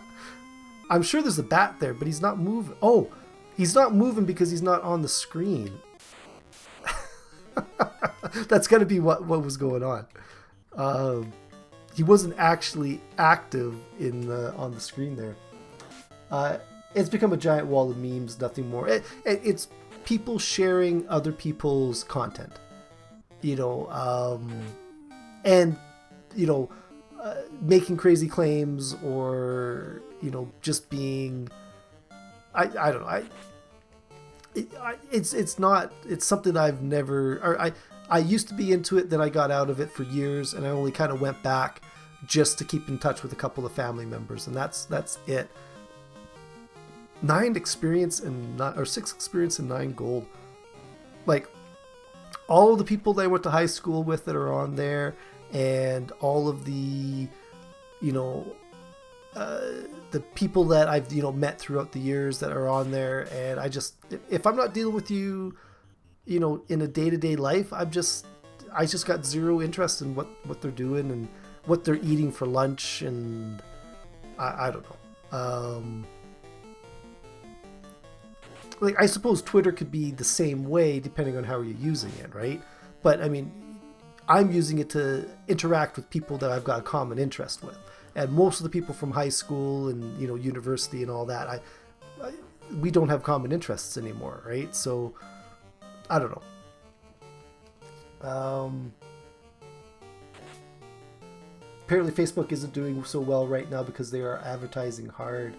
I'm sure there's a bat there, but he's not moving. Oh, he's not moving because he's not on the screen. That's got to be what was going on. He wasn't actually active on the screen there. It's become a giant wall of memes, nothing more. It's people sharing other people's content. and making crazy claims, or just being, I don't know, it's something I've never, or I used to be into it, then I got out of it for years, and I only kind of went back just to keep in touch with a couple of family members, and that's it. 6 experience and 9 gold. Like, all of the people that I went to high school with that are on there, and all of the the people that I've met throughout the years that are on there, and I just, if I'm not dealing with you in a day-to-day life, I just got zero interest in what they're doing and what they're eating for lunch, and I don't know. Like, I suppose Twitter could be the same way depending on how you're using it, right? But I mean, I'm using it to interact with people that I've got a common interest with, and most of the people from high school and university and all that, we don't have common interests anymore, right? So I don't know. Apparently Facebook isn't doing so well right now because they are advertising hard.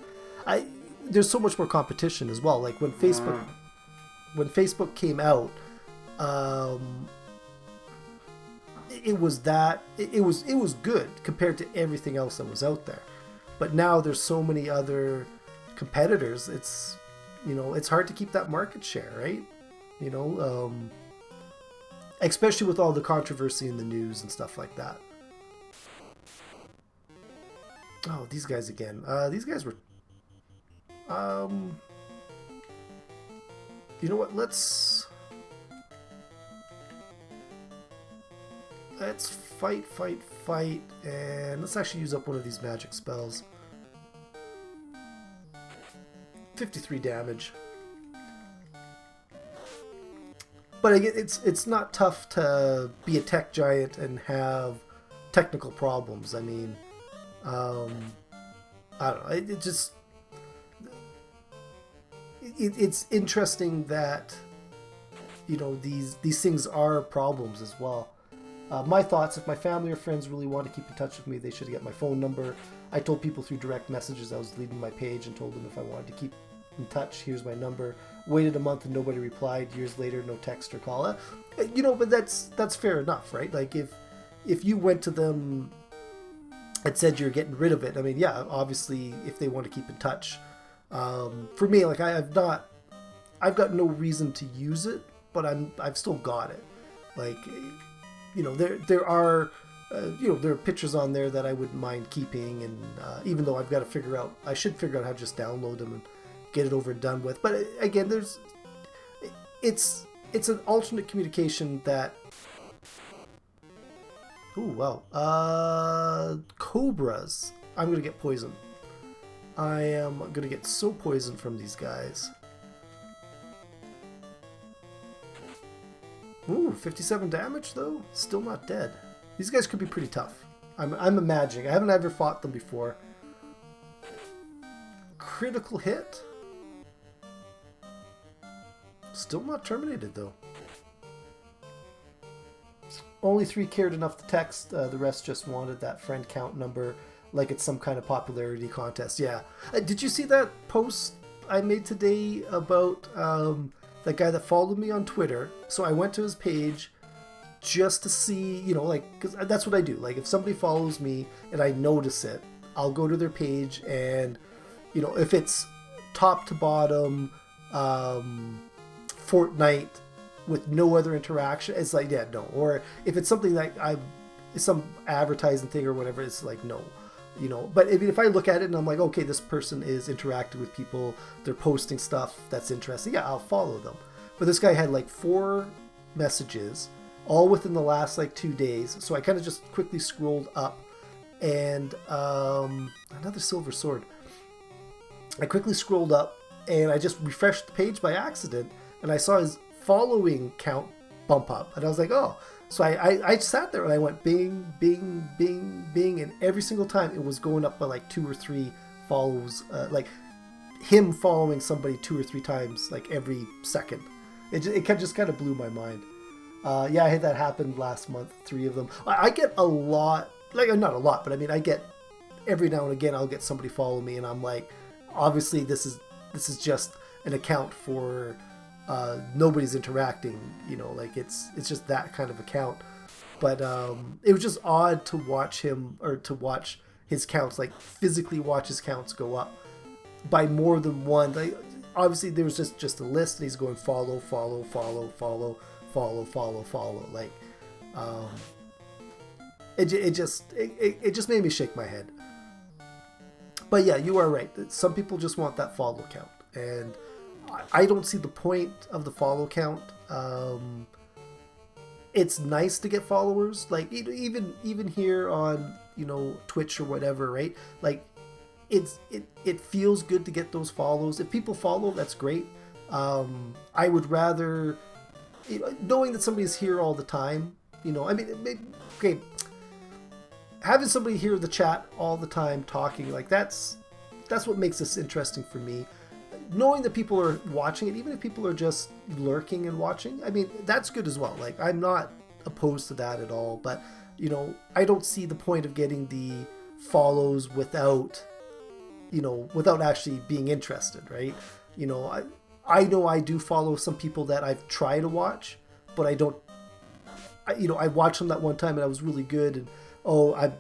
There's so much more competition as well. Like when Facebook came out, it was good compared to everything else that was out there. But now there's so many other competitors. It's it's hard to keep that market share, right? Especially with all the controversy in the news and stuff like that. Oh, these guys again. These guys were... you know what? Let's fight, and let's actually use up one of these magic spells. 53 damage. But again, it's not tough to be a tech giant and have technical problems. I mean, I don't know. It's interesting that these things are problems as well. My thoughts: if my family or friends really want to keep in touch with me, they should get my phone number. I told people through direct messages I was leaving my page, and told them if I wanted to keep in touch, here's my number. Waited a month and nobody replied. Years later, no text or call. But that's fair enough, right? Like if you went to them and said you're getting rid of it, I mean, yeah, obviously if they want to keep in touch. For me, like I've got no reason to use it, but I've still got it. Like, there are pictures on there that I wouldn't mind keeping, and even though I should figure out how to just download them and get it over and done with. But again, it's an alternate communication that. Ooh, wow. Cobras. I'm gonna get poisoned. I am going to get so poisoned from these guys. Ooh, 57 damage though? Still not dead. These guys could be pretty tough. I'm imagining. I haven't ever fought them before. Critical hit? Still not terminated though. Only 3 cared enough to text. The rest just wanted that friend count number. Like it's some kind of popularity contest. Yeah. Did you see that post I made today about that guy that followed me on Twitter? So I went to his page just to see, because that's what I do. Like if somebody follows me and I notice it, I'll go to their page, and, if it's top to bottom Fortnite with no other interaction, it's like, yeah, no. Or if it's something like some advertising thing or whatever, it's like, no. But if I look at it and I'm like, okay, this person is interacting with people, they're posting stuff that's interesting, yeah, I'll follow them. But this guy had like 4 messages, all within the last like 2 days. So I kind of just quickly scrolled up, and another silver sword. I quickly scrolled up and I just refreshed the page by accident, and I saw his following count bump up, and I was like, oh. So I sat there and I went bing, bing, bing, bing, and every single time it was going up by like 2 or 3 follows, like him following somebody 2 or 3 times, like every second. It just kind of blew my mind. Yeah, I had that happen last month. 3 of them. I get a lot, like not a lot, but I mean, I get every now and again. I'll get somebody follow me, and I'm like, obviously, this is just an account for nobody's interacting. You know, like it's just that kind of account. But it was just odd to watch him, or to watch his counts, like physically watch his counts go up by more than one. Like, obviously, there was just a list, and he's going follow, follow, follow, follow, follow, follow, follow. Like, it just made me shake my head. But yeah, you are right. Some people just want that follow count, and I don't see the point of the follow count. It's nice to get followers, like even here on, you know, Twitch or whatever, right? Like, it feels good to get those follows. If people follow, that's great. I would rather, you know, knowing that somebody's here all the time, you know, I mean, okay, having somebody hear the chat all the time talking, like that's what makes this interesting for me. Knowing that people are watching it, even if people are just lurking and watching, I mean, that's good as well. Like, I'm not opposed to that at all, but, you know, I don't see the point of getting the follows without actually being interested, right? You know, I know I do follow some people that I've tried to watch, but I watched them that one time and I was really good, and I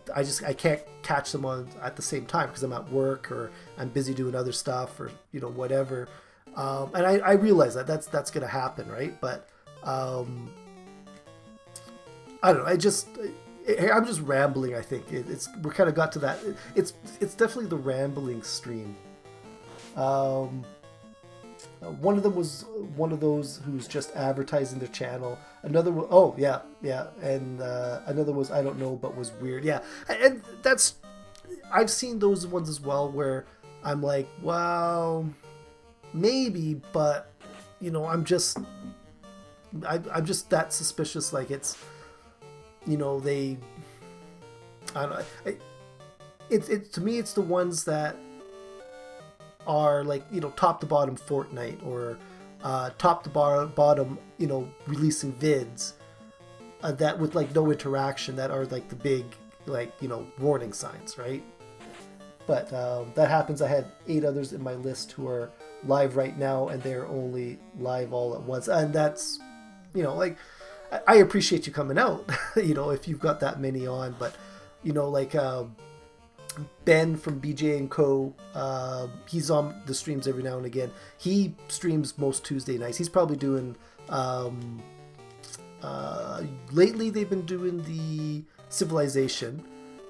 can't catch them on at the same time because I'm at work or I'm busy doing other stuff, or, you know, whatever. And I realize that's going to happen, right? But I don't know. I'm just rambling. I think we're kind of got to that. It's definitely the rambling stream. One of them was one of those who's just advertising their channel. Another was, oh yeah, and another was, I don't know, but was weird. Yeah, and I've seen those ones as well where I'm like, well, maybe, but, you know, I'm just that suspicious. Like, it's, you know, I don't know. It to me, it's the ones that are like, you know, top to bottom Fortnite, or top to bottom, you know, releasing vids that with like no interaction, that are like the big, like, you know, warning signs, right? But that happens. I had 8 others in my list who are live right now, and they're only live all at once, and that's, you know, like, I appreciate you coming out, you know, if you've got that many on, but, you know, like Ben from BJ and Co. He's on the streams every now and again. He streams most Tuesday nights. He's probably doing. Lately, they've been doing the Civilization,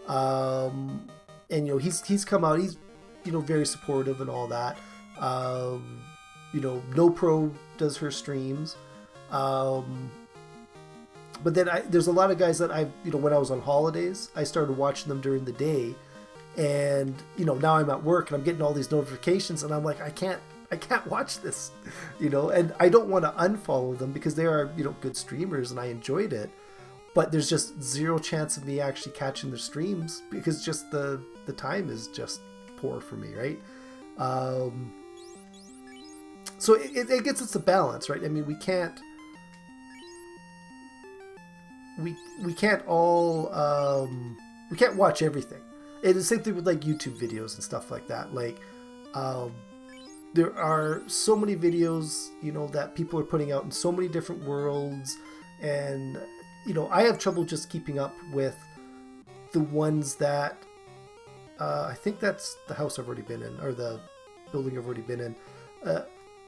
and, you know, he's come out. He's, you know, very supportive and all that. You know, No Pro does her streams. But then there's a lot of guys that you know, when I was on holidays, I started watching them during the day. And, you know, now I'm at work and I'm getting all these notifications, and I'm like, I can't watch this, you know, and I don't want to unfollow them because they are, you know, good streamers and I enjoyed it, but there's just zero chance of me actually catching their streams because just the time is just poor for me, right? So it gets us a balance, right? I mean, we can't all we can't watch everything. It's the same thing with like YouTube videos and stuff like that. Like, there are so many videos, you know, that people are putting out in so many different worlds, and, you know, I have trouble just keeping up with the ones that I think that's the house I've already been in, or the building I've already been in.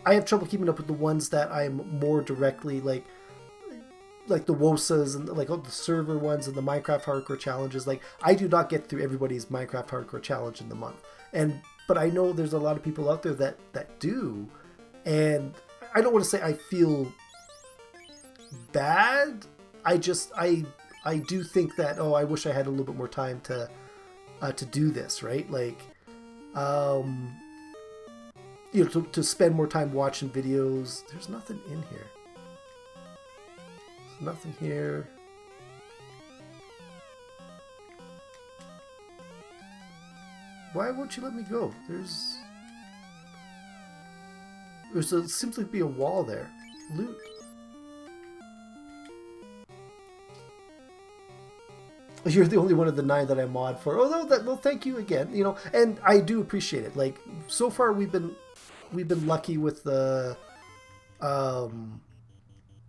I have trouble keeping up with the ones that I'm more directly like the WOSAs and like all the server ones and the Minecraft Hardcore challenges. Like, I do not get through everybody's Minecraft Hardcore challenge in the month, but I know there's a lot of people out there that do, and I don't want to say I feel bad. I do think that, I wish I had a little bit more time to do this, right? Like, you know, to spend more time watching videos. There's nothing in here. Nothing here. Why won't you let me go? There's simply be a wall there. Loot. You're the only one of the 9 that I mod for. Oh, no, well, thank you again. You know, and I do appreciate it. Like, so far we've been lucky with the, you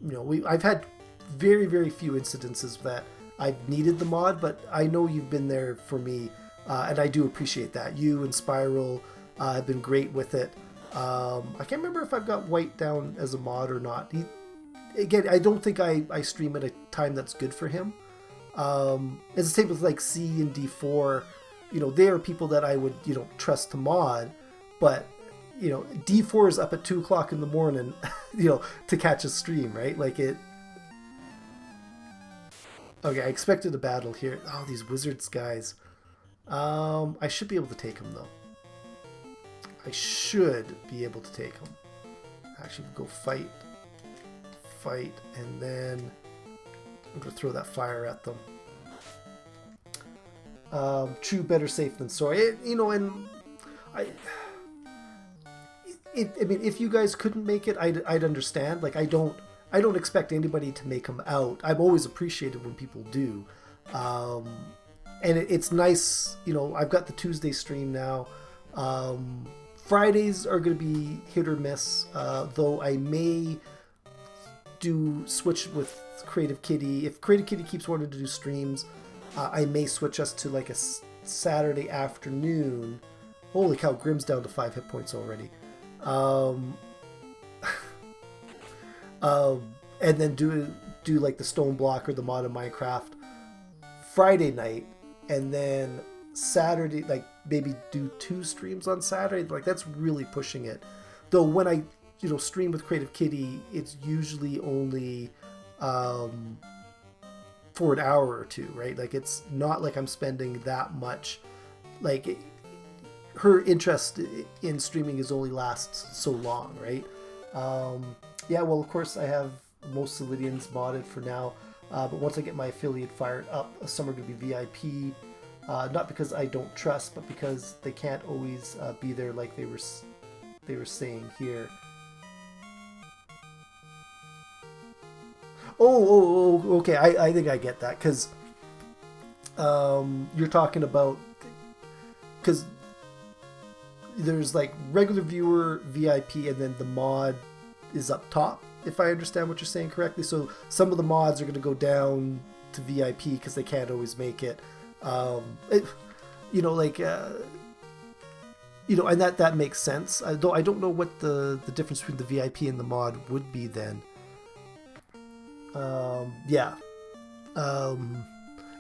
know, I've had very, very few incidences that I've needed the mod, but I know you've been there for me, and I do appreciate that. You and Sprl have been great with it. I can't remember if I've got White down as a mod or not. Again, I don't think I stream at a time that's good for him. It's the same with like C and D4. You know, they are people that I would, you know, trust to mod, but you know, D4 is up at 2 o'clock in the morning, you know, to catch a stream, right? Like it. Okay, I expected a battle here. Oh, these wizards guys. I should be able to take them though. I should be able to take them. Actually, go fight, and then I'm gonna throw that fire at them. True, better safe than sorry. You know, and I mean, if you guys couldn't make it, I'd understand. Like, I don't expect anybody to make them out. I've always appreciated when people do, and it's nice. You know, I've got the Tuesday stream now. Fridays are going to be hit or miss, though I may do switch with Creative Kitty. If Creative Kitty keeps wanting to do streams, I may switch us to like a Saturday afternoon. Holy cow, Grim's down to 5 hit points already. And then do like the Stone Block or the mod of Minecraft Friday night, and then Saturday, like maybe do 2 streams on Saturday. Like, that's really pushing it. Though when I, you know, stream with Creative Kitty, it's usually only for an hour or 2, right? Like, it's not like I'm spending that much. Like, her interest in streaming is only lasts so long, right? Yeah, well, of course I have most Solidians modded for now, but once I get my affiliate fired up, some are going to be VIP. Not because I don't trust, but because they can't always be there like they were saying here. Oh, okay. I think I get that, because you're talking about, because there's like regular viewer, VIP, and then the mod is up top, if I understand what you're saying correctly. So some of the mods are going to go down to VIP because they can't always make it. You know, like, you know, and that makes sense. Though I don't know what the difference between the VIP and the mod would be then. Yeah.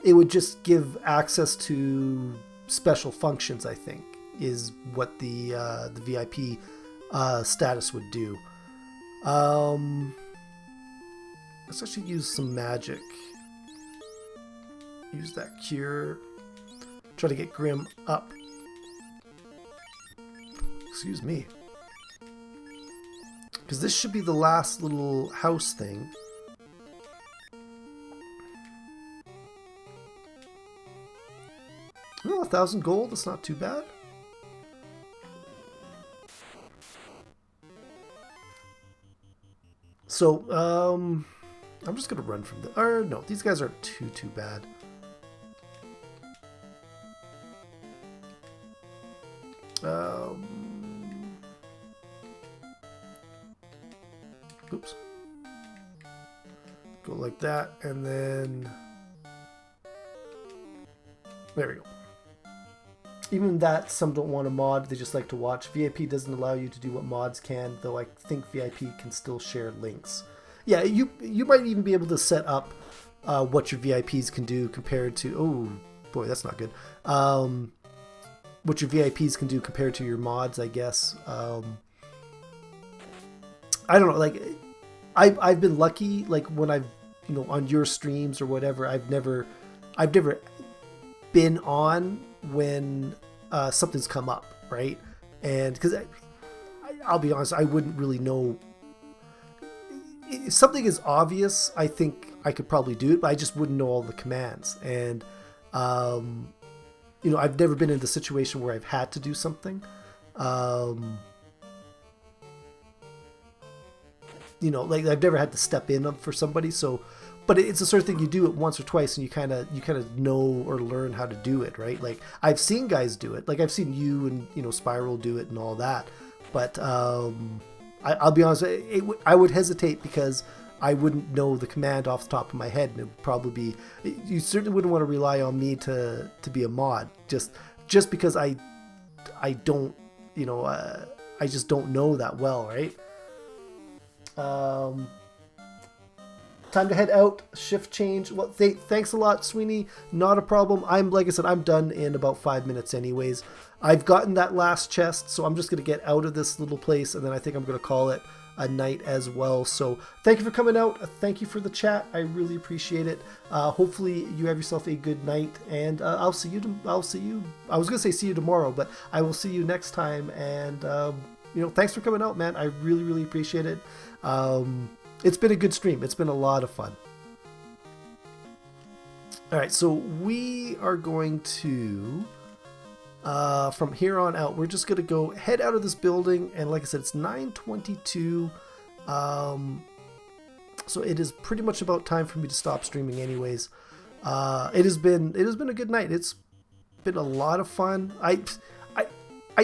It would just give access to special functions, I think, is what the VIP status would do. Let's actually use some magic. Use that cure. Try to get Grim up. Excuse me. Because this should be the last little house thing. Oh, 1,000 gold. That's not too bad. So, I'm just gonna run from the. Or no, these guys aren't too bad. Oops. Go like that, and then there we go. Even that, some don't want to mod, they just like to watch. VIP doesn't allow you to do what mods can, though I think VIP can still share links. Yeah, you might even be able to set up what your VIPs can do compared to... Oh, boy, that's not good. What your VIPs can do compared to your mods, I guess. I don't know, like, I've been lucky, like, when I've, you know, on your streams or whatever, I've never been on when something's come up, right? And because I'll be honest, I wouldn't really know. If something is obvious, I think I could probably do it, but I just wouldn't know all the commands. And you know, I've never been in the situation where I've had to do something. you know, like I've never had to step in for somebody. So, but it's the sort of thing you do it once or twice, and you kind of know or learn how to do it, right? Like I've seen guys do it, like I've seen you and Sprl do it and all that. But I'll be honest, I would hesitate because I wouldn't know the command off the top of my head, and it would probably be. You certainly wouldn't want to rely on me to be a mod, just because I don't, I just don't know that well, right? Time to head out. Shift change. Well, thanks a lot, Sweeney. Not a problem. Like I said, I'm done in about 5 minutes anyways. I've gotten that last chest, so I'm just going to get out of this little place, and then I think I'm going to call it a night as well. So thank you for coming out. Thank you for the chat. I really appreciate it. Hopefully you have yourself a good night, and I'll see you. I was going to say see you tomorrow, but I will see you next time. And thanks for coming out, man. I really, really appreciate it. It's been a good stream. It's been a lot of fun. All right, so we are going to, from here on out, we're just going to head out of this building. And like I said, it's 9:22. So it is pretty much about time for me to stop streaming anyways. It has been a good night. It's been a lot of fun. I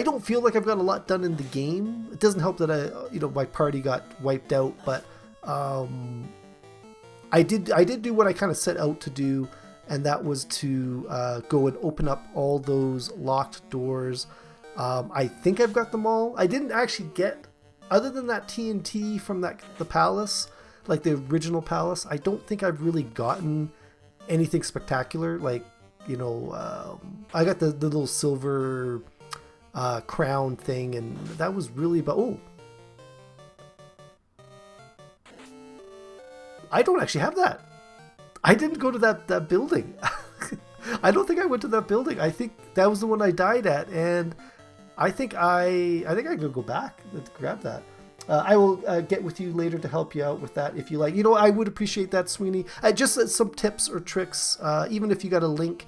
don't feel like I've got a lot done in the game. It doesn't help that my party got wiped out, but I did do what I kind of set out to do, and that was to go and open up all those locked doors. I think I've got them all. I didn't actually get, other than that TNT from the palace, like the original palace, I don't think I've really gotten anything spectacular. Like, I got the little silver crown thing, and that was really about, I don't actually have that. I didn't go to that building. I don't think I went to that building. I think that was the one I died at, and I think I could go back and grab that. I will get with you later to help you out with that if you like. I would appreciate that, Sweeney. Just some tips or tricks, even if you got a link,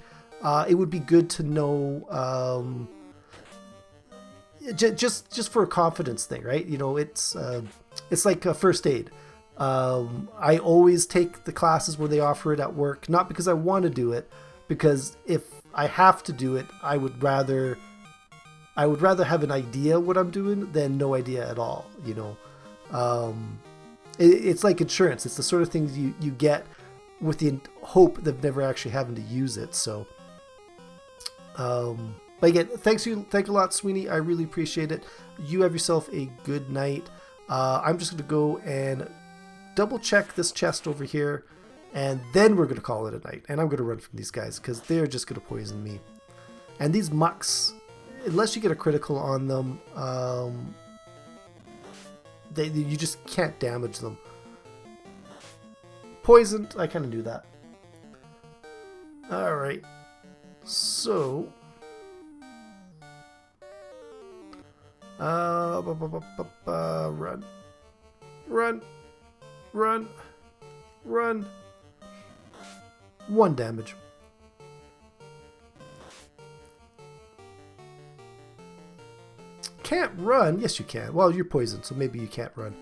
it would be good to know. Just for a confidence thing, right? It's like a first aid. I always take the classes where they offer it at work, not because I want to do it, because if I have to do it, I would rather have an idea what I'm doing than no idea at all. It's like insurance. It's the sort of things you get with the hope of never actually having to use it. So, but again, thank you a lot, Sweeney. I really appreciate it. You have yourself a good night. I'm just going to go and double check this chest over here, and then we're going to call it a night. And I'm going to run from these guys because they're just going to poison me. And these mucks, unless you get a critical on them, you just can't damage them. Poisoned, I kind of knew that. All right, so run. 1 damage. Can't run. Yes, you can. Well, you're poisoned, so maybe you can't run.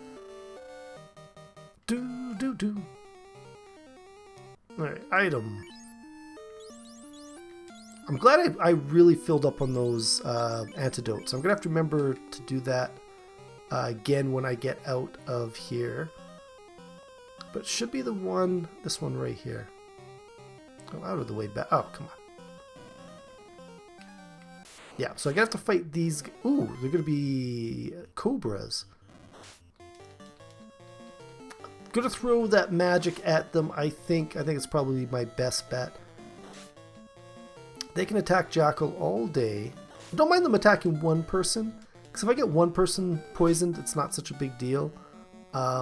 Do. All right, item. I'm glad I really filled up on those antidotes. I'm gonna have to remember to do that again when I get out of here. But it should be this one right here. Go out of the way back. Oh, come on. Yeah, so I'm gonna have to fight these. Ooh, they're gonna be cobras. Gonna throw that magic at them. I think it's probably my best bet. They can attack Jackel all day. Don't mind them attacking one person, because if I get one person poisoned, it's not such a big deal.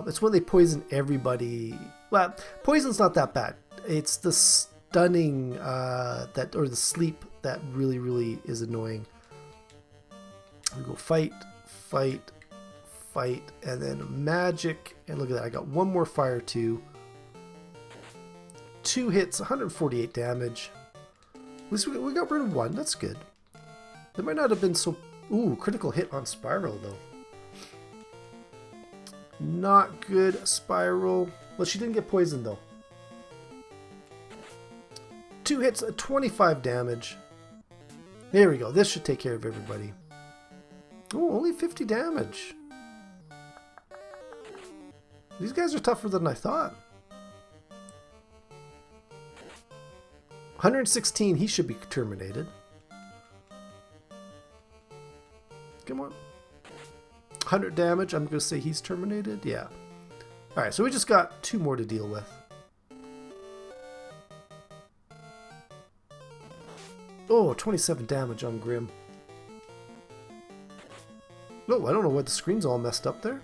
It's when they poison everybody. Well, poison's not that bad. It's the stunning or the sleep that really, really is annoying. We go fight, and then magic. And look at that, I got one more fire too. 2 hits, 148 damage. At least we got rid of one. That's good. They might not have been so... Ooh, critical hit on Sprl though. Not good, Sprl. Well, she didn't get poisoned, though. 2 hits, 25 damage. There we go. This should take care of everybody. Oh, only 50 damage. These guys are tougher than I thought. 116, he should be terminated. Come on. 100 damage, I'm going to say he's terminated. Yeah. Alright, so we just got 2 more to deal with. Oh, 27 damage on Grim. Oh, I don't know why the screen's all messed up there.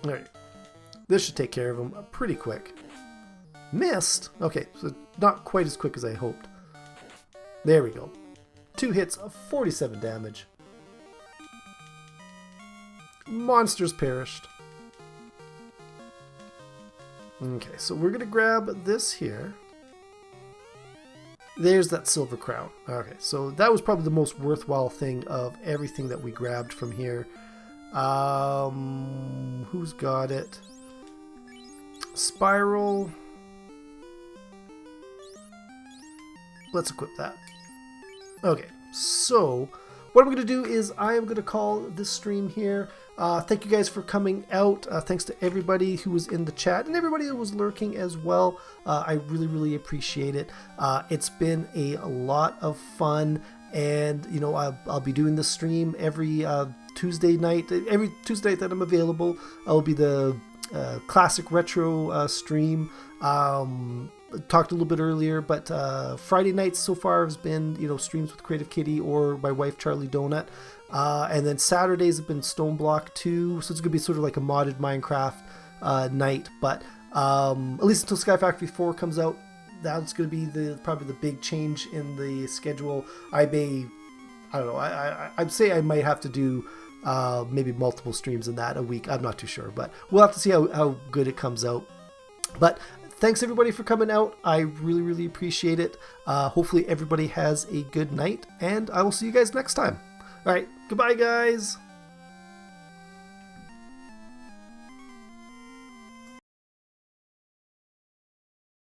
Alright. This should take care of him pretty quick. Missed? Okay, so not quite as quick as I hoped. There we go. 2 hits of 47 damage. Monsters perished. Okay, so we're going to grab this here. There's that silver crown. Okay, so that was probably the most worthwhile thing of everything that we grabbed from here. Who's got it? Sprl. Let's equip that. Okay, so what I'm going to do is I am going to call this stream here. Thank you guys for coming out. Thanks to everybody who was in the chat and everybody that was lurking as well. I really appreciate it. It's been a lot of fun, and you know, I'll be doing this stream every Tuesday night. Every Tuesday night that I'm available, I'll be the classic retro stream. Talked a little bit earlier, but Friday nights so far has been, you know, streams with Creative Kitty or my wife Charlie Donut, and then Saturdays have been Stone Block 2, so it's gonna be sort of like a modded Minecraft night. But at least until Sky Factory 4 comes out, that's gonna be probably the big change in the schedule. I don't know, I'd say I might have to do maybe multiple streams in that a week. I'm not too sure, but we'll have to see how good it comes out. But thanks everybody for coming out. I really appreciate it. Hopefully everybody has a good night, and I will see you guys next time. All right, goodbye guys.